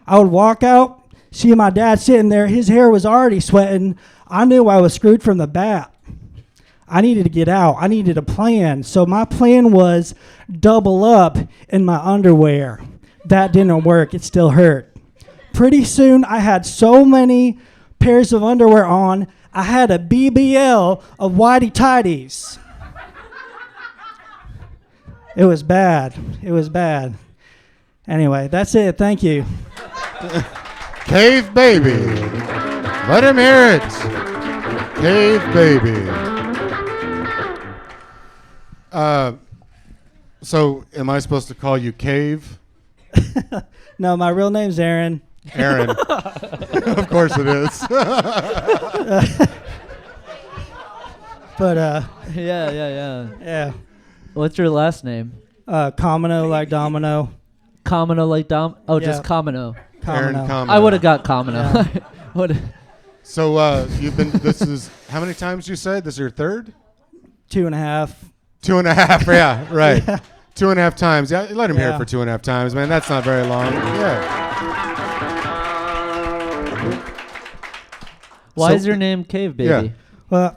Speaker 17: I would walk out, see my dad sitting there. His hair was already sweating. I knew I was screwed from the bat. I needed to get out. I needed a plan. So my plan was double up in my underwear. That didn't work. It still hurt. Pretty soon, I had so many pairs of underwear on, I had a BBL of whitey tighties. It was bad. It was bad. Anyway, that's it. Thank you.
Speaker 2: Cave Baby. Let him hear it. Cave Baby. So am I supposed to call you Cave?
Speaker 17: No, my real name's Aaron.
Speaker 2: Aaron. Of course it is.
Speaker 17: But
Speaker 3: Yeah. What's your last name?
Speaker 17: Kamino like domino.
Speaker 3: Kamino like dom. Oh,
Speaker 17: Yeah.
Speaker 3: just Kamino.
Speaker 2: Aaron
Speaker 17: Kamino.
Speaker 2: Kamino.
Speaker 3: I would have got Kamino. Would've-
Speaker 2: So you've been. This is how many times you said this is your 3rd?
Speaker 17: 2.5.
Speaker 2: 2.5. Yeah, right.
Speaker 17: Yeah.
Speaker 2: 2.5 times. Yeah, let him hear it
Speaker 17: Yeah.
Speaker 2: for 2.5 times, man. That's not very long. Yeah.
Speaker 3: Why
Speaker 2: So-
Speaker 3: is your name Cave Baby?
Speaker 2: Yeah.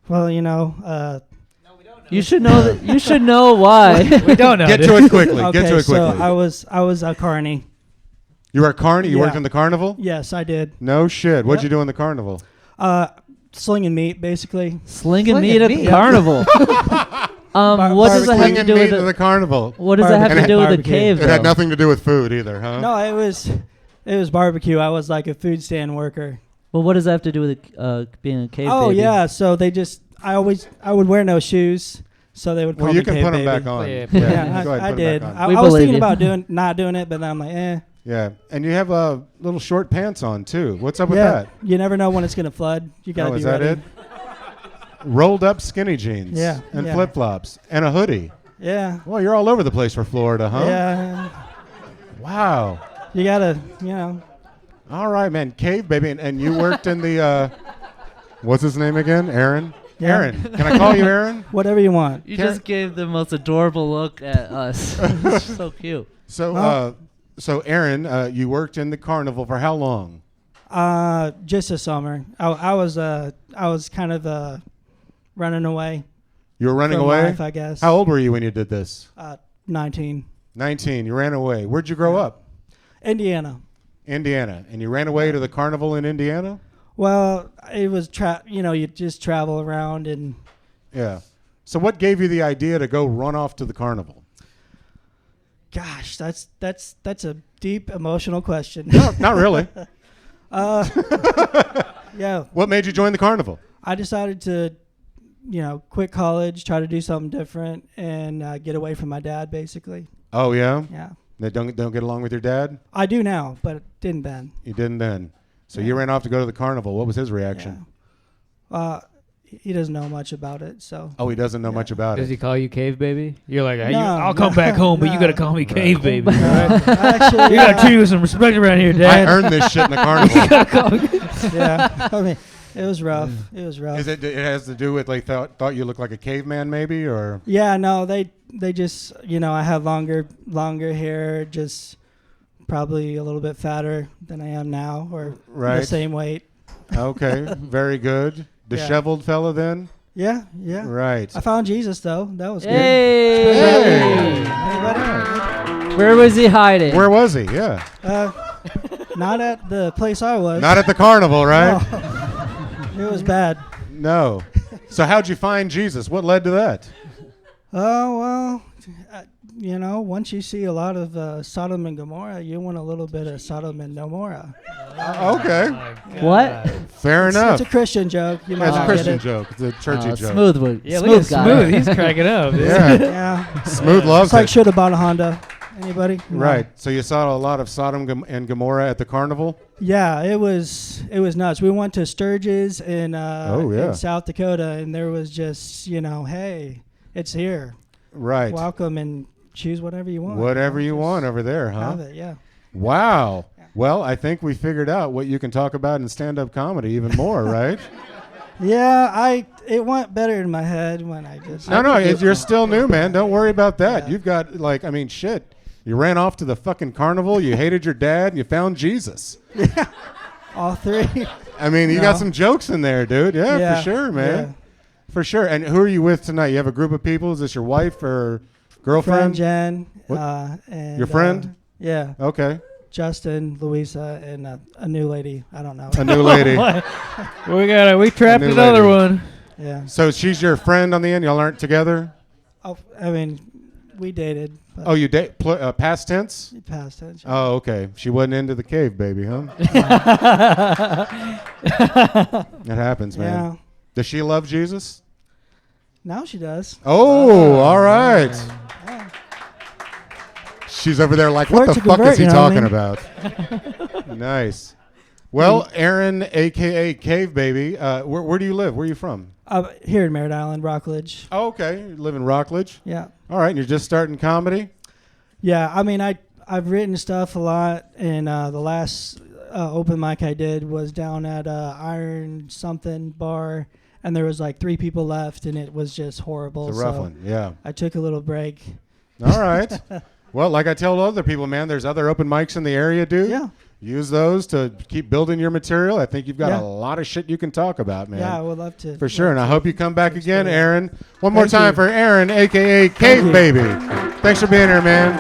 Speaker 17: Well, you know.
Speaker 3: You should know that. You should know why.
Speaker 4: We don't know.
Speaker 2: Get to it quickly.
Speaker 17: Okay,
Speaker 2: Get to it quickly.
Speaker 17: so I was a carny.
Speaker 2: You were a carny? You
Speaker 17: Yeah.
Speaker 2: worked in the carnival?
Speaker 17: Yes, I did.
Speaker 2: No shit. What'd
Speaker 17: Yep.
Speaker 2: you do in the carnival?
Speaker 17: slinging meat, basically.
Speaker 3: Slinging meat at the carnival. What does that have to do with
Speaker 2: the carnival?
Speaker 3: What does that have to do with the cave?
Speaker 2: It had nothing to do with food either, huh?
Speaker 17: No, it was barbecue. I was like a food stand worker.
Speaker 3: Well, what does that have to do with being a cave
Speaker 17: Oh
Speaker 3: baby?
Speaker 17: yeah, so I would wear no shoes, so they would call me
Speaker 2: you can
Speaker 17: cave
Speaker 2: put them
Speaker 17: baby.
Speaker 2: back on.
Speaker 17: Yeah,
Speaker 2: Go ahead,
Speaker 17: I
Speaker 2: put 'em
Speaker 17: did.
Speaker 2: back on.
Speaker 17: I was thinking about not doing it, but then I'm like, eh.
Speaker 2: Yeah, and you have little short pants on too. What's up with
Speaker 17: Yeah,
Speaker 2: that?
Speaker 17: you never know when it's gonna flood. You gotta be
Speaker 2: is that
Speaker 17: ready.
Speaker 2: it? Rolled up skinny jeans.
Speaker 17: Yeah,
Speaker 2: And
Speaker 17: yeah.
Speaker 2: flip flops and a hoodie.
Speaker 17: Yeah.
Speaker 2: Well, you're all over the place for Florida, huh?
Speaker 17: Yeah.
Speaker 2: Wow.
Speaker 17: You gotta, you know.
Speaker 2: All right, man. Cave baby, and you worked in the. What's his name again? Aaron.
Speaker 17: Yeah.
Speaker 2: Aaron. Can I call you Aaron?
Speaker 17: Whatever you want.
Speaker 3: You just gave the most adorable look at us. It's so cute.
Speaker 2: So, so Aaron, you worked in the carnival for how long?
Speaker 17: Just a summer. I was kind of running away.
Speaker 2: You were running
Speaker 17: from
Speaker 2: away?
Speaker 17: life, I guess.
Speaker 2: How old were you when you did this?
Speaker 17: 19.
Speaker 2: 19. You ran away. Where'd you grow up?
Speaker 17: Indiana.
Speaker 2: Indiana. And you ran away to the carnival in Indiana?
Speaker 17: Well, it was you just travel around and.
Speaker 2: Yeah. So what gave you the idea to go run off to the carnival?
Speaker 17: Gosh, that's a deep emotional question.
Speaker 2: No, not really.
Speaker 17: Yeah.
Speaker 2: What made you join the carnival?
Speaker 17: I decided to, quit college, try to do something different, and get away from my dad, basically.
Speaker 2: Oh yeah.
Speaker 17: Yeah.
Speaker 2: They don't get along with your dad?
Speaker 17: I do now, but didn't then.
Speaker 2: You didn't then. So you ran off to go to the carnival. What was his reaction?
Speaker 17: He doesn't know much about it, so.
Speaker 2: Oh, he doesn't know much about
Speaker 4: Does
Speaker 2: it.
Speaker 4: he call you cave baby? You're like,
Speaker 17: No,
Speaker 4: I'll come back home, but you gotta call me cave baby. All right?
Speaker 17: Actually,
Speaker 4: you gotta treat you with some respect around here, Dad.
Speaker 2: I earned this shit in the carnival.
Speaker 4: You gotta call me.
Speaker 17: Yeah, I mean, it was rough. It was rough.
Speaker 2: Is it has to do with like thought you looked like a caveman maybe or?
Speaker 17: Yeah, no, they just I had longer hair, just probably a little bit fatter than I am now, or
Speaker 2: Right.
Speaker 17: the same weight.
Speaker 2: Okay, very good. Disheveled fella then?
Speaker 17: Yeah.
Speaker 2: Right.
Speaker 17: I found Jesus though. That was good.
Speaker 3: Hey!
Speaker 17: Anybody?
Speaker 3: Where was he hiding?
Speaker 2: Where was he? Yeah.
Speaker 17: Not at the place I was.
Speaker 2: Not at the carnival, right?
Speaker 17: No. It was bad.
Speaker 2: No. So how'd you find Jesus? What led to that?
Speaker 17: Oh, well, once you see a lot of Sodom and Gomorrah, you want a little bit of Sodom and Gomorrah.
Speaker 2: Okay.
Speaker 3: What?
Speaker 2: Fair enough.
Speaker 17: It's a Christian joke. You might
Speaker 2: It's a
Speaker 17: not
Speaker 2: Christian
Speaker 17: get it.
Speaker 2: joke. It's a churchy joke.
Speaker 3: Smooth one.
Speaker 4: Yeah, look at Smooth. He's cracking up.
Speaker 2: Yeah.
Speaker 17: Yeah.
Speaker 2: Smooth loves
Speaker 17: It's like
Speaker 2: it.
Speaker 17: should have bought a Honda. Anybody? No.
Speaker 2: Right. So you saw a lot of Sodom and Gomorrah at the carnival?
Speaker 17: Yeah, it was nuts. We went to Sturgis in
Speaker 2: yeah.
Speaker 17: in South Dakota, and there was just hey, it's here.
Speaker 2: Right.
Speaker 17: Welcome and choose whatever you want.
Speaker 2: Whatever you want over there, huh?
Speaker 17: Have it, yeah.
Speaker 2: Wow. Well, I think we figured out what you can talk about in stand-up comedy even more, right?
Speaker 17: Yeah, it went better in my head when I just.
Speaker 2: No, you're still new, man. Don't worry about that. Yeah. You've got shit. You ran off to the fucking carnival. You hated your dad, and you found Jesus.
Speaker 17: Yeah, all three.
Speaker 2: I mean, you got some jokes in there, dude. Yeah, for sure, man.
Speaker 17: Yeah.
Speaker 2: For sure. And who are you with tonight? You have a group of people. Is this your wife or girlfriend?
Speaker 17: Friend Jen.
Speaker 2: What?
Speaker 17: And
Speaker 2: your friend?
Speaker 17: Yeah.
Speaker 2: Okay.
Speaker 17: Justin, Louisa, and a new lady. I don't know.
Speaker 2: A new lady.
Speaker 4: We trapped another one.
Speaker 17: Yeah.
Speaker 2: So she's your friend on the end. Y'all aren't together.
Speaker 17: Oh, I mean, we dated.
Speaker 2: Oh, you date past tense?
Speaker 17: Past tense. Yeah.
Speaker 2: Oh, okay. She wasn't into the cave baby, huh? It happens, man.
Speaker 17: Yeah.
Speaker 2: Does she love Jesus?
Speaker 17: Now she does.
Speaker 2: Oh, all right.
Speaker 17: Yeah.
Speaker 2: She's over there like, what the fuck is he talking about? Nice. Well, Aaron, a.k.a. Cave Baby, where do you live? Where are you from?
Speaker 17: Here in Merritt Island, Rockledge.
Speaker 2: Oh, okay. You live in Rockledge?
Speaker 17: Yeah.
Speaker 2: All right. And you're just starting comedy?
Speaker 17: Yeah. I mean, I've written stuff a lot, and the last open mic I did was down at Iron something bar, and there was like 3 people left, and it was just horrible.
Speaker 2: It's a rough one, yeah.
Speaker 17: I took a little break.
Speaker 2: All right. Well, like I tell other people, man, there's other open mics in the area, dude.
Speaker 17: Yeah.
Speaker 2: Use those to keep building your material. I think you've got
Speaker 17: Yeah.
Speaker 2: a lot of shit you can talk about, man.
Speaker 17: Yeah, I would love to.
Speaker 2: For sure, and I hope you come back again, Aaron. One more
Speaker 17: Thank
Speaker 2: time
Speaker 17: you.
Speaker 2: for Aaron, a.k.a. Cave Baby. Thanks for being here, man.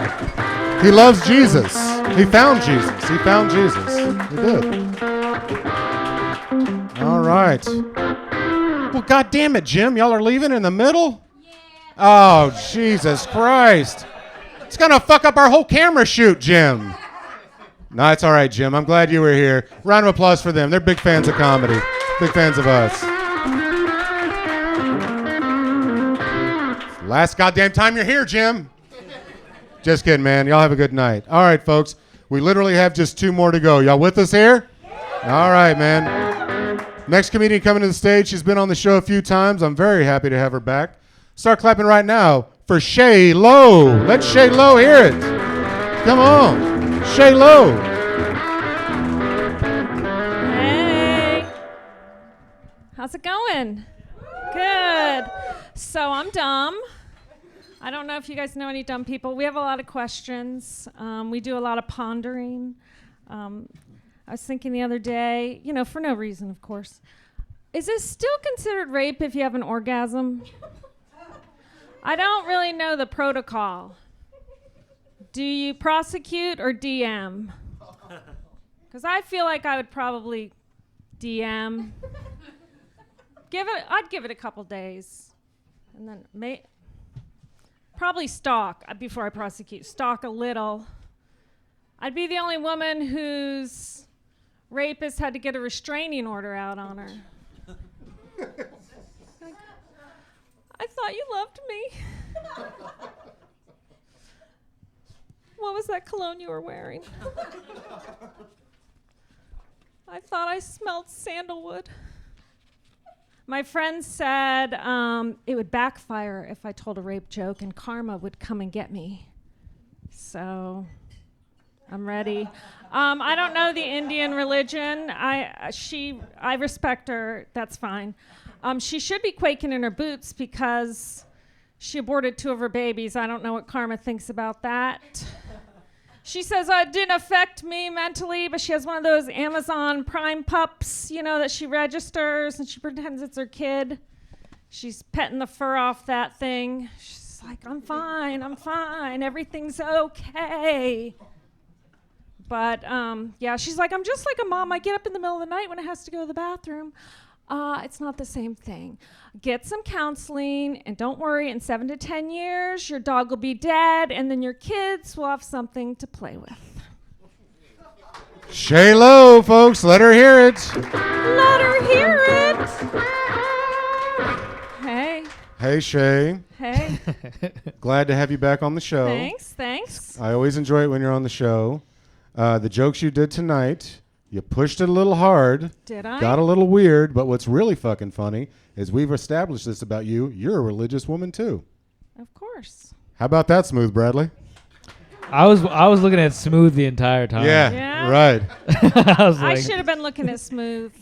Speaker 2: He loves Jesus. He found Jesus. He found Jesus. He did. All right. Well, God damn it, Jim. Y'all are leaving in the middle? Yeah. Oh, Jesus Christ. It's going to fuck up our whole camera shoot, Jim. No, it's all right, Jim. I'm glad you were here. Round of applause for them. They're big fans of comedy. Big fans of us. Last goddamn time you're here, Jim. Just kidding, man. Y'all have a good night. All right, folks. We literally have just 2 more to go. Y'all with us here? All right, man. Next comedian coming to the stage. She's been on the show a few times. I'm very happy to have her back. Start clapping right now for Shay Lowe. Let Shay Lowe hear it. Come on. Shay Lowe.
Speaker 18: Hey. How's it going? Good. So I'm dumb. I don't know if you guys know any dumb people. We have a lot of questions. We do a lot of pondering. I was thinking the other day, for no reason, of course. Is it still considered rape if you have an orgasm? I don't really know the protocol. Do you prosecute or DM? Because I feel like I would probably DM. I'd give it a couple days. And then probably stalk before I prosecute. Stalk a little. I'd be the only woman whose rapist had to get a restraining order out on her. I thought you loved me. What was that cologne you were wearing? I thought I smelled sandalwood. My friend said it would backfire if I told a rape joke and karma would come and get me. So I'm ready. I don't know the Indian religion. I respect her. That's fine. She should be quaking in her boots because she aborted 2 of her babies. I don't know what karma thinks about that. She says it didn't affect me mentally, but she has one of those Amazon Prime pups, that she registers and she pretends it's her kid. She's petting the fur off that thing. She's like, I'm fine, everything's okay. But she's like, I'm just like a mom. I get up in the middle of the night when it has to go to the bathroom. It's not the same thing. Get some counseling, and don't worry, in 7 to 10 years, your dog will be dead, and then your kids will have something to play with.
Speaker 2: Shay Lowe, folks. Let her hear it.
Speaker 18: Let her hear it. Hey.
Speaker 2: Hey, Shay.
Speaker 18: Hey.
Speaker 2: Glad to have you back on the show.
Speaker 18: Thanks.
Speaker 2: I always enjoy it when you're on the show. The jokes you did tonight, you pushed it a little hard.
Speaker 18: Did I?
Speaker 2: Got a little weird, but what's really fucking funny is we've established this about you. You're a religious woman, too.
Speaker 18: Of course.
Speaker 2: How about that, Smooth Bradley?
Speaker 4: I was looking at Smooth the entire time.
Speaker 2: Yeah. Right.
Speaker 18: I should have been looking at Smooth.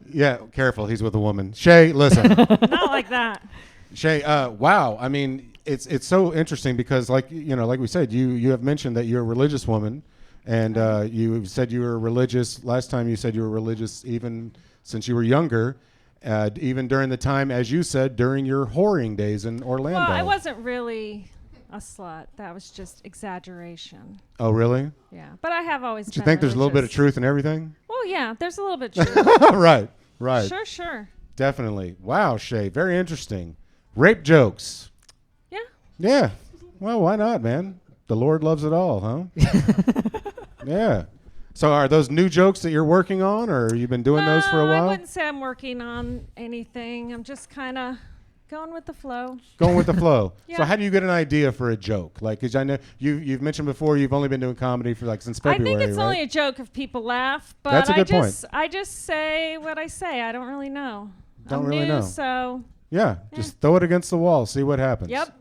Speaker 2: Yeah, careful. He's with a woman. Shay, listen.
Speaker 18: Not like that.
Speaker 2: Shay, wow. I mean, it's so interesting because, like we said, you have mentioned that you're a religious woman. And you said you were religious. Last time you said you were religious even since you were younger, even during the time, as you said, during your whoring days in Orlando.
Speaker 18: Well, I wasn't really a slut. That was just exaggeration.
Speaker 2: Oh, really?
Speaker 18: Yeah, but I have always been
Speaker 2: Do you think there's a little bit of
Speaker 18: religious.
Speaker 2: truth in everything?
Speaker 18: Well, yeah, there's a little bit of truth.
Speaker 2: Right.
Speaker 18: Sure.
Speaker 2: Definitely. Wow, Shay, very interesting. Rape jokes.
Speaker 18: Yeah.
Speaker 2: Yeah. Well, why not, man? The Lord loves it all, huh? Yeah. So are those new jokes that you're working on, or you've been doing those for a while?
Speaker 18: I wouldn't say I'm working on anything. I'm just kind of going with the flow.
Speaker 2: Going with the flow.
Speaker 18: Yeah.
Speaker 2: So how do you get an idea for a joke? Like, 'cause I know you've mentioned before you've only been doing comedy for since February,
Speaker 18: I think it's
Speaker 2: right?
Speaker 18: only a joke if people laugh, but
Speaker 2: That's a good point.
Speaker 18: I just say what I say. I don't really know.
Speaker 2: Don't
Speaker 18: I'm
Speaker 2: really
Speaker 18: new,
Speaker 2: know.
Speaker 18: So
Speaker 2: Yeah, just throw it against the wall, see what happens.
Speaker 18: Yep.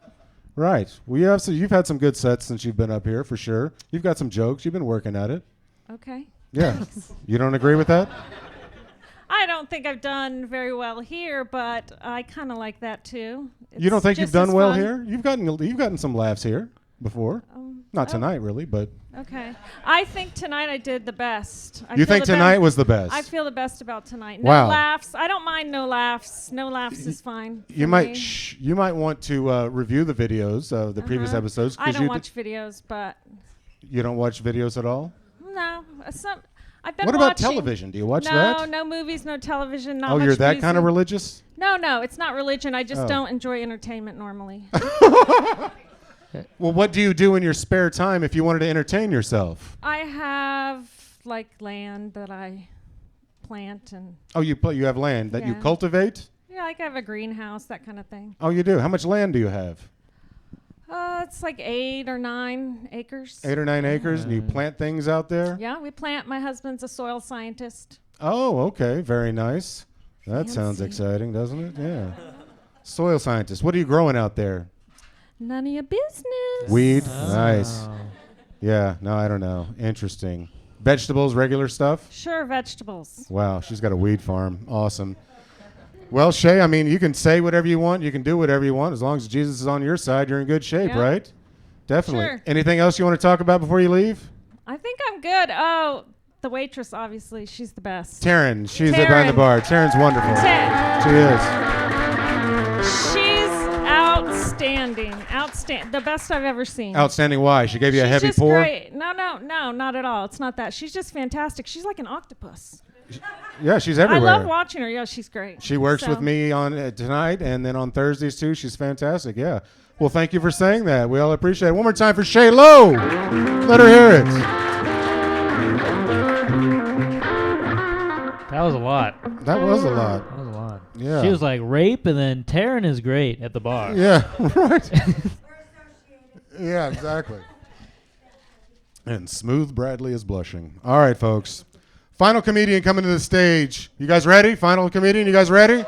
Speaker 2: Right. Well, you've had some good sets since you've been up here, for sure. You've got some jokes. You've been working at it.
Speaker 18: Okay.
Speaker 2: Yeah. You don't agree with that?
Speaker 18: I don't think I've done very well here, but I kind of like that too.
Speaker 2: You don't
Speaker 18: It's
Speaker 2: think you've
Speaker 18: just
Speaker 2: done
Speaker 18: as
Speaker 2: well
Speaker 18: fun.
Speaker 2: here? You've gotten some laughs here before. Not tonight, really, but.
Speaker 18: Okay. I think tonight I did the best.
Speaker 2: You think tonight was the best?
Speaker 18: I feel the best about tonight. No
Speaker 2: Wow.
Speaker 18: laughs. I don't mind no laughs. No laughs is fine.
Speaker 2: You
Speaker 18: for
Speaker 2: might
Speaker 18: me.
Speaker 2: you might want to review the videos of the previous episodes.
Speaker 18: I don't watch videos, but
Speaker 2: You don't watch videos at all?
Speaker 18: no. I've been
Speaker 2: What about
Speaker 18: watching.
Speaker 2: television? Do you watch
Speaker 18: no,
Speaker 2: that?
Speaker 18: No movies, no television, not
Speaker 2: Oh,
Speaker 18: much
Speaker 2: you're that
Speaker 18: music.
Speaker 2: kind of religious?
Speaker 18: No, it's not religion. I just
Speaker 2: Oh.
Speaker 18: don't enjoy entertainment normally.
Speaker 2: Well, what do you do in your spare time if you wanted to entertain yourself?
Speaker 18: I have like land that I plant and
Speaker 2: Oh, you have land that you
Speaker 18: Yeah.
Speaker 2: cultivate?
Speaker 18: yeah, like I have a greenhouse, that kind of thing.
Speaker 2: Oh, you do. How much land do you have?
Speaker 18: It's like 8 or 9 acres.
Speaker 2: 8 or 9 acres, and you plant things out there?
Speaker 18: Yeah, we plant. My husband's a soil scientist.
Speaker 2: Oh, okay. Very nice. That sounds
Speaker 18: Fancy.
Speaker 2: exciting, doesn't it? Yeah. Soil scientist. What are you growing out there?
Speaker 18: None of your business.
Speaker 2: Weed? Nice. Yeah. No, I don't know. Interesting. Vegetables, regular stuff?
Speaker 18: Sure, vegetables.
Speaker 2: Wow, she's got a weed farm. Awesome. Well, Shay, I mean, you can say whatever you want. You can do whatever you want. As long as Jesus is on your side, you're in good shape,
Speaker 18: Yeah.
Speaker 2: right? Definitely.
Speaker 18: Sure.
Speaker 2: Anything else you want to talk about before you leave?
Speaker 18: I think I'm good. Oh, the waitress, obviously, she's the best.
Speaker 2: Taryn, she's behind the bar. Taryn's wonderful. She is.
Speaker 18: She's outstanding. Outstanding. The best I've ever seen.
Speaker 2: Outstanding. Why? She gave you a
Speaker 18: She's
Speaker 2: heavy
Speaker 18: just
Speaker 2: pour?
Speaker 18: great. No, not at all. It's not that. She's just fantastic. She's like an octopus.
Speaker 2: Yeah, she's everywhere.
Speaker 18: I love watching her. Yeah, she's great.
Speaker 2: She works
Speaker 18: So-
Speaker 2: with me on tonight and then on Thursdays too. She's fantastic. Yeah. Well, thank you for saying that. We all appreciate it. One more time for Shay Lowe. Let her hear it.
Speaker 4: That was a lot.
Speaker 2: That was a lot.
Speaker 4: That was a lot.
Speaker 2: Yeah.
Speaker 4: She was like rape, and then Taryn is great at the bar.
Speaker 2: Yeah, right. Yeah, exactly. And Smooth Bradley is blushing. All right, folks. Final comedian coming to the stage. You guys ready? Final comedian, you guys ready?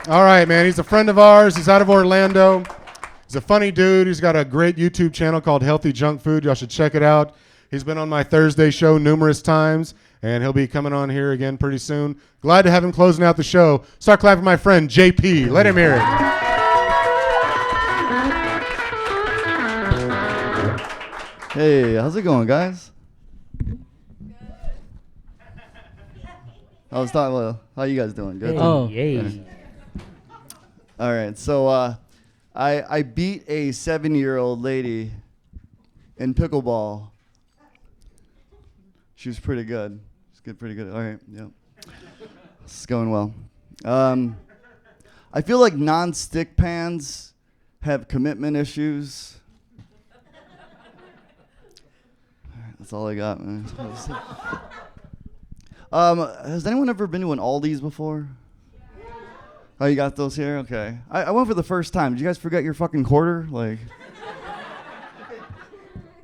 Speaker 2: All right, man. He's a friend of ours. He's out of Orlando. He's a funny dude. He's got a great YouTube channel called Healthy Junk Food. Y'all should check it out. He's been on my Thursday show numerous times, and he'll be coming on here again pretty soon. Glad to have him closing out the show. Start clapping for my friend, JP. Let him hear it.
Speaker 19: Hey, how's it going, guys? I was talking about how you guys doing? Good.
Speaker 4: Hey, Oh. yay.
Speaker 19: Okay. All right, so I beat a 7-year-old lady in pickleball. She was pretty good. She's good, pretty good. All right, yep. It's going well. I feel like non-stick pans have commitment issues. All right, that's all I got, man. Has anyone ever been to an Aldi's before? Oh, you got those here? Okay. I went for the first time. Did you guys forget your fucking quarter? Like,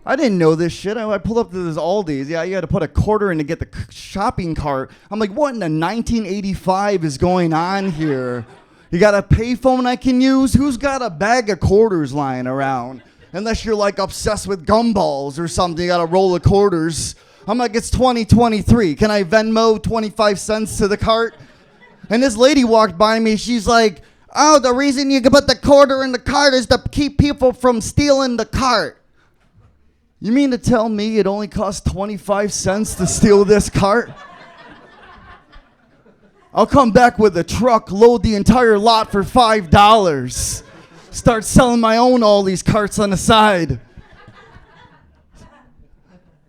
Speaker 19: I didn't know this shit. I pulled up to this Aldi's. Yeah, you had to put a quarter in to get the shopping cart. I'm like, what in the 1985 is going on here? You got a payphone I can use? Who's got a bag of quarters lying around? Unless you're like obsessed with gumballs or something, you got a roll of quarters. I'm like, it's 2023. Can I Venmo 25 cents to the cart? And this lady walked by me. She's like, oh, the reason you can put the quarter in the cart is to keep people from stealing the cart. You mean to tell me it only costs 25 cents to steal this cart? I'll come back with a truck, load the entire lot for $5. Start selling my own all these carts on the side.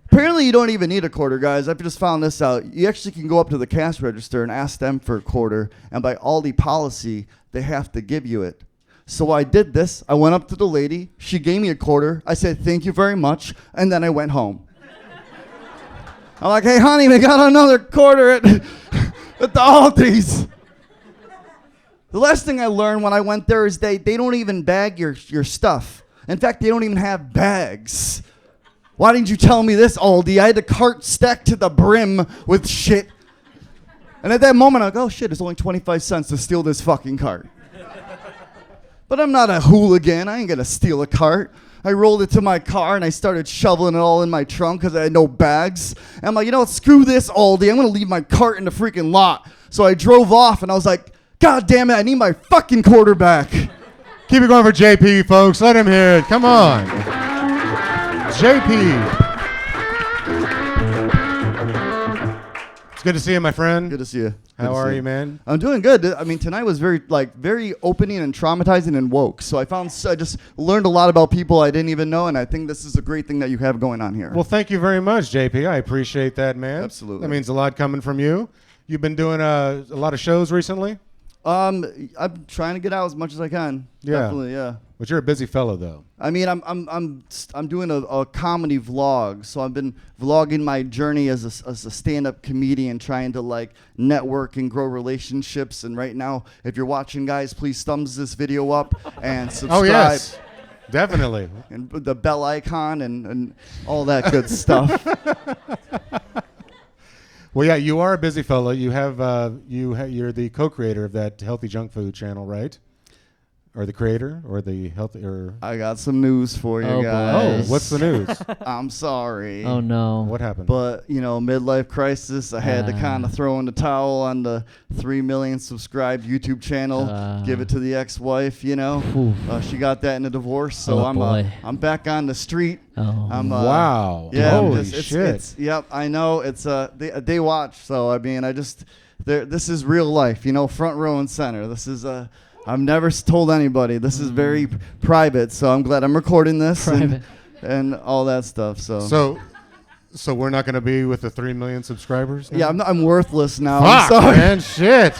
Speaker 19: Apparently you don't even need a quarter, guys. I've just found this out. You actually can go up to the cash register and ask them for a quarter, and by Aldi policy, they have to give you it. So I did this. I went up to the lady. She gave me a quarter. I said, thank you very much, and then I went home. I'm like, hey, honey, we got another quarter at the Aldi's. The last thing I learned when I went there is they don't even bag your stuff. In fact, they don't even have bags. Why didn't you tell me this, Aldi? I had the cart stacked to the brim with shit. And at that moment, I go, oh shit, it's only 25 cents to steal this fucking cart. But I'm not a hooligan. I ain't gonna steal a cart. I rolled it to my car and I started shoveling it all in my trunk because I had no bags. And I'm like, you know what, screw this, Aldi. I'm gonna leave my cart in the freaking lot. So I drove off and I was like, God damn it, I need my fucking quarter back.
Speaker 2: Keep it going for JP, folks. Let him hear it. Come on. JP. It's good to see you, my friend.
Speaker 19: Good to see you.
Speaker 2: How
Speaker 19: to
Speaker 2: are
Speaker 19: see
Speaker 2: you, man?
Speaker 19: I'm doing good. I mean, tonight was very opening and traumatizing and woke. So I just learned a lot about people I didn't even know, and I think this is a great thing that you have going on here.
Speaker 2: Well, thank you very much, JP. I appreciate that, man.
Speaker 19: Absolutely.
Speaker 2: That means a lot coming from you. You've been doing a lot of shows recently?
Speaker 19: I'm trying to get out as much as I can.
Speaker 2: Yeah.
Speaker 19: Definitely, yeah.
Speaker 2: But you're a busy fellow, though.
Speaker 19: I mean, I'm doing a comedy vlog, so I've been vlogging my journey as a stand-up comedian, trying to like network and grow relationships. And right now, if you're watching, guys, please thumbs this video up and subscribe.
Speaker 2: Oh yes, definitely.
Speaker 19: And the bell icon and all that good stuff.
Speaker 2: Well, yeah, you are a busy fellow. You have you're the co-creator of that healthy junk food channel, right? Or the creator, or the healthy, or
Speaker 19: I got some news for you
Speaker 2: Oh,
Speaker 19: guys.
Speaker 2: what's the news?
Speaker 19: I'm sorry.
Speaker 3: Oh no.
Speaker 2: What happened?
Speaker 19: But midlife crisis. I had to kind of throw in the towel on the 3 million subscribed YouTube channel. Give it to the ex-wife. She got that in a divorce, so I'm back on the street.
Speaker 3: Oh.
Speaker 2: Wow.
Speaker 19: Yeah.
Speaker 2: Holy shit.
Speaker 19: Yep. I know. It's they watch. So I mean, this is real life. Front row and center. This is I've never told anybody. This is very private, so I'm glad I'm recording this and all that stuff. So
Speaker 2: we're not going to be with the 3 million subscribers now?
Speaker 19: Yeah, I'm worthless now.
Speaker 2: Fuck,
Speaker 19: I'm sorry.
Speaker 2: man, shit.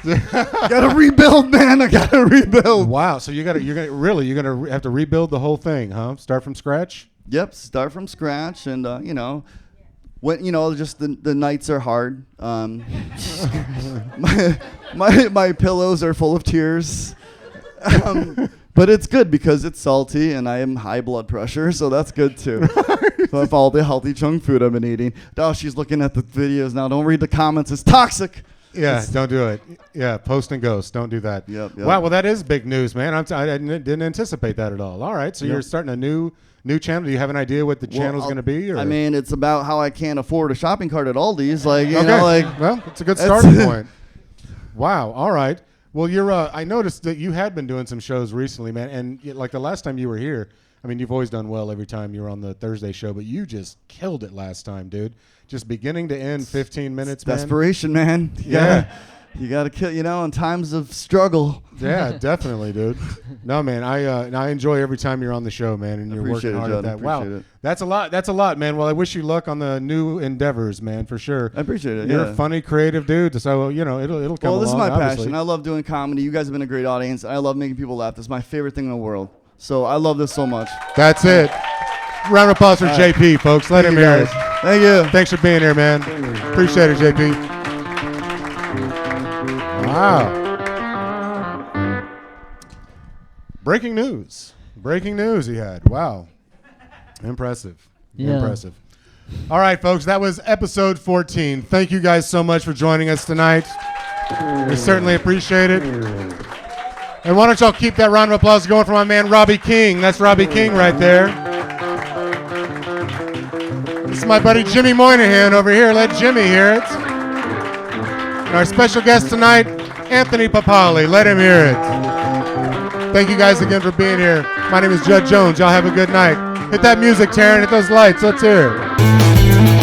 Speaker 19: Gotta rebuild, man. I gotta rebuild.
Speaker 2: Wow. So you're gonna have to rebuild the whole thing, huh? Start from scratch?
Speaker 19: Yep. Start from scratch, and when just the nights are hard. My pillows are full of tears, but it's good because it's salty and I am high blood pressure, so that's good too. So if all the healthy junk food I've been eating. Oh, she's looking at the videos now. Don't read the comments. It's toxic.
Speaker 2: Yeah, don't do it. Yeah, post and ghost. Don't do that.
Speaker 19: Yep.
Speaker 2: Wow. Well, that is big news, man. I didn't anticipate that at all. All right. So
Speaker 19: Yep.
Speaker 2: you're starting a new channel. Do you have an idea what the channel's going to be? Or?
Speaker 19: I mean, it's about how I can't afford a shopping cart at Aldi's.
Speaker 2: Well, it's a good starting point. Wow. All right. Well, I noticed that you had been doing some shows recently, man. And like the last time you were here, I mean, you've always done well every time you were on the Thursday show, but you just killed it last time, dude. Just beginning to end, 15 minutes, man.
Speaker 19: Desperation, man.
Speaker 2: Yeah.
Speaker 19: You got to kill, in times of struggle.
Speaker 2: Yeah, definitely, dude. No, man, I enjoy every time you're on the show, man, and you're working hard at that. Wow, that's a lot. That's a lot, man. Well, I wish you luck on the new endeavors, man, for sure.
Speaker 19: I appreciate it.
Speaker 2: You're a funny, creative dude, so it'll come.
Speaker 19: Well, this is
Speaker 2: along,
Speaker 19: my
Speaker 2: obviously.
Speaker 19: passion. I love doing comedy. You guys have been a great audience. I love making people laugh. This is my favorite thing in the world. So I love this so much.
Speaker 2: That's it. Round of applause for JP, folks. Let him hear it.
Speaker 19: Thank you.
Speaker 2: Thanks for being here, man. Appreciate it, JP. Wow. Breaking news he had. Wow. Impressive.
Speaker 3: Yeah.
Speaker 2: Impressive. All right, folks, that was episode 14. Thank you guys so much for joining us tonight. We certainly appreciate it. And why don't y'all keep that round of applause going for my man Robbie King. That's Robbie King right there. This is my buddy Jimmy Moynihan over here. Let Jimmy hear it. And our special guest tonight, Anthony Papali. Let him hear it. Thank you guys again for being here. My name is Judd Jones. Y'all have a good night. Hit that music, Taryn. Hit those lights. Let's hear it.